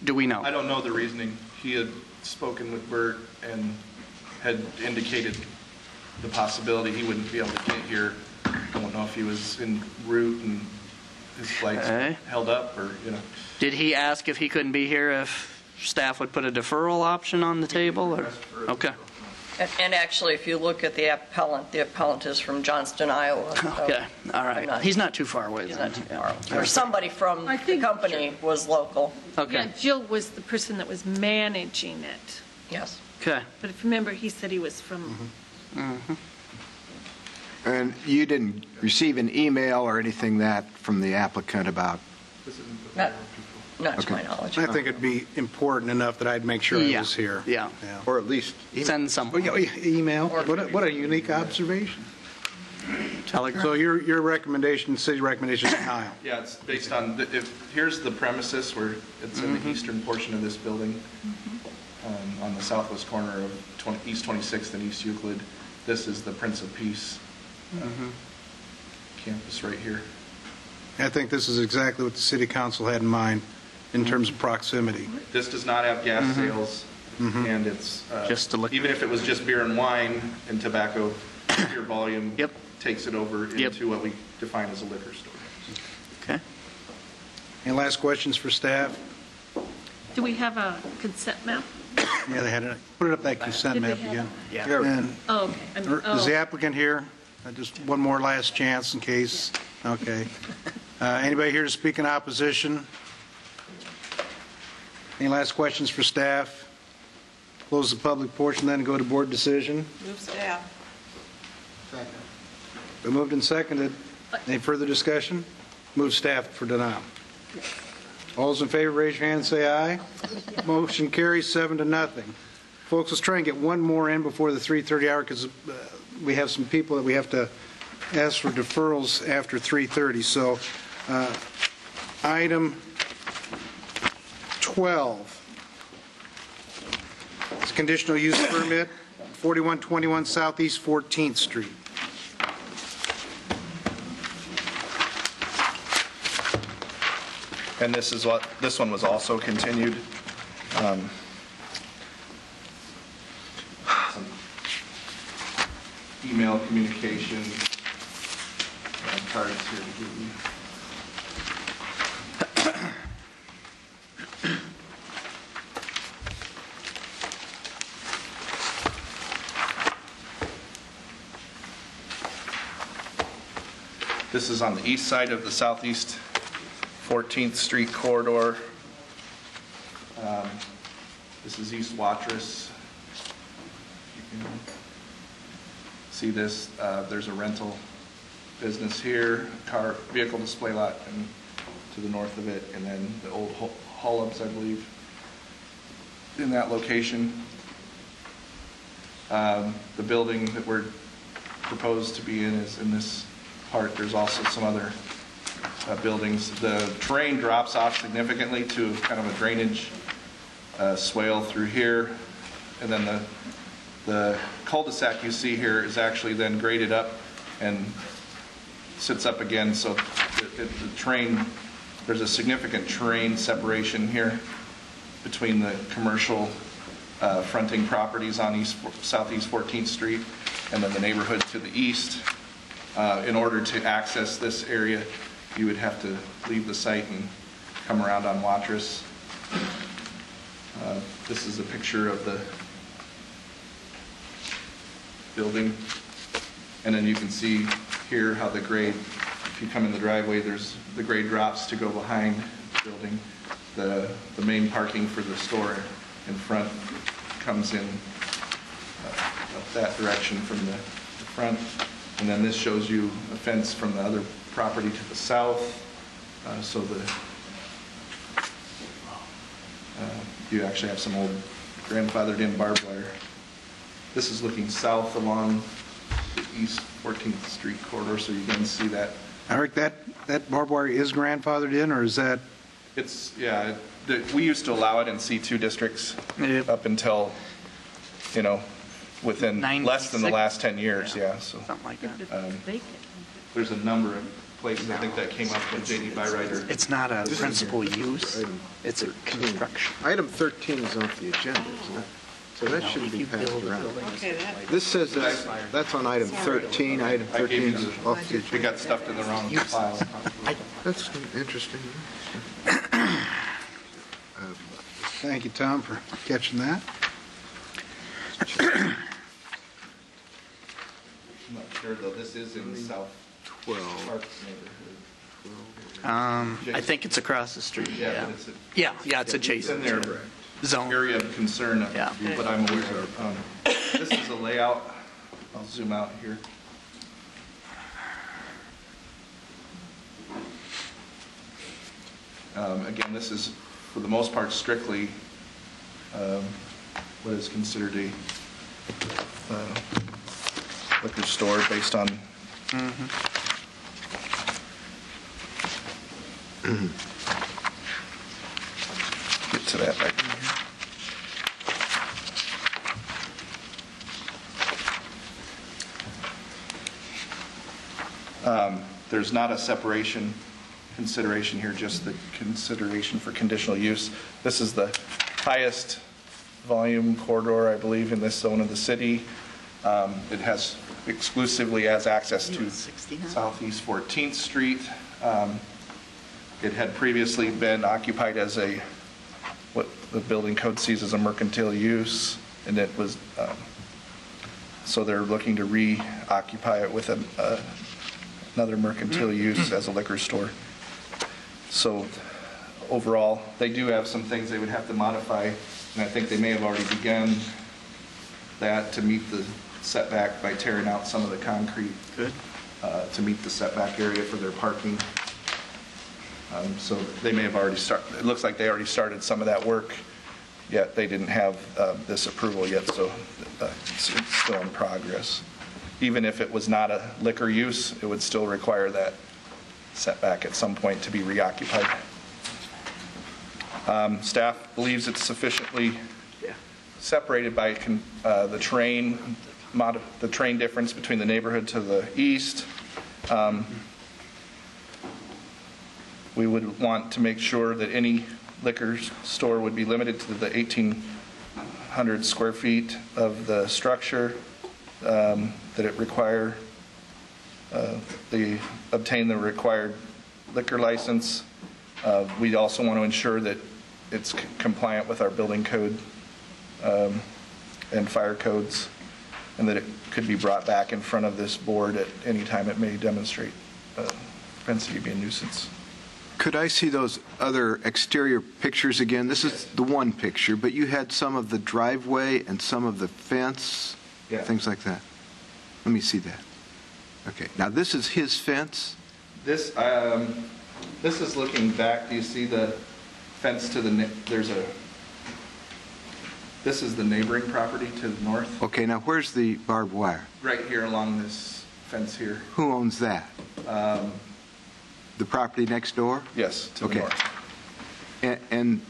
[SPEAKER 3] Do we know?
[SPEAKER 9] I don't know the reasoning. He had spoken with Bert and had indicated the possibility he wouldn't be able to get here. I don't know if he was en route and his flights held up or,
[SPEAKER 3] Did he ask if he couldn't be here if staff would put a deferral option on the table? Or? Okay.
[SPEAKER 19] And actually, if you look at the appellant is from Johnston, Iowa. So
[SPEAKER 3] Okay, all right. He's not too far away
[SPEAKER 19] He's
[SPEAKER 3] then.
[SPEAKER 19] not too far away. Or somebody from the company was local.
[SPEAKER 8] Yeah, Jill was the person that was managing it.
[SPEAKER 19] Yes.
[SPEAKER 3] Okay.
[SPEAKER 8] But if you remember, he said he was from,
[SPEAKER 5] And you didn't receive an email or anything that from the applicant about?
[SPEAKER 19] Not to my knowledge.
[SPEAKER 2] I think it'd be important enough that I'd make sure I was here.
[SPEAKER 3] Yeah.
[SPEAKER 5] Or at least
[SPEAKER 3] Send someone.
[SPEAKER 2] Email. What a unique observation.
[SPEAKER 3] Telegram.
[SPEAKER 2] So your recommendation, city recommendation, Kyle?
[SPEAKER 9] Yeah, it's based on, here's the premises where it's in the eastern portion of this building, on the southwest corner of East 26th and East Euclid. This is the Prince of Peace campus right here.
[SPEAKER 2] I think this is exactly what the city council had in mind in terms of proximity.
[SPEAKER 9] This does not have gas sales, and it's,
[SPEAKER 3] Just to look.
[SPEAKER 9] even if it was just beer and wine and tobacco, your volume takes it over into what we define as a liquor store.
[SPEAKER 3] Okay.
[SPEAKER 2] Any last questions for staff?
[SPEAKER 8] do we have a consent map?
[SPEAKER 2] Yeah, they had it. Put it up that consent
[SPEAKER 8] Did they
[SPEAKER 2] map
[SPEAKER 8] have
[SPEAKER 2] again.
[SPEAKER 3] Yeah.
[SPEAKER 2] And
[SPEAKER 8] Oh, okay. I mean,
[SPEAKER 2] is the
[SPEAKER 8] oh.
[SPEAKER 2] applicant here? Just one more last chance in case. Okay. Anybody here to speak in opposition? Any last questions for staff? Close the public portion, then go to board decision.
[SPEAKER 19] Move staff.
[SPEAKER 2] Been moved and seconded. Any further discussion? Move staff for denial. All those in favor, raise your hand and say aye. Motion carries 7-0. Folks, let's try and get one more in before the 3:30 hour because we have some people that we have to ask for deferrals after 3:30. So item 12. It's a conditional use permit, 4121 Southeast 14th Street.
[SPEAKER 9] And this one was also continued. Some email communication, cards here to give you. This is on the east side of the Southeast 14th Street corridor. This is East Watrous. You can see this. There's a rental business here, vehicle display lot, and to the north of it, and then the old Hollubs, I believe, in that location. The building that we're proposed to be in is in this part. There's also some other buildings. The terrain drops off significantly to kind of a drainage swale through here, and then the cul-de-sac you see here is actually then graded up and sits up again, so the terrain, there's a significant terrain separation here between the commercial fronting properties on Southeast 14th Street and then the neighborhood to the east. In order to access this area, you would have to leave the site and come around on Watrous. This is a picture of the building. And then you can see here how the grade, if you come in the driveway, the grade drops to go behind the building. The main parking for the store in front comes in up that direction from the front. And then this shows you a fence from the other property to the south. So you actually have some old grandfathered in barbed wire. This is looking south along the East 14th Street corridor, so you can see that.
[SPEAKER 2] Eric, that barbed wire is grandfathered in, or is that?
[SPEAKER 9] It's, yeah, we used to allow it in C2 districts up until, within less than the last 10 years, so.
[SPEAKER 3] Something like that.
[SPEAKER 9] There's a number of places, I think, that came up with J.D. Byrider.
[SPEAKER 3] It's not a principal use, it's a construction.
[SPEAKER 5] Item 13 is off the agenda, isn't it? So that shouldn't be passed around. This says that's on item 13. Item 13 is off the agenda.
[SPEAKER 9] It got stuffed in the wrong file.
[SPEAKER 5] That's interesting.
[SPEAKER 2] Thank you, Tom, for catching that.
[SPEAKER 9] sure, though, this is in South
[SPEAKER 5] 12.
[SPEAKER 9] Parks neighborhood.
[SPEAKER 3] I think it's across the street.
[SPEAKER 9] Yeah, but it's
[SPEAKER 3] It's adjacent.
[SPEAKER 9] It's in their
[SPEAKER 3] zone.
[SPEAKER 9] area of concern,
[SPEAKER 3] Yeah.
[SPEAKER 9] but I'm aware of. This is a layout. I'll zoom out here. Again, this is, for the most part, strictly what is considered a liquor store based on get to that right here. There's not a separation consideration here, just the consideration for conditional use. This is the highest volume corridor, I believe, in this zone of the city. It has exclusively has access to Southeast 14th Street. It had previously been occupied as what the building code sees as a mercantile use, and it was, so they're looking to reoccupy it with another mercantile use as a liquor store. So overall, they do have some things they would have to modify, and I think they may have already begun that to meet the setback by tearing out some of the concrete to meet the setback area for their parking. So they may have already started, it looks like they already started some of that work, yet they didn't have this approval yet, so it's still in progress. Even if it was not a liquor use, it would still require that setback at some point to be reoccupied. Staff believes it's sufficiently separated by the train difference between the neighborhood to the east. We would want to make sure that any liquor store would be limited to the 1,800 square feet of the structure, that it require obtain the required liquor license. We also want to ensure that it's compliant with our building code and fire codes, and that it could be brought back in front of this board at any time it may demonstrate propensity to be a nuisance.
[SPEAKER 5] Could I see those other exterior pictures again? This is the one picture, but you had some of the driveway and some of the fence, things like that. Let me see that. Okay, now this is his fence?
[SPEAKER 9] This is looking back. Do you see the fence to the, this is the neighboring property to the north.
[SPEAKER 5] Okay, now where's the barbed wire?
[SPEAKER 9] Right here along this fence here.
[SPEAKER 5] Who owns that? The property next door?
[SPEAKER 9] Yes, to the north.
[SPEAKER 5] And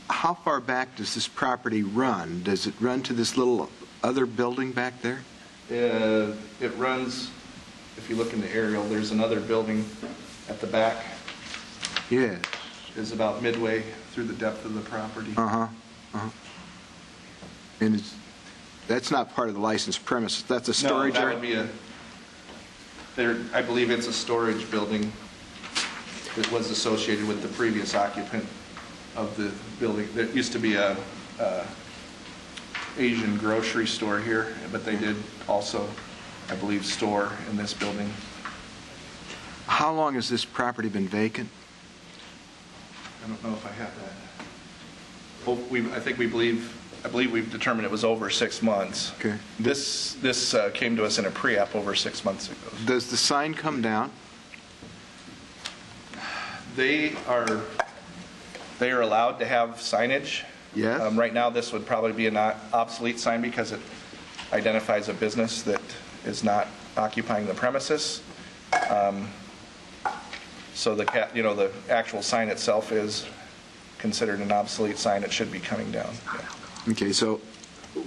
[SPEAKER 5] how far back does this property run? Does it run to this little other building back there?
[SPEAKER 9] It runs, if you look in the aerial, there's another building at the back.
[SPEAKER 5] Yes.
[SPEAKER 9] Is about midway through the depth of the property.
[SPEAKER 5] And that's not part of the licensed premise. That's a storage area?
[SPEAKER 9] No, that would be I believe it's a storage building that was associated with the previous occupant of the building. There used to be a Asian grocery store here, but they did also, I believe, store in this building.
[SPEAKER 5] How long has this property been vacant?
[SPEAKER 9] I don't know if I have that. I believe we've determined it was over 6 months.
[SPEAKER 5] Okay.
[SPEAKER 9] This came to us in a pre-app over 6 months ago.
[SPEAKER 5] Does the sign come down?
[SPEAKER 9] They are allowed to have signage.
[SPEAKER 5] Yes.
[SPEAKER 9] Right now, this would probably be an obsolete sign because it identifies a business that is not occupying the premises. So the actual sign itself is considered an obsolete sign. It should be coming down. Yeah.
[SPEAKER 5] Okay, so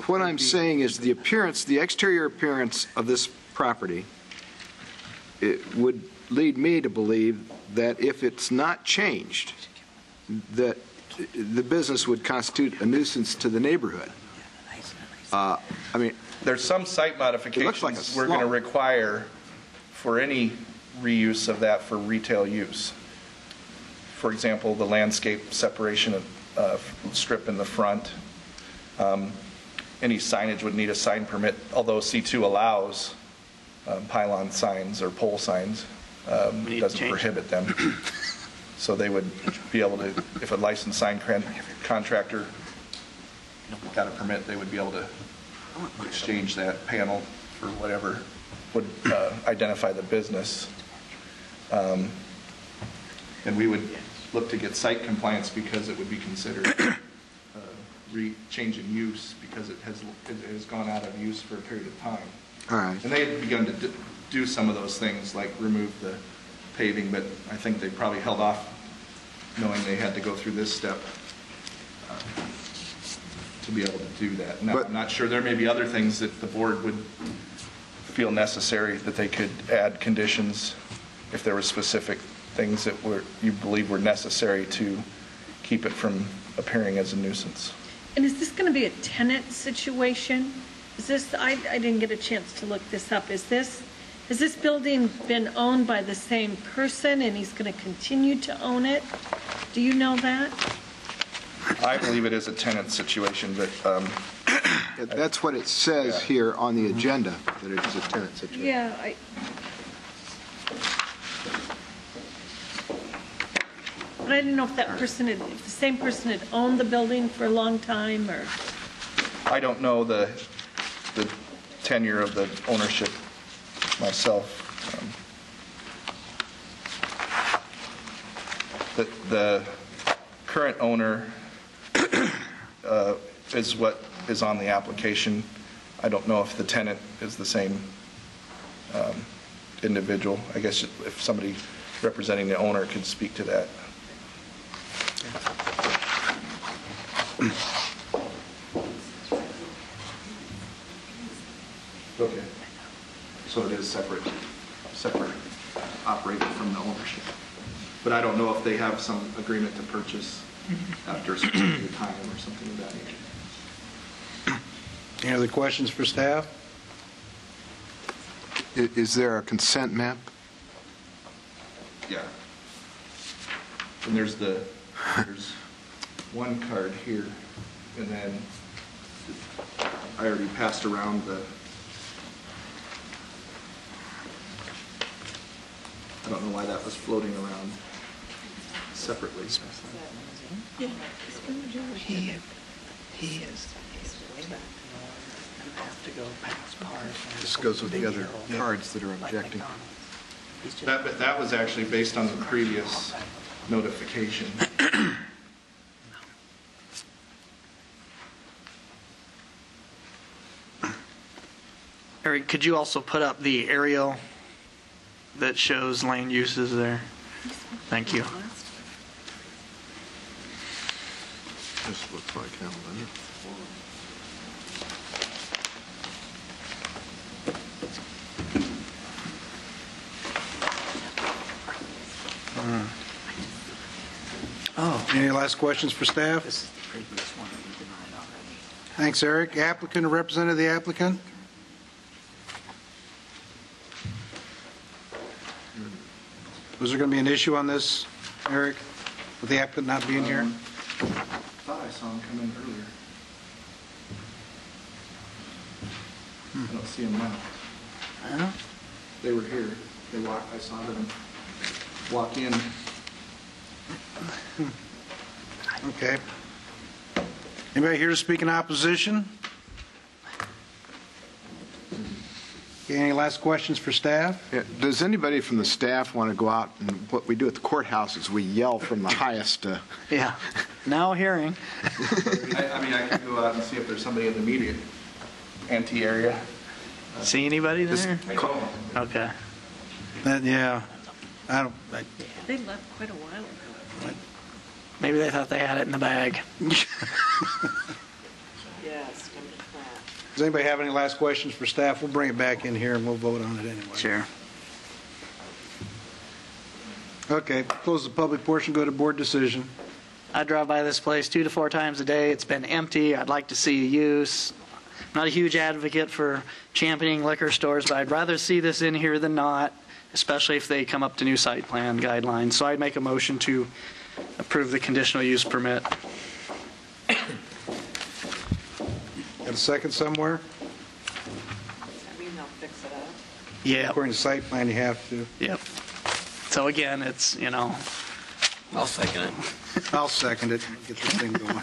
[SPEAKER 5] what I'm saying is the exterior appearance of this property, it would lead me to believe that if it's not changed, that the business would constitute a nuisance to the neighborhood. I mean,
[SPEAKER 9] there's some site modifications we're going to require for any reuse of that for retail use. For example, the landscape separation of strip in the front. Any signage would need a sign permit, although C2 allows pylon signs or pole signs. It doesn't prohibit them. So they would be able to, if a licensed sign contractor got a permit, they would be able to exchange that panel for whatever would identify the business. And we would look to get site compliance because it would be considered change in use because it has gone out of use for a period of time.
[SPEAKER 5] All right.
[SPEAKER 9] And they had begun to do some of those things, like remove the paving, but I think they probably held off knowing they had to go through this step to be able to do that. Now, I'm not sure. There may be other things that the board would feel necessary that they could add conditions if there were specific things that you believe were necessary to keep it from appearing as a nuisance.
[SPEAKER 8] And is this going to be a tenant situation? Is this, I didn't get a chance to look this up. Has this building been owned by the same person and he's going to continue to own it? Do you know that?
[SPEAKER 9] I believe it is a tenant situation, but
[SPEAKER 5] that's what it says here on the agenda, that it is a tenant situation.
[SPEAKER 8] Yeah, but I didn't know if that person if the same person had owned the building for a long time, or.
[SPEAKER 9] I don't know the tenure of the ownership myself. The current owner is what is on the application. I don't know if the tenant is the same individual. I guess if somebody representing the owner could speak to that. Okay. So it is separate operated from the ownership. But I don't know if they have some agreement to purchase after a certain period of time or something of that nature.
[SPEAKER 2] Any other questions for staff?
[SPEAKER 5] Is there a consent map?
[SPEAKER 9] Yeah. And there's one card here, and then I already passed around I don't know why that was floating around separately.
[SPEAKER 3] Yeah. He is.
[SPEAKER 5] This goes with the other cards that are objecting.
[SPEAKER 9] That was actually based on the previous notification.
[SPEAKER 3] Eric, could you also put up the aerial that shows land uses there? Thank you.
[SPEAKER 5] This looks like hell, doesn't it?
[SPEAKER 2] Oh, any last questions for staff? Thanks, Eric. Applicant or representative of the applicant? Was there going to be an issue on this, Eric, with the applicant not being here?
[SPEAKER 9] I thought I saw him come in earlier. I don't see him now. They were here. I saw them walk in.
[SPEAKER 2] Okay. Anybody here to speak in opposition? Okay, any last questions for staff?
[SPEAKER 5] Yeah. Does anybody from the staff want to go out, and what we do at the courthouse is we yell from the highest.
[SPEAKER 3] Yeah. Now hearing.
[SPEAKER 9] I could go out and see if there's somebody in the immediate ante area.
[SPEAKER 3] See anybody there? Okay.
[SPEAKER 2] Yeah.
[SPEAKER 8] They left quite a while ago.
[SPEAKER 3] Maybe they thought they had it in the bag.
[SPEAKER 4] Yes.
[SPEAKER 2] Does anybody have any last questions for staff? We'll bring it back in here and we'll vote on it anyway.
[SPEAKER 3] Sure.
[SPEAKER 2] Okay, close the public portion, go to board decision.
[SPEAKER 3] I drive by this place 2 to 4 times a day. It's been empty. I'd like to see use. I'm not a huge advocate for championing liquor stores, but I'd rather see this in here than not, especially if they come up to new site plan guidelines. So I'd make a motion to approve the conditional use permit.
[SPEAKER 2] Got a second somewhere?
[SPEAKER 4] Does that mean they'll fix it up?
[SPEAKER 3] Yeah.
[SPEAKER 2] According to site plan, you have to.
[SPEAKER 3] Yep. So again, it's,
[SPEAKER 15] I'll second it.
[SPEAKER 2] I'll second it. Get this thing going.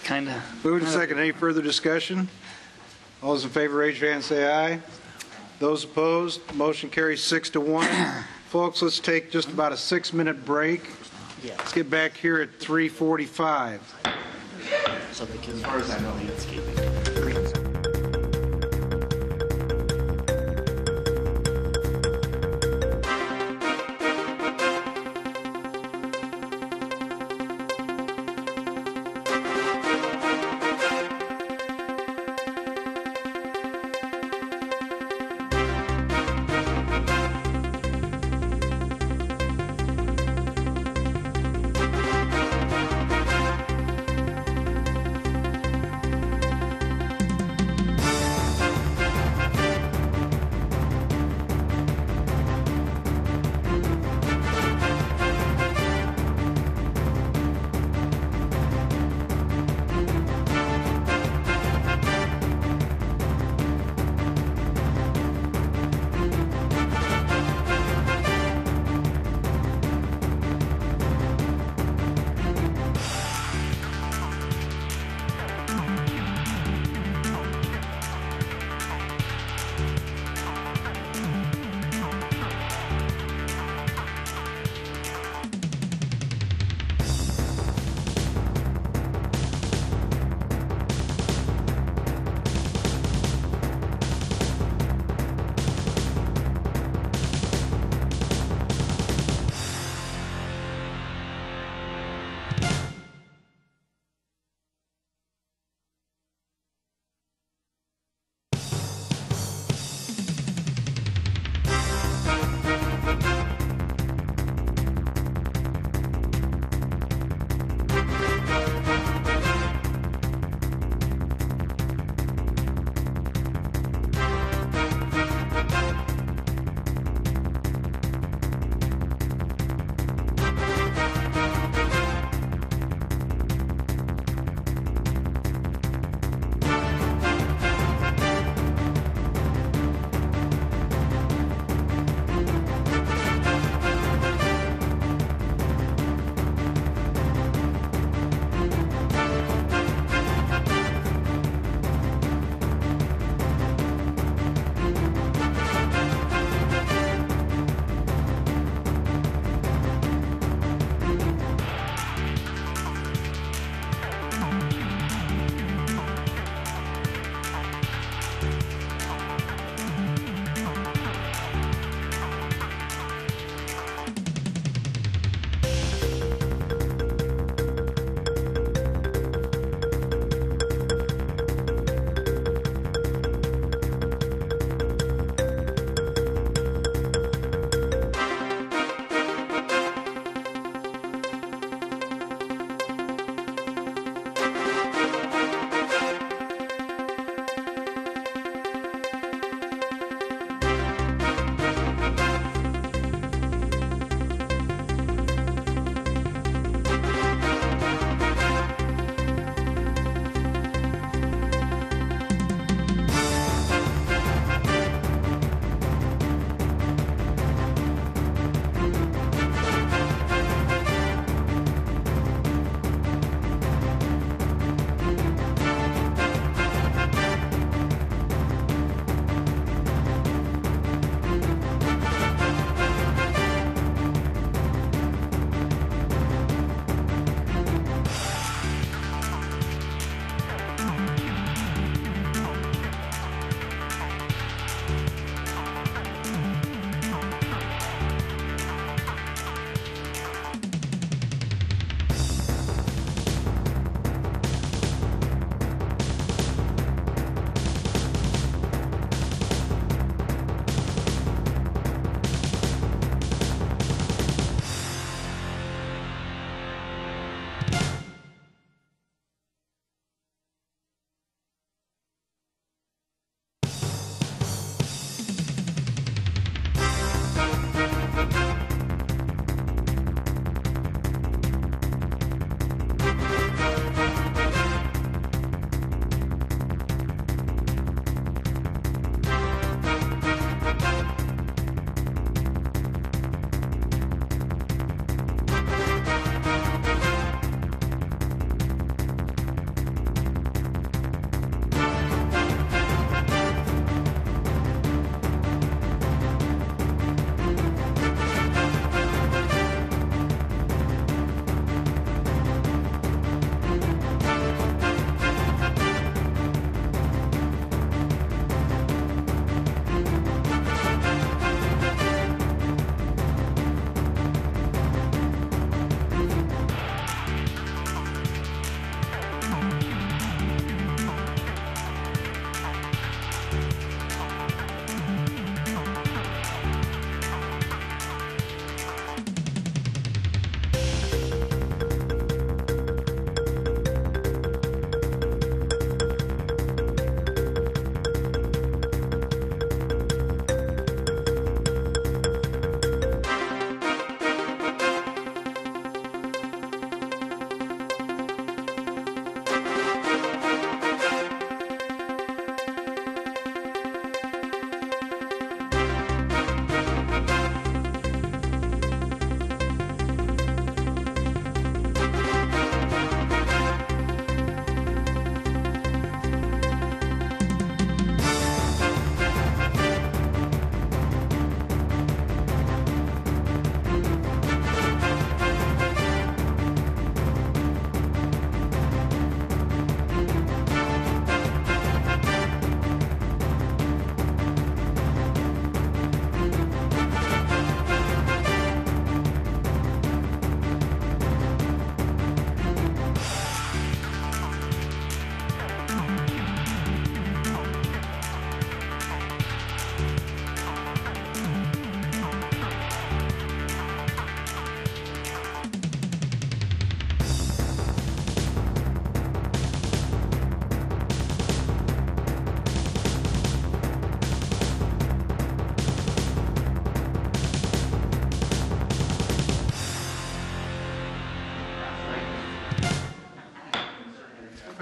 [SPEAKER 3] kind of.
[SPEAKER 2] Moving to second. Any further discussion? All those in favor, raise your hand and say aye. Those opposed, motion carries 6-1. Folks, let's take just about a 6-minute break. Let's get back here at 3:45.
[SPEAKER 3] So as far as I know, the escaping.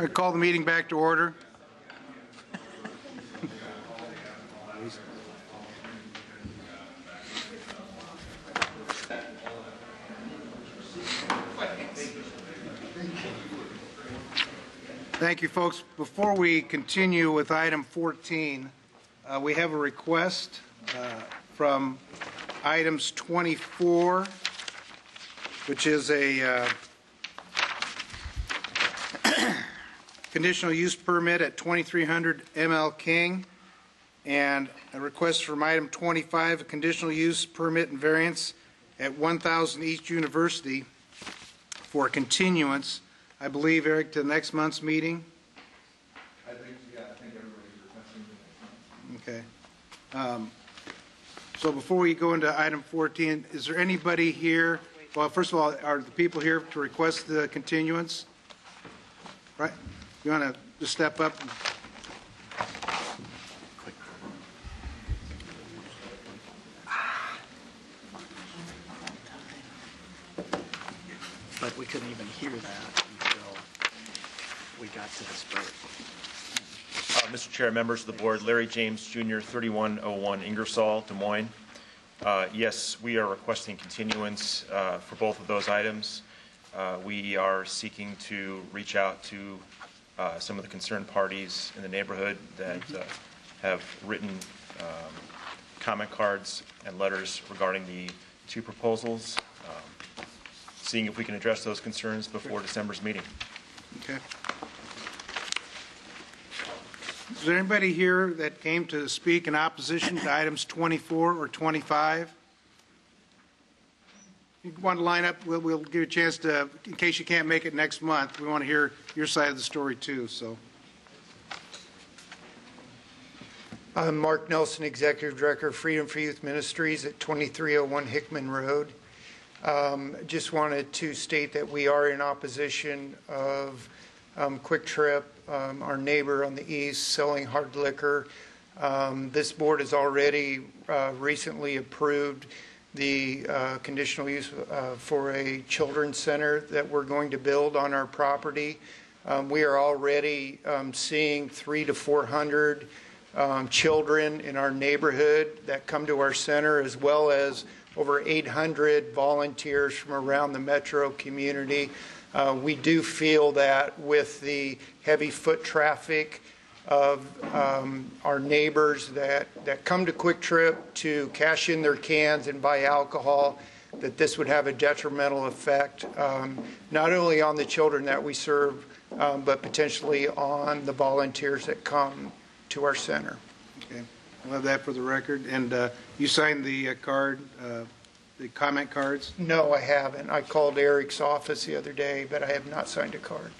[SPEAKER 2] I call the meeting back to order. Thank you, folks. Before we continue with item 14, we have a request from items 24, which is a conditional use permit at 2300 ML King, and a request from item 25, a conditional use permit and variance at 1000 East University for continuance, I believe, Eric, to next month's meeting.
[SPEAKER 9] I think everybody's requesting.
[SPEAKER 2] Okay. So before we go into item 14, is there anybody here? Well, first of all, are the people here to request the continuance? Right? You want to just step up?
[SPEAKER 3] But we couldn't even hear that until we got to this part.
[SPEAKER 7] Mr. Chair, members of the board, Larry James Jr., 3101 Ingersoll, Des Moines. Yes, we are requesting continuance for both of those items. We are seeking to reach out to some of the concerned parties in the neighborhood that have written comment cards and letters regarding the two proposals, seeing if we can address those concerns before December's meeting.
[SPEAKER 2] Okay. Is there anybody here that came to speak in opposition to items 24 or 25? You want to line up, we'll give you a chance to, in case you can't make it next month, we want to hear your side of the story too. So,
[SPEAKER 22] I'm Mark Nelson, Executive Director of Freedom for Youth Ministries at 2301 Hickman Road. Just wanted to state that we are in opposition of Quick Trip, our neighbor on the east, selling hard liquor. This board has already recently approved the conditional use for a children's center that we're going to build on our property. We are already seeing 300 to 400 children in our neighborhood that come to our center, as well as over 800 volunteers from around the metro community. We do feel that with the heavy foot traffic of our neighbors that come to Quick Trip to cash in their cans and buy alcohol, that this would have a detrimental effect, not only on the children that we serve, but potentially on the volunteers that come to our center.
[SPEAKER 2] Okay, we'll have that for the record. And you signed the card, the comment cards?
[SPEAKER 22] No, I haven't. I called Eric's office the other day, but I have not signed a card.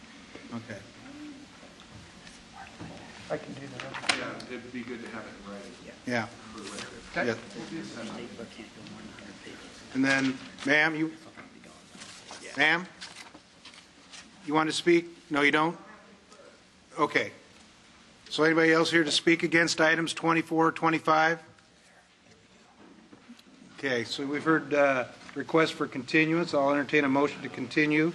[SPEAKER 2] Okay.
[SPEAKER 22] I can do that.
[SPEAKER 9] Yeah, it'd be good to have it in writing.
[SPEAKER 2] Yeah.
[SPEAKER 9] Okay.
[SPEAKER 2] Yeah. And then, ma'am, ma'am, you want to speak? No, you don't? Okay. So anybody else here to speak against items 24, 25? Okay, so we've heard requests for continuance. I'll entertain a motion to continue.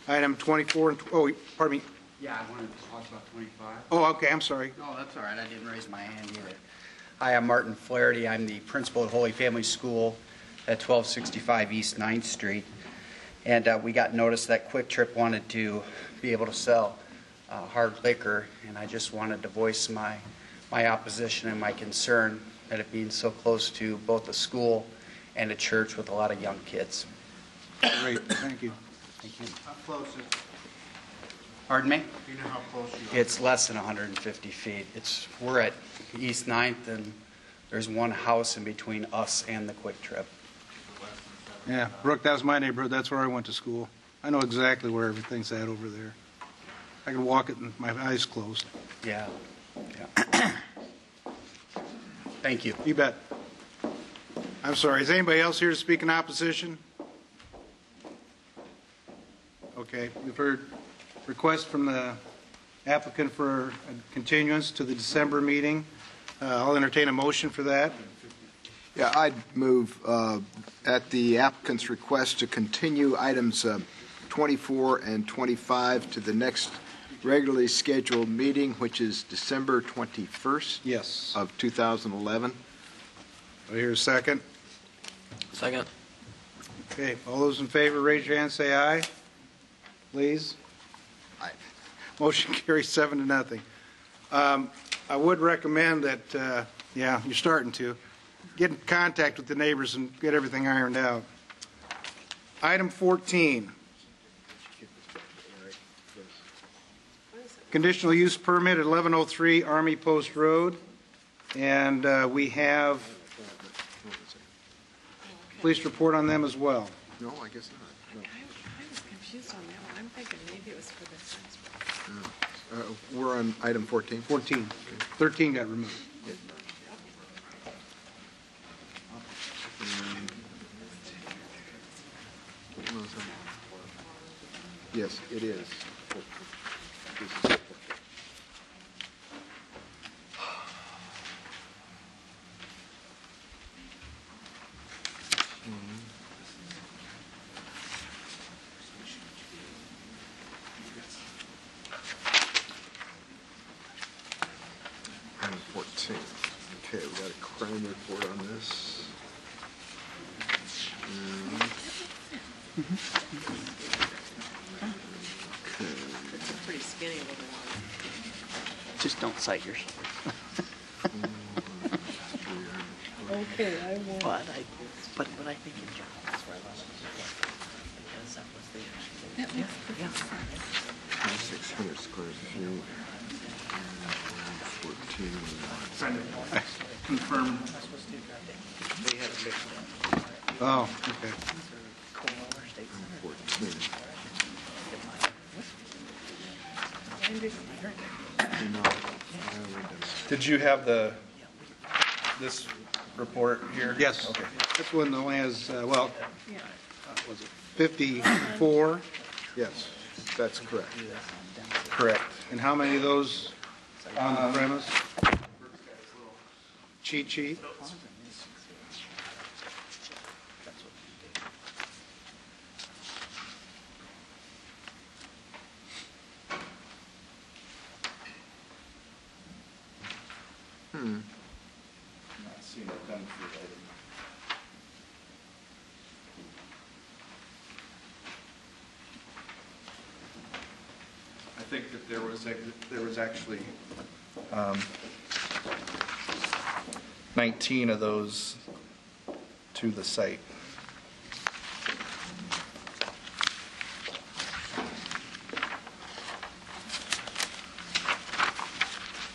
[SPEAKER 2] Item 24 and, oh, pardon me.
[SPEAKER 23] Yeah, I wanted to talk about 25.
[SPEAKER 2] Oh, okay, I'm sorry.
[SPEAKER 23] No, that's all right. I didn't raise my hand either. Hi, I'm Martin Flaherty. I'm the principal at Holy Family School at 1265 East 9th Street. And we got notice that Quick Trip wanted to be able to sell hard liquor, and I just wanted to voice my opposition and my concern at it being so close to both a school and a church with a lot of young kids.
[SPEAKER 2] Great, thank you.
[SPEAKER 23] Thank you.
[SPEAKER 2] How close is it?
[SPEAKER 23] Pardon me?
[SPEAKER 2] Do you know how close you are?
[SPEAKER 23] It's less than 150 feet. We're at East 9th, and there's one house in between us and the Quick Trip.
[SPEAKER 2] Yeah, Brooke, that was my neighborhood. That's where I went to school. I know exactly where everything's at over there. I can walk it with my eyes closed.
[SPEAKER 23] Yeah. Thank you.
[SPEAKER 2] You bet. I'm sorry. Is anybody else here to speak in opposition? Okay, we've heard requests from the applicant for a continuance to the December meeting. I'll entertain a motion for that.
[SPEAKER 5] Yeah, I'd move at the applicant's request to continue items 24 and 25 to the next regularly scheduled meeting, which is December 21st.
[SPEAKER 2] Yes.
[SPEAKER 5] Of 2011.
[SPEAKER 2] Do I hear a second?
[SPEAKER 15] Second.
[SPEAKER 2] Okay, all those in favor, raise your hand, say aye. Please.
[SPEAKER 5] Aye.
[SPEAKER 2] Motion carries 7-0. I would recommend that, yeah, you're starting to, get in contact with the neighbors and get everything ironed out. Item 14. Conditional use permit at 1103 Army Post Road. And we have police report on them as well.
[SPEAKER 5] No, I guess not. No.
[SPEAKER 4] I was confused on that one. I'm thinking maybe it was for the fence.
[SPEAKER 5] We're on item 14.
[SPEAKER 2] 14. Okay. 13 got removed.
[SPEAKER 5] Yes, it is. Item 14. Okay, we got a crime report on this.
[SPEAKER 4] It's a pretty skinny little one.
[SPEAKER 3] Just don't cite yours.
[SPEAKER 4] Okay, I won't.
[SPEAKER 3] But I think in general, that's where I lost it. Because that was the issue.
[SPEAKER 8] That was the
[SPEAKER 5] 600 square feet. 14.
[SPEAKER 9] Trying to confirm. They had a big
[SPEAKER 2] Oh, okay.
[SPEAKER 5] 14.
[SPEAKER 9] Did you have this report here?
[SPEAKER 2] Yes.
[SPEAKER 9] Okay.
[SPEAKER 2] This one only has, was it 54?
[SPEAKER 5] Yes, that's correct.
[SPEAKER 9] Correct.
[SPEAKER 2] And how many of those on the premise? Cheat sheet?
[SPEAKER 9] Not seeing it done for item. I think that there was actually 19 of those to the site.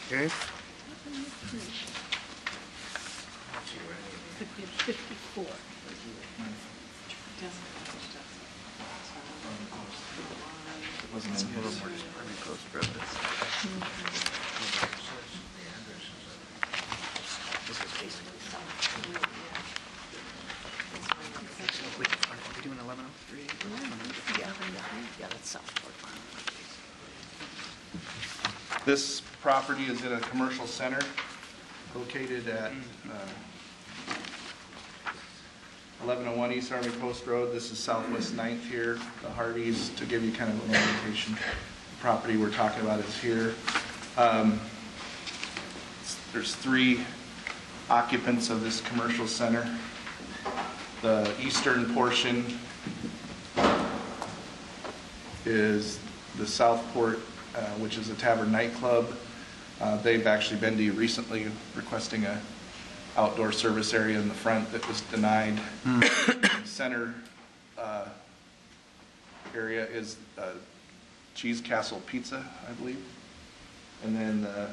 [SPEAKER 2] Okay.
[SPEAKER 8] 54.
[SPEAKER 9] It wasn't in his.
[SPEAKER 3] Wait, are we doing 1103? Yeah, that's Southport.
[SPEAKER 9] This property is in a commercial center located at 1101 East Army Post Road. This is Southwest 9th here. The Hardys, to give you kind of an orientation, the property we're talking about is here. There's 3 occupants of this commercial center. The eastern portion is the Southport, which is a tavern nightclub. They've actually been to you recently requesting a outdoor service area in the front that was denied. Center area is Cheese Castle Pizza, I believe. And then the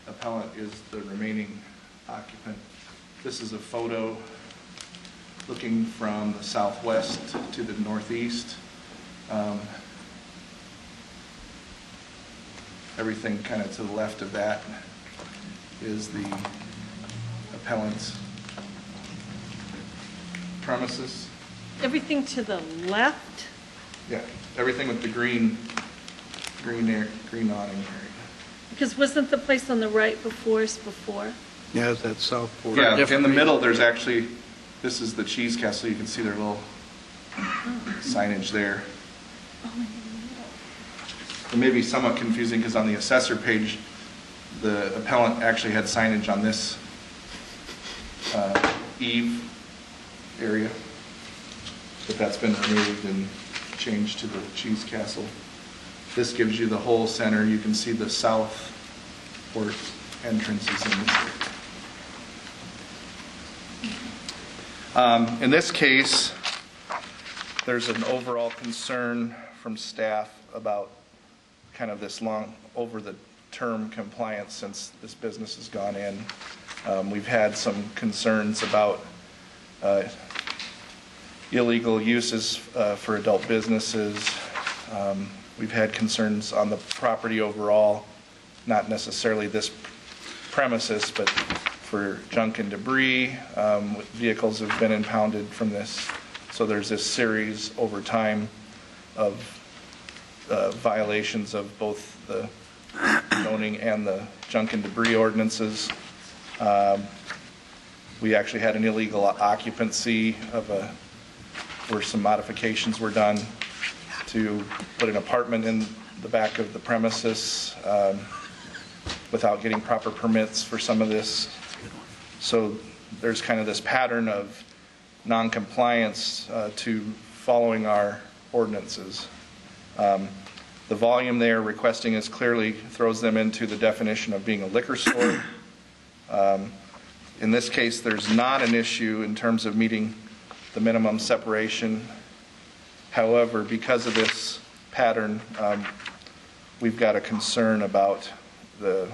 [SPEAKER 9] appellant is the remaining occupant. This is a photo looking from the southwest to the northeast. Everything kind of to the left of that is the appellant's premises.
[SPEAKER 8] Everything to the left?
[SPEAKER 9] Yeah, everything with the green awning area.
[SPEAKER 8] Because wasn't the place on the right before us before?
[SPEAKER 2] Yeah, is that Southport?
[SPEAKER 9] Yeah, in the middle, there's actually, this is the Cheese Castle. You can see their little signage there.
[SPEAKER 8] Oh, in the middle.
[SPEAKER 9] it may be somewhat confusing because on the assessor page, the appellant actually had signage on this eave area, but that's been removed and changed to the Cheese Castle. This gives you the whole center. You can see the south port entrances in this area. In this case, there's an overall concern from staff about kind of this long over the term compliance since this business has gone in. We've had some concerns about illegal uses for adult businesses. We've had concerns on the property overall, not necessarily this premises, but for junk and debris. Vehicles have been impounded from this. So there's this series over time of violations of both the zoning and the junk and debris ordinances. We actually had an illegal occupancy of where some modifications were done to put an apartment in the back of the premises without getting proper permits for some of this. So there's kind of this pattern of non-compliance to following our ordinances. The volume they're requesting is clearly throws them into the definition of being a liquor store. In this case, there's not an issue in terms of meeting the minimum separation. However, because of this pattern, we've got a concern about the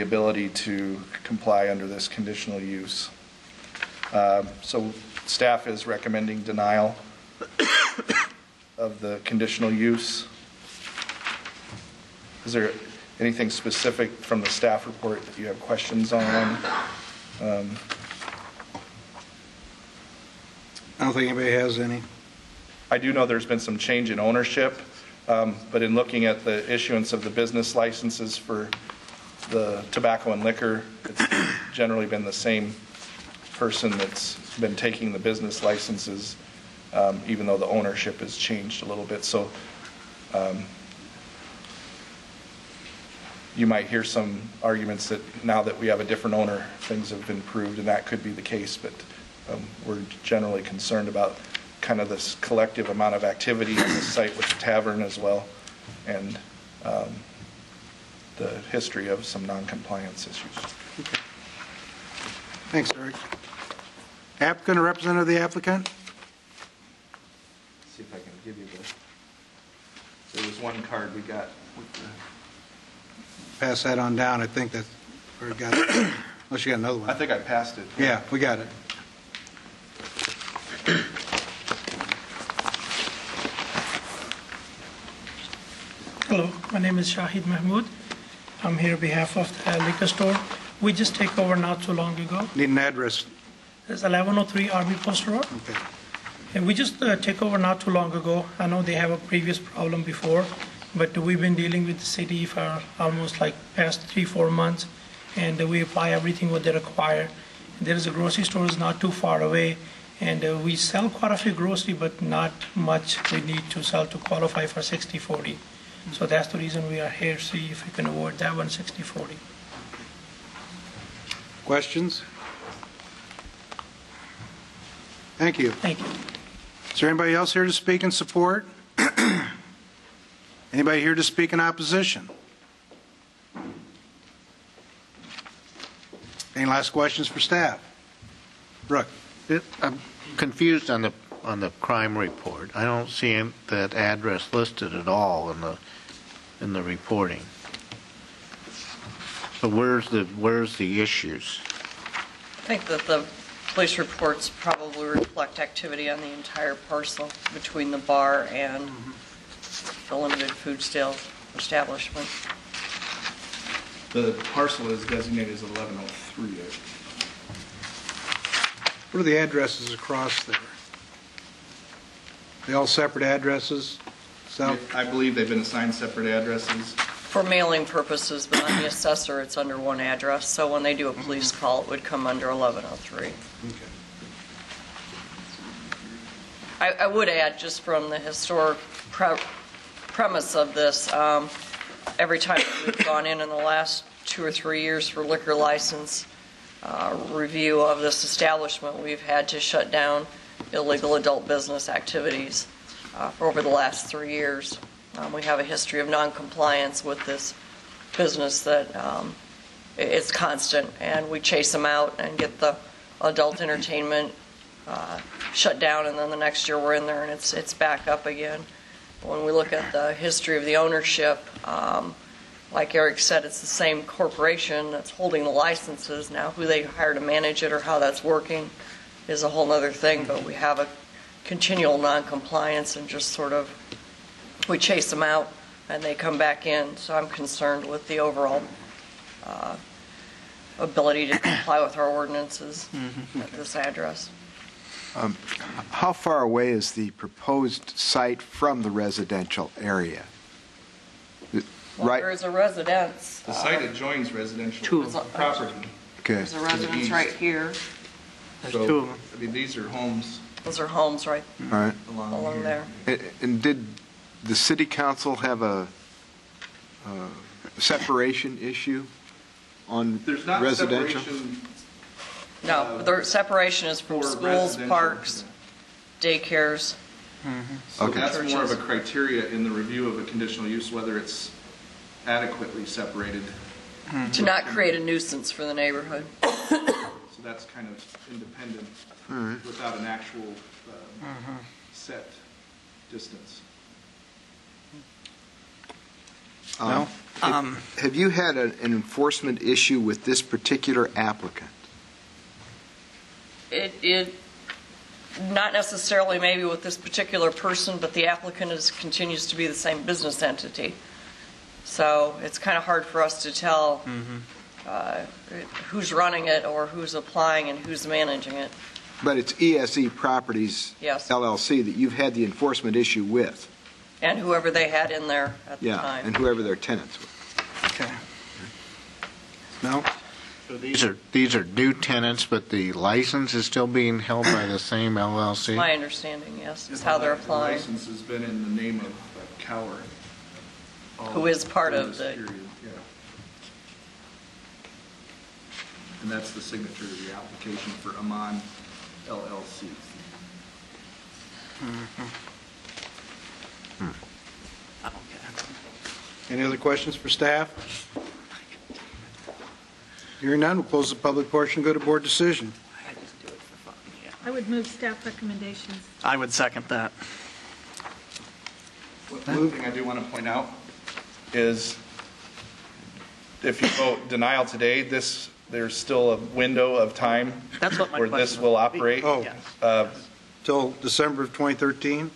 [SPEAKER 9] ability to comply under this conditional use. So staff is recommending denial of the conditional use. Is there anything specific from the staff report that you have questions on?
[SPEAKER 2] I don't think anybody has any.
[SPEAKER 9] I do know there's been some change in ownership, but in looking at the issuance of the business licenses for the tobacco and liquor, it's generally been the same person that's been taking the business licenses, even though the ownership has changed a little bit. So you might hear some arguments that now that we have a different owner, things have improved, and that could be the case, but we're generally concerned about kind of this collective amount of activity on the site with the tavern as well, and the history of some non-compliance issues.
[SPEAKER 2] Okay. Thanks, Eric. Applicant or representative of the applicant?
[SPEAKER 9] Let's see if I can give you there was one card we got with the...
[SPEAKER 2] Pass that on down. I think that's where we got it. Unless you got another one.
[SPEAKER 9] I think I passed it.
[SPEAKER 2] Yeah, we got it.
[SPEAKER 10] Hello, my name is Shahid Mahmood. I'm here on behalf of the liquor store. We just take over not too long ago.
[SPEAKER 2] Need an address.
[SPEAKER 10] It's 1103 Army Post Road.
[SPEAKER 2] Okay.
[SPEAKER 10] And we just take over not too long ago. I know they have a previous problem before, but we've been dealing with the city for almost like past 3-4 months, and we apply everything what they require. There is a grocery store is not too far away, and we sell quite a few grocery, but not much we need to sell to qualify for 60/40. So that's the reason we are here, see if we can avoid that one 60/40.
[SPEAKER 2] Questions? Thank you.
[SPEAKER 10] Thank you.
[SPEAKER 2] Is there anybody else here to speak in support? Anybody here to speak in opposition? Any last questions for staff? Brooke?
[SPEAKER 6] I'm confused on the crime report. I don't see that address listed at all in the reporting. So where's the issues?
[SPEAKER 19] I think that the police reports probably reflect activity on the entire parcel between the bar and the limited food sale establishment.
[SPEAKER 9] The parcel is designated as 1103.
[SPEAKER 2] What are the addresses across there? They all separate addresses?
[SPEAKER 9] I believe they've been assigned separate addresses.
[SPEAKER 19] For mailing purposes, but on the assessor, it's under one address. So when they do a police call, it would come under 1103.
[SPEAKER 2] Okay.
[SPEAKER 19] I would add, just from the historic premise of this. Every time we've gone in the last 2 or 3 years for liquor license review of this establishment, we've had to shut down illegal adult business activities for over the last 3 years. We have a history of noncompliance with this business that it's constant, and we chase them out and get the adult entertainment shut down, and then the next year we're in there and it's back up again. When we look at the history of the ownership, like Eric said, it's the same corporation that's holding the licenses. Now, who they hire to manage it or how that's working is a whole other thing, but we have a continual noncompliance and just sort of, we chase them out and they come back in. So I'm concerned with the overall ability to comply with our ordinances at this address.
[SPEAKER 5] How far away is the proposed site from the residential area?
[SPEAKER 19] Well, there is a residence.
[SPEAKER 9] The site adjoins residential property.
[SPEAKER 5] Okay.
[SPEAKER 19] There's a residence right here.
[SPEAKER 9] There's two of them. I mean, these are homes.
[SPEAKER 19] Those are homes right along there.
[SPEAKER 5] And did the city council have a separation issue on
[SPEAKER 9] There's not
[SPEAKER 5] residential?
[SPEAKER 9] Separation,
[SPEAKER 19] no, the separation is from schools, parks, daycares.
[SPEAKER 9] So that's more of a criteria in the review of a conditional use, whether it's adequately separated.
[SPEAKER 19] To not create a nuisance for the neighborhood.
[SPEAKER 9] So that's kind of independent without an actual set distance.
[SPEAKER 5] Have you had an enforcement issue with this particular applicant?
[SPEAKER 19] It not necessarily maybe with this particular person, but the applicant continues to be the same business entity. So it's kind of hard for us to tell who's running it or who's applying and who's managing it.
[SPEAKER 5] But it's ESE Properties LLC that you've had the enforcement issue with.
[SPEAKER 19] And whoever they had in there at the time.
[SPEAKER 5] And whoever their tenants were.
[SPEAKER 3] Okay.
[SPEAKER 2] No?
[SPEAKER 6] So these are new tenants, but the license is still being held by the same LLC?
[SPEAKER 19] My understanding, yes, is how they're applying.
[SPEAKER 9] The license has been in the name of Cower.
[SPEAKER 19] Who is part of the...
[SPEAKER 9] Period. Yeah. And that's the signature of the application for Amman LLC.
[SPEAKER 2] Any other questions for staff? Hearing none, we'll close the public portion, go to board decision.
[SPEAKER 8] I would move staff recommendations.
[SPEAKER 3] I would second that.
[SPEAKER 9] One thing I do want to point out is if you vote denial today, there's still a window of time where this will operate.
[SPEAKER 2] Oh, till December of 2013?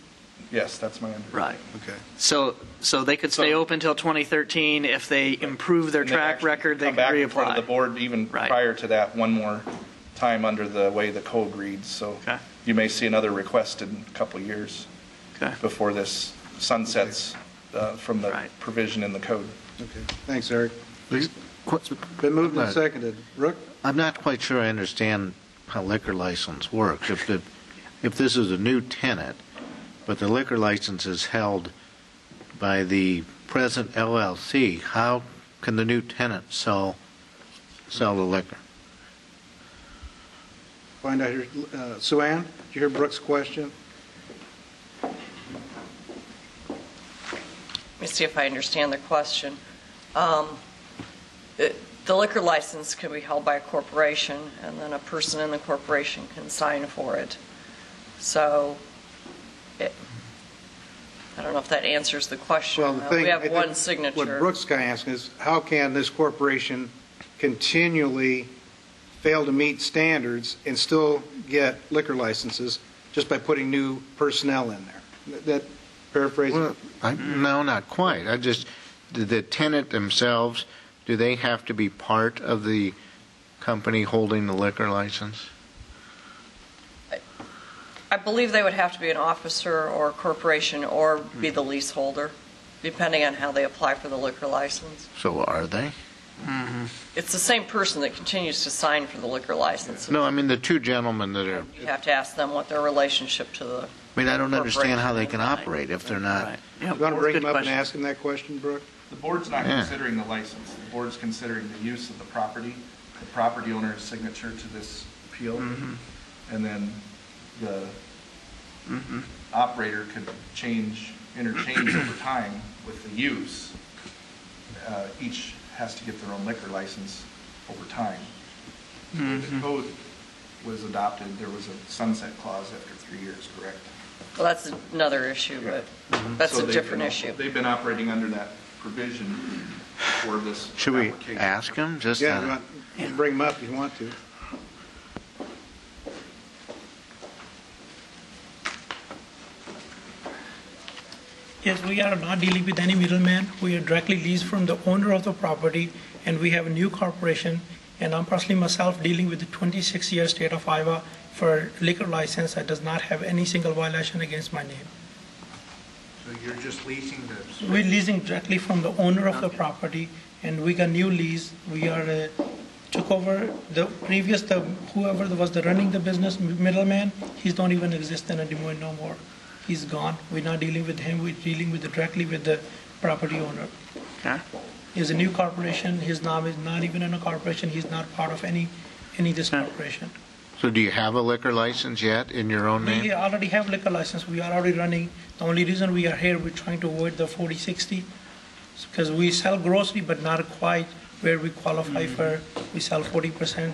[SPEAKER 9] Yes, that's my understanding.
[SPEAKER 3] Right.
[SPEAKER 2] Okay.
[SPEAKER 3] So they could stay open till 2013. If they improve their track record, they can
[SPEAKER 9] come back in front of
[SPEAKER 3] reapply.
[SPEAKER 9] the board even prior to that one more time under the way the code reads. So you may see another request in a couple of years before this sunsets from the provision in the code.
[SPEAKER 2] Okay. Thanks, Eric. Been moved and seconded. Rook?
[SPEAKER 6] I'm not quite sure I understand how liquor license works. If this is a new tenant, but the liquor license is held by the present LLC, how can the new tenant sell the liquor?
[SPEAKER 2] Find out here. Sue-Ann, did you hear Brooke's question?
[SPEAKER 19] Let me see if I understand the question. The liquor license can be held by a corporation, and then a person in the corporation can sign for it. So I don't know if that answers the question.
[SPEAKER 2] Well, the thing,
[SPEAKER 19] we have one signature.
[SPEAKER 2] What Brooke's kind of asking is, how can this corporation continually fail to meet standards and still get liquor licenses just by putting new personnel in there? That paraphrasing?
[SPEAKER 6] Well, no, not quite. The tenant themselves, do they have to be part of the company holding the liquor license?
[SPEAKER 19] I believe they would have to be an officer or a corporation or be the leaseholder, depending on how they apply for the liquor license.
[SPEAKER 6] So are they?
[SPEAKER 19] It's the same person that continues to sign for the liquor license.
[SPEAKER 6] No, I mean the two gentlemen that are...
[SPEAKER 19] You have to ask them what their relationship to the
[SPEAKER 6] I mean, I don't understand how they can operate if they're not.
[SPEAKER 2] You want to bring them up and ask them that question, Brooke?
[SPEAKER 9] The board's not
[SPEAKER 6] Yeah.
[SPEAKER 9] considering the license. The board's considering the use of the property owner's signature to this appeal. And then the operator could interchange over time with the use. Each has to get their own liquor license over time. When the code was adopted, there was a sunset clause after 3 years, correct?
[SPEAKER 19] Well, that's another issue, but that's
[SPEAKER 9] So
[SPEAKER 19] a different issue.
[SPEAKER 9] They've been operating under that provision for this
[SPEAKER 6] Should we
[SPEAKER 9] application.
[SPEAKER 6] ask them? Just
[SPEAKER 2] Yeah, you can bring them up if you want to.
[SPEAKER 10] Yes, we are not dealing with any middleman. We are directly leased from the owner of the property, and we have a new corporation. And I'm personally myself dealing with the 26-year state of Iowa for liquor license that does not have any single violation against my name.
[SPEAKER 2] So you're just leasing the...
[SPEAKER 10] We're leasing directly from the owner of the property, and we got new lease. We are took over the previous, whoever was running the business, middleman, he's don't even exist in Des Moines no more. He's gone. We're not dealing with him. We're dealing directly with the property owner.
[SPEAKER 3] Okay.
[SPEAKER 10] He's a new corporation. His name is not even in a corporation. He's not part of any this corporation.
[SPEAKER 6] So do you have a liquor license yet in your own name?
[SPEAKER 10] We already have liquor license. We are already running. The only reason we are here, we're trying to avoid the 40/60 because we sell grocery, but not quite where we qualify for. We sell 40%,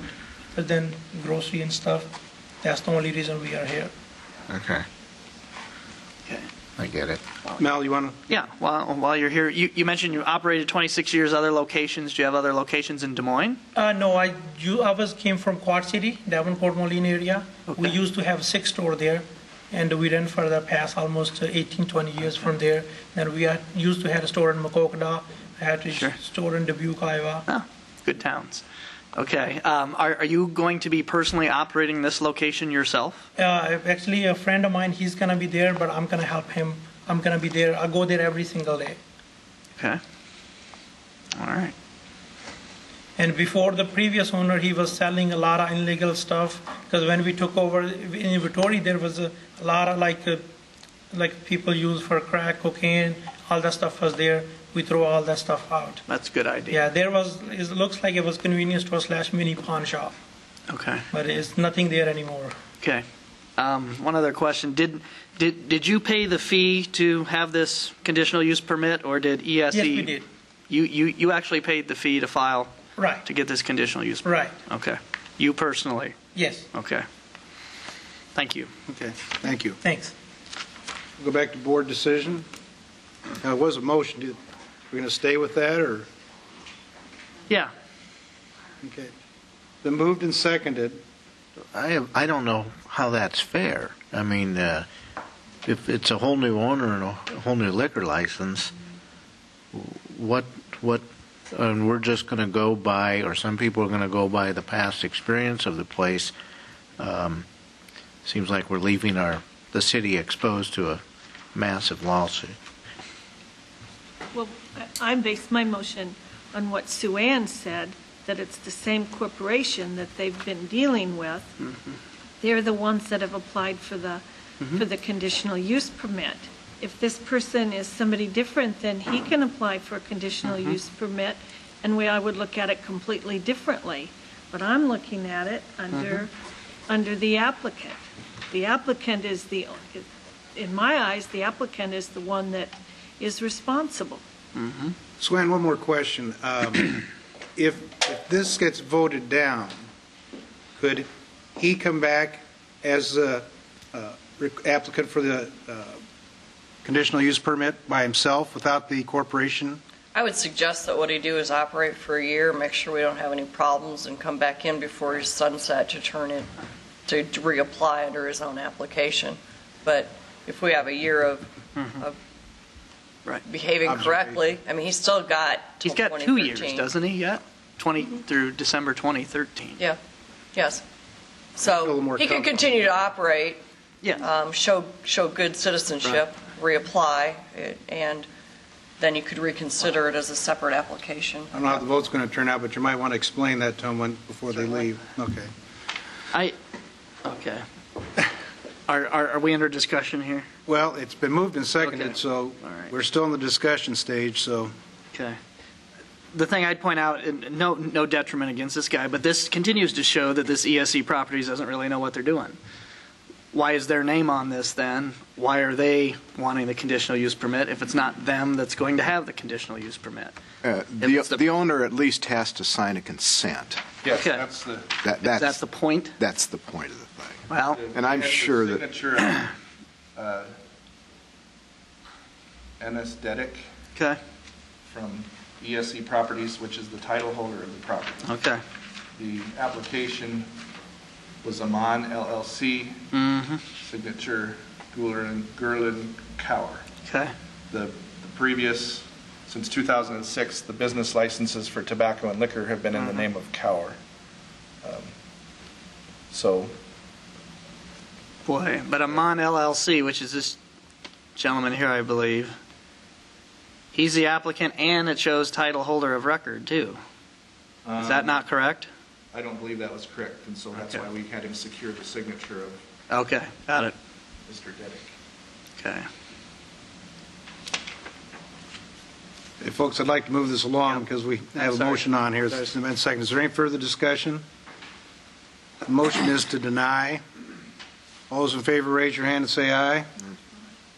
[SPEAKER 10] but then grocery and stuff. That's the only reason we are here.
[SPEAKER 6] Okay. I get it.
[SPEAKER 2] Mel, you want to?
[SPEAKER 3] Yeah, while you're here, you mentioned you operated 26 years, other locations. Do you have other locations in Des Moines?
[SPEAKER 10] No, I came from Quad City, Davenport, Moline area.
[SPEAKER 3] Okay.
[SPEAKER 10] We used to have 6 stores there, and we ran for the past almost 18, 20 years from there. Then we used to have a store in Maquoketa. I had a store in Dubuque, Iowa.
[SPEAKER 3] Oh, good towns. Okay. Are you going to be personally operating this location yourself?
[SPEAKER 10] Actually, a friend of mine, he's going to be there, but I'm going to help him. I'm going to be there. I go there every single day.
[SPEAKER 3] Okay. All right.
[SPEAKER 10] And before the previous owner, he was selling a lot of illegal stuff. Because when we took over inventory, there was a lot of like people use for crack, cocaine, all that stuff was there. We throw all that stuff out.
[SPEAKER 3] That's a good idea.
[SPEAKER 10] Yeah, it looks like it was convenience store / mini pawn shop.
[SPEAKER 3] Okay.
[SPEAKER 10] But it's nothing there anymore.
[SPEAKER 3] Okay. One other question. Did you pay the fee to have this conditional use permit, or did ESE?
[SPEAKER 10] Yes, we did.
[SPEAKER 3] You actually paid the fee to file?
[SPEAKER 10] Right.
[SPEAKER 3] To get this conditional use permit?
[SPEAKER 10] Right.
[SPEAKER 3] Okay. You personally?
[SPEAKER 10] Yes.
[SPEAKER 3] Okay. Thank you.
[SPEAKER 2] Okay, thank you.
[SPEAKER 10] Thanks.
[SPEAKER 2] We'll go back to board decision. It was a motion. We're going to stay with that, or?
[SPEAKER 3] Yeah.
[SPEAKER 2] Okay. Been moved and seconded.
[SPEAKER 6] I don't know how that's fair. I mean, if it's a whole new owner and a whole new liquor license, and we're just going to go by, or some people are going to go by the past experience of the place. Seems like we're leaving the city exposed to a massive lawsuit.
[SPEAKER 8] Well, I based my motion on what Sue Ann said, that it's the same corporation that they've been dealing with.
[SPEAKER 3] Mm-hmm.
[SPEAKER 8] They're the ones that have applied for the conditional use permit. If this person is somebody different, then he can apply for a conditional use permit, and I would look at it completely differently. But I'm looking at it under the applicant. The applicant is in my eyes, the applicant is the one that is responsible.
[SPEAKER 2] Swan, one more question. If this gets voted down, could he come back as a applicant for the conditional use permit by himself without the corporation?
[SPEAKER 19] I would suggest that what he do is operate for a year, make sure we don't have any problems, and come back in before he's sunset to reapply under his own application. But if we have a year of behaving correctly, I mean, he's still got
[SPEAKER 3] He's got 2 years, doesn't he, yet? Through December 2013.
[SPEAKER 19] Yeah, yes. So he can continue to operate, show good citizenship, reapply, and then you could reconsider it as a separate application.
[SPEAKER 2] I don't know how the vote's going to turn out, but you might want to explain that to them before they leave. Okay.
[SPEAKER 3] Are we under discussion here?
[SPEAKER 2] Well, it's been moved and seconded,
[SPEAKER 3] Okay.
[SPEAKER 2] so
[SPEAKER 3] All right.
[SPEAKER 2] we're still in the discussion stage, so.
[SPEAKER 3] Okay. The thing I'd point out, and no detriment against this guy, but this continues to show that this ESC Properties doesn't really know what they're doing. Why is their name on this then? Why are they wanting the conditional use permit if it's not them that's going to have the conditional use permit?
[SPEAKER 11] The owner at least has to sign a consent.
[SPEAKER 9] Yes,
[SPEAKER 3] Okay.
[SPEAKER 9] that's the.
[SPEAKER 3] That's the point?
[SPEAKER 11] That's the point of the thing.
[SPEAKER 3] Well,
[SPEAKER 11] And I'm sure that.
[SPEAKER 9] Signature of Ennis Dedick
[SPEAKER 3] okay,
[SPEAKER 9] from ESC Properties, which is the title holder of the property.
[SPEAKER 3] okay.
[SPEAKER 9] The application was Amon LLC,
[SPEAKER 3] Mm-hmm.
[SPEAKER 9] signature Gerlin Cower.
[SPEAKER 3] Okay.
[SPEAKER 9] The previous, since 2006, the business licenses for tobacco and liquor have been in the name of Cower. So,
[SPEAKER 3] Boy, but Amon LLC, which is this gentleman here, I believe, he's the applicant and it shows title holder of record, too. Is that not correct?
[SPEAKER 9] I don't believe that was correct, and so that's
[SPEAKER 3] Okay.
[SPEAKER 9] why we had him secure the signature of
[SPEAKER 3] Okay, got it.
[SPEAKER 9] Mr. Dedick.
[SPEAKER 3] Okay.
[SPEAKER 2] Hey, folks, I'd like to move this along because we have a
[SPEAKER 3] Sorry.
[SPEAKER 2] motion on here. It's been seconded. Is there any further discussion? The motion is to deny. All those in favor, raise your hand and say aye.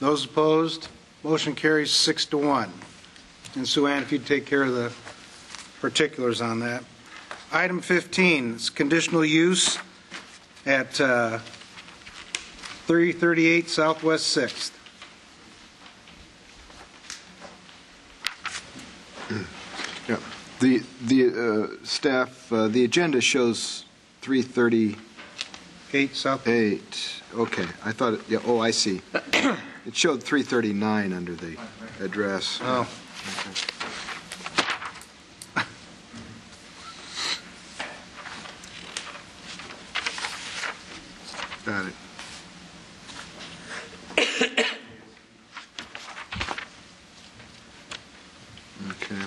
[SPEAKER 2] Those opposed, motion carries 6-1. And Sue Ann, if you'd take care of the particulars on that. Item 15 is conditional use at 338 Southwest 6th.
[SPEAKER 5] Yeah. The staff, the agenda shows 338
[SPEAKER 2] South.
[SPEAKER 5] Okay, I thought, yeah, oh, I see. It showed 339 under the address.
[SPEAKER 2] Oh.
[SPEAKER 5] Got it. Okay.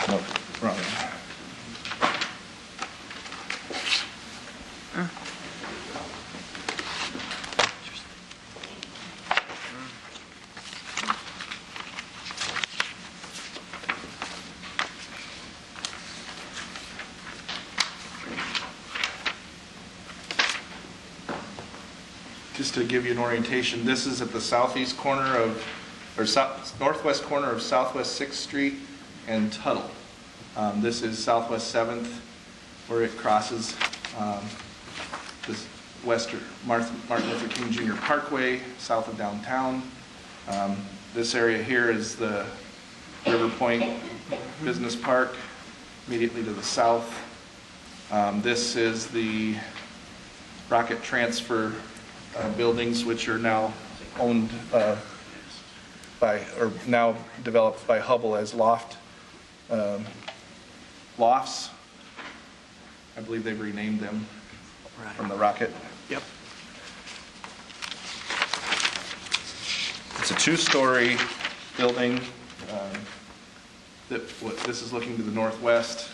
[SPEAKER 9] No, wrong. Just to give you an orientation, this is at the southeast corner of, or northwest corner of Southwest 6th Street and Tuttle. This is Southwest 7th, where it crosses this western Martin Luther King Jr. Parkway, south of downtown. This area here is the River Point Business Park, immediately to the south. This is the Rocket Transfer buildings, which are now owned by, or now developed by Hubble as lofts. I believe they've renamed them from the Rocket.
[SPEAKER 3] Yep.
[SPEAKER 9] It's a two-story building. This is looking to the northwest.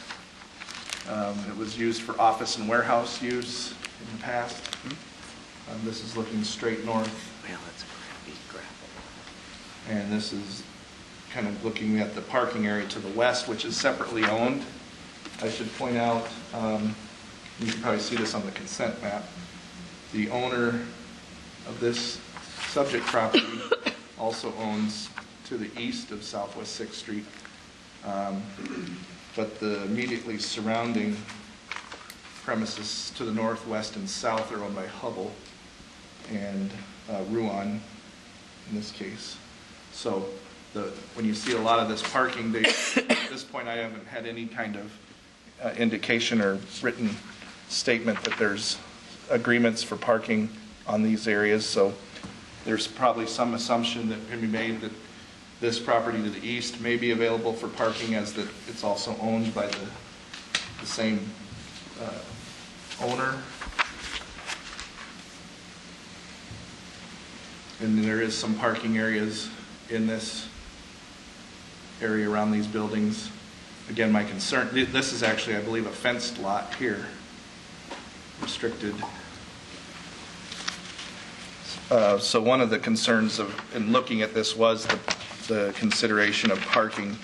[SPEAKER 9] It was used for office and warehouse use in the past. This is looking straight north.
[SPEAKER 15] Well, that's crappy gravel.
[SPEAKER 9] And this is kind of looking at the parking area to the west, which is separately owned. I should point out, you can probably see this on the consent map, the owner of this subject property also owns to the east of Southwest 6th Street, but the immediately surrounding premises to the northwest and south are owned by Hubble and Ruan in this case. So when you see a lot of this parking, at this point I haven't had any kind of indication or written statement that there's agreements for parking on these areas. So there's probably some assumption that can be made that this property to the east may be available for parking, as that it's also owned by the same owner. And there is some parking areas in this area around these buildings. Again, my concern, this is actually, I believe, a fenced lot here, restricted. So one of the concerns in looking at this was the consideration of parking.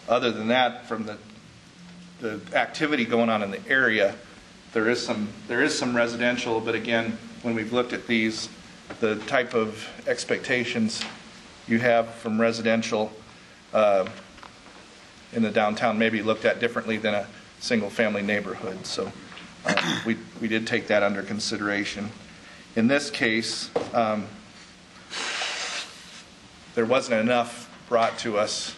[SPEAKER 9] Other than that, from the activity going on in the area, there is some residential, but again, when we've looked at these, the type of expectations you have from residential in the downtown may be looked at differently than a single-family neighborhood. So we did take that under consideration. In this case, there wasn't enough brought to us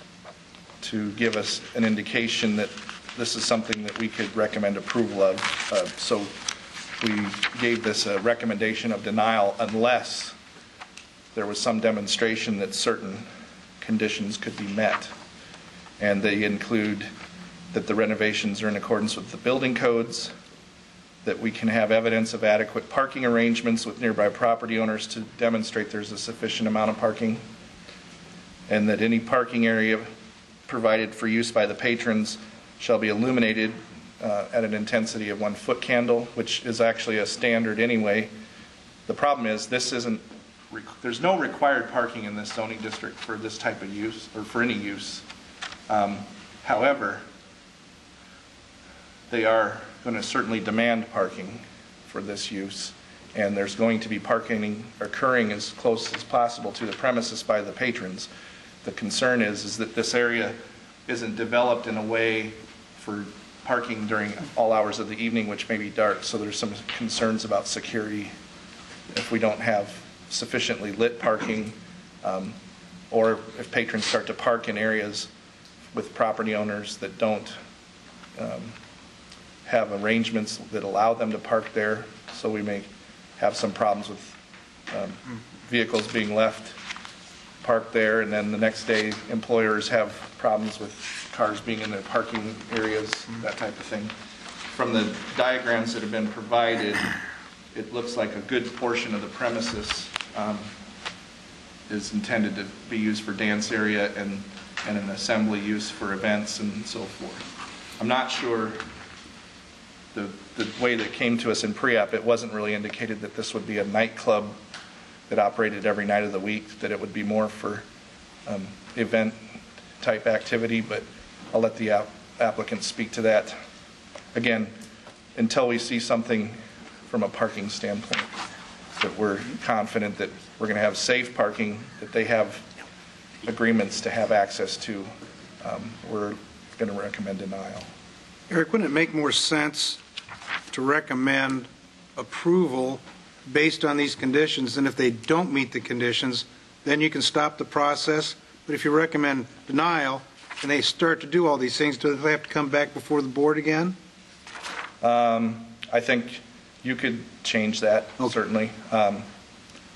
[SPEAKER 9] to give us an indication that this is something that we could recommend approval of. So we gave this a recommendation of denial unless there was some demonstration that certain conditions could be met. And they include that the renovations are in accordance with the building codes, that we can have evidence of adequate parking arrangements with nearby property owners to demonstrate there's a sufficient amount of parking, and that any parking area provided for use by the patrons shall be illuminated at an intensity of 1 foot candle, which is actually a standard anyway. The problem is there's no required parking in this zoning district for this type of use or for any use. However, they are going to certainly demand parking for this use, and there's going to be parking occurring as close as possible to the premises by the patrons. The concern is that this area isn't developed in a way for parking during all hours of the evening, which may be dark, so there's some concerns about security if we don't have sufficiently lit parking, or if patrons start to park in areas with property owners that don't have arrangements that allow them to park there. So we may have some problems with vehicles being left parked there, and then the next day employers have problems with cars being in their parking areas, that type of thing. From the diagrams that have been provided, it looks like a good portion of the premises is intended to be used for dance area and an assembly use for events and so forth. I'm not sure the way that came to us in pre-app, it wasn't really indicated that this would be a nightclub that operated every night of the week, that it would be more for event type activity, but I'll let the applicant speak to that. Again, until we see something from a parking standpoint, that we're confident that we're going to have safe parking, that they have agreements to have access to, we're going to recommend denial.
[SPEAKER 2] Eric, wouldn't it make more sense to recommend approval based on these conditions, and if they don't meet the conditions, then you can stop the process? But if you recommend denial and they start to do all these things, do they have to come back before the board again?
[SPEAKER 9] I think you could change that, certainly.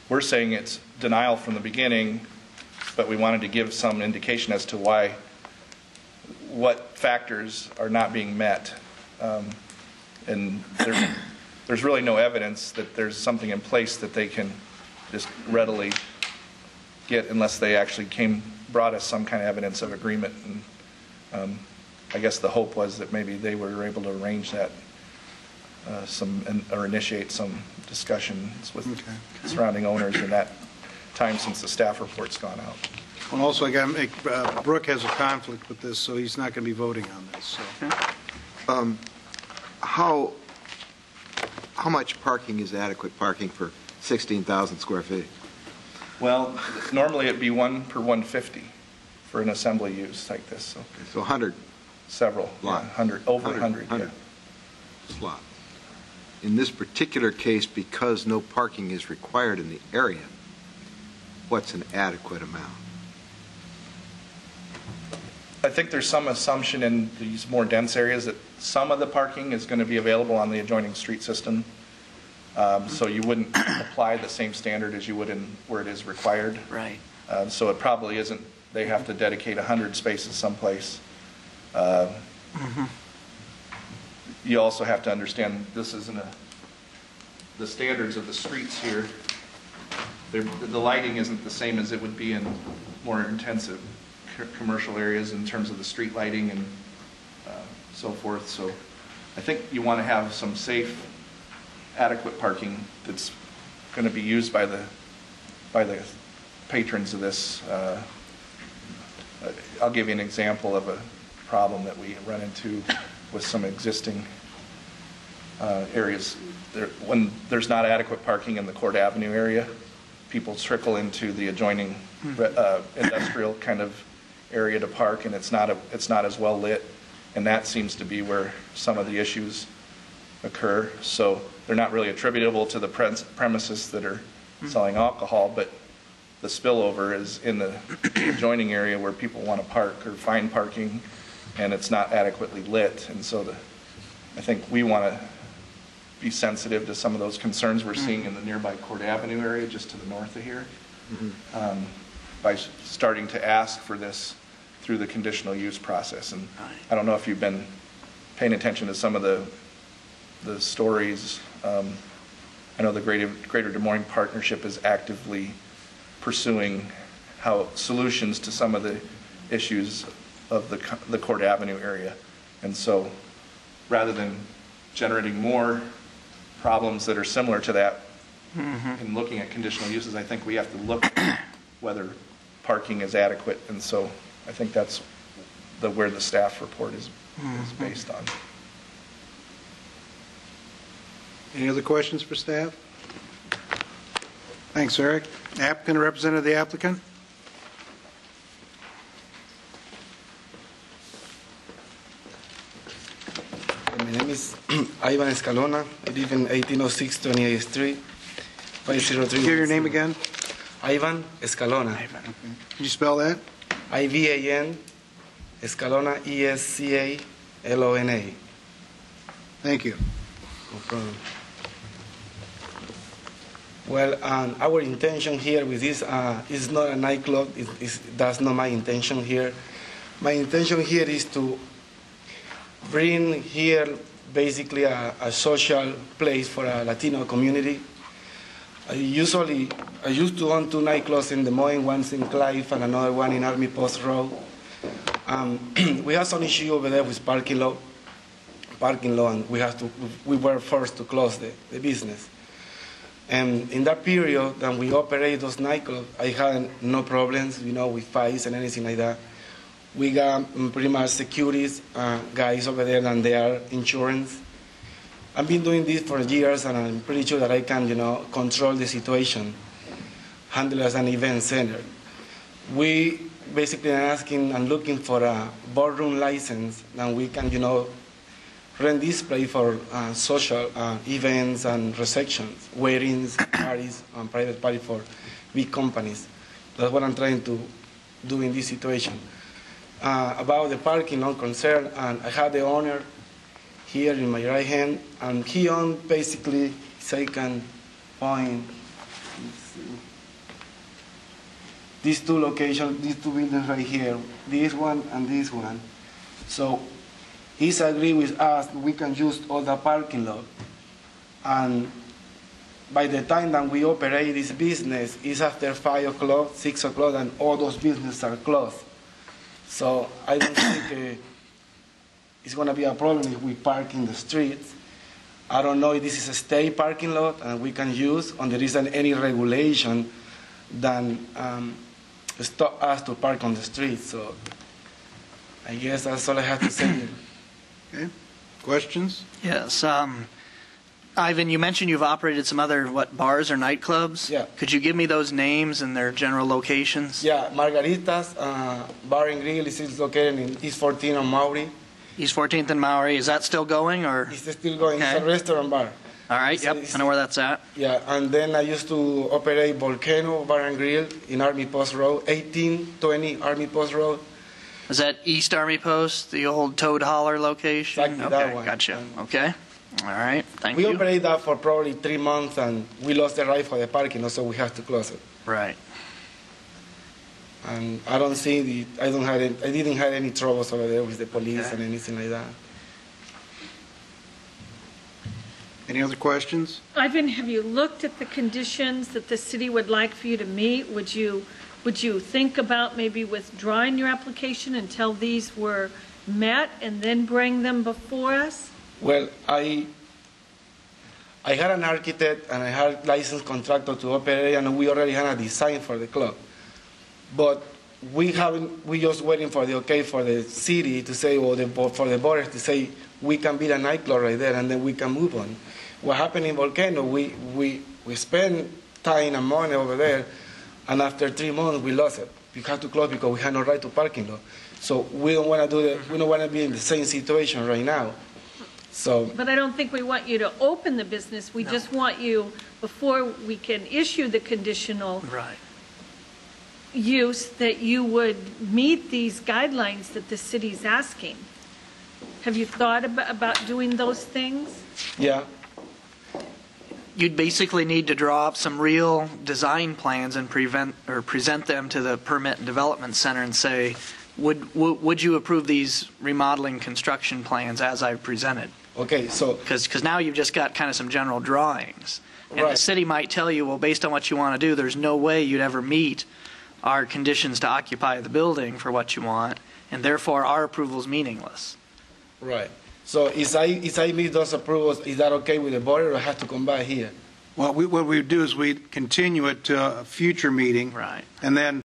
[SPEAKER 9] We're saying it's denial from the beginning, but we wanted to give some indication as to what factors are not being met. And there's really no evidence that there's something in place that they can just readily get unless they actually brought us some kind of evidence of agreement. And I guess the hope was that maybe they were able to arrange that or initiate some discussions with surrounding owners in that time since the staff report's gone out.
[SPEAKER 2] And also, I got to make, Brooke has a conflict with this, so he's not going to be voting on this. So.
[SPEAKER 5] How much parking is adequate parking for 16,000 square feet?
[SPEAKER 9] Well, normally it'd be 1 per 150 for an assembly use like this.
[SPEAKER 5] So 100?
[SPEAKER 9] Several, yeah, 100, over 100, yeah.
[SPEAKER 5] Slot. In this particular case, because no parking is required in the area, what's an adequate amount?
[SPEAKER 9] I think there's some assumption in these more dense areas that some of the parking is going to be available on the adjoining street system. So you wouldn't apply the same standard as you would in where it is required.
[SPEAKER 3] Right.
[SPEAKER 9] So it probably isn't, they have to dedicate 100 spaces someplace. You also have to understand this isn't the standards of the streets here, the lighting isn't the same as it would be in more intensive commercial areas in terms of the street lighting and so forth. So I think you want to have some safe, adequate parking that's going to be used by the patrons of this. I'll give you an example of a problem that we run into with some existing areas. When there's not adequate parking in the Court Avenue area, people trickle into the adjoining industrial kind of area to park, and it's not as well lit, and that seems to be where some of the issues occur. So they're not really attributable to the premises that are selling alcohol, but the spillover is in the adjoining area where people want to park or find parking, and it's not adequately lit. And so I think we want to be sensitive to some of those concerns we're seeing in the nearby Court Avenue area just to the north of here, by starting to ask for this through the conditional use process. And I don't know if you've been paying attention to some of the stories. I know the Greater Des Moines Partnership is actively pursuing solutions to some of the issues of the Court Avenue area. And so rather than generating more problems that are similar to that in looking at conditional uses, I think we have to look at whether parking is adequate. And so I think that's where the staff report is based on.
[SPEAKER 2] Any other questions for staff? Thanks, Eric. Applicant or representative of the applicant?
[SPEAKER 12] My name is Ivan Escalona. I live in 1806 28th Street, 503.
[SPEAKER 2] Give your name again.
[SPEAKER 12] Ivan Escalona.
[SPEAKER 2] Can you spell that?
[SPEAKER 12] Ivan Escalona, Escalona.
[SPEAKER 2] Thank you.
[SPEAKER 12] No problem. Well, our intention here with this is not a nightclub. That's not my intention here. My intention here is to bring here basically a social place for a Latino community. I used to own 2 nightclubs in Des Moines, one in Clive and another one in Army Post Road. We have some issue over there with parking lot, and we were forced to close the business. And in that period, when we operate those nightclubs, I had no problems, with fights and anything like that. We got pretty much securities guys over there, and they are insurance. I've been doing this for years, and I'm pretty sure that I can, control the situation, handle as an event center. We basically are asking and looking for a boardroom license, and we can, rent this place for social events and receptions, weddings, parties, and private parties for big companies. That's what I'm trying to do in this situation. About the parking, no concern, and I have the owner here in my right hand, and he owns basically, so I can point, these 2 locations, these 2 buildings right here, this one and this one. So he's agreed with us we can use all the parking lot. And by the time that we operate this business, it's after 5 o'clock, 6 o'clock, and all those businesses are closed. So I don't think it's going to be a problem if we park in the streets. I don't know if this is a state parking lot and we can use, and there isn't any regulation that stop us to park on the streets. So I guess that's all I have to say.
[SPEAKER 2] Okay. Questions?
[SPEAKER 3] Yes. Ivan, you mentioned you've operated some other, bars or nightclubs?
[SPEAKER 12] Yeah.
[SPEAKER 3] Could you give me those names and their general locations?
[SPEAKER 12] Yeah, Margaritas Bar and Grill is located in East 14th and Maury.
[SPEAKER 3] East 14th and Maury. Is that still going, or?
[SPEAKER 12] It's still going.
[SPEAKER 3] Okay.
[SPEAKER 12] It's a restaurant bar.
[SPEAKER 3] All right, I know where that's at.
[SPEAKER 12] Yeah, and then I used to operate Volcano Bar and Grill in Army Post Road, 1820 Army Post Road.
[SPEAKER 3] Is that East Army Post, the old Toad Holler location?
[SPEAKER 12] Exactly,
[SPEAKER 3] okay,
[SPEAKER 12] that one.
[SPEAKER 3] Gotcha. Okay. All right, thank you.
[SPEAKER 12] We operated that for probably 3 months, and we lost the right for the parking, so we have to close it.
[SPEAKER 3] Right.
[SPEAKER 12] And I didn't have any troubles over there with the police and anything like that.
[SPEAKER 2] Any other questions?
[SPEAKER 8] Ivan, have you looked at the conditions that the city would like for you to meet? Would you think about maybe withdrawing your application until these were met and then bring them before us?
[SPEAKER 12] Well, I had an architect and I had licensed contractor to operate, and we already had a design for the club. But we just waiting for the okay for the city to say, or for the board to say, we can build a nightclub right there, and then we can move on. What happened in Volcano, we spent time and money over there, and after 3 months we lost it. We had to close because we had no right to parking lot. So we don't want to do that. We don't want to be in the same situation right now. So.
[SPEAKER 8] But I don't think we want you to open the business. We just want you, before we can issue the conditional use, that you would meet these guidelines that the city's asking. Have you thought about doing those things?
[SPEAKER 12] Yeah.
[SPEAKER 3] You'd basically need to draw up some real design plans and present them to the Permit and Development Center and say, would you approve these remodeling construction plans as I've presented?
[SPEAKER 12] Okay, so.
[SPEAKER 3] Because now you've just got kind of some general drawings. And
[SPEAKER 12] Right.
[SPEAKER 3] the city might tell you, well, based on what you want to do, there's no way you'd ever meet our conditions to occupy the building for what you want, and therefore our approval is meaningless.
[SPEAKER 12] Right. So if I meet those approvals, is that okay with the board, or I have to come back here?
[SPEAKER 2] Well, what we do is we continue it to a future meeting.
[SPEAKER 3] Right.
[SPEAKER 2] And then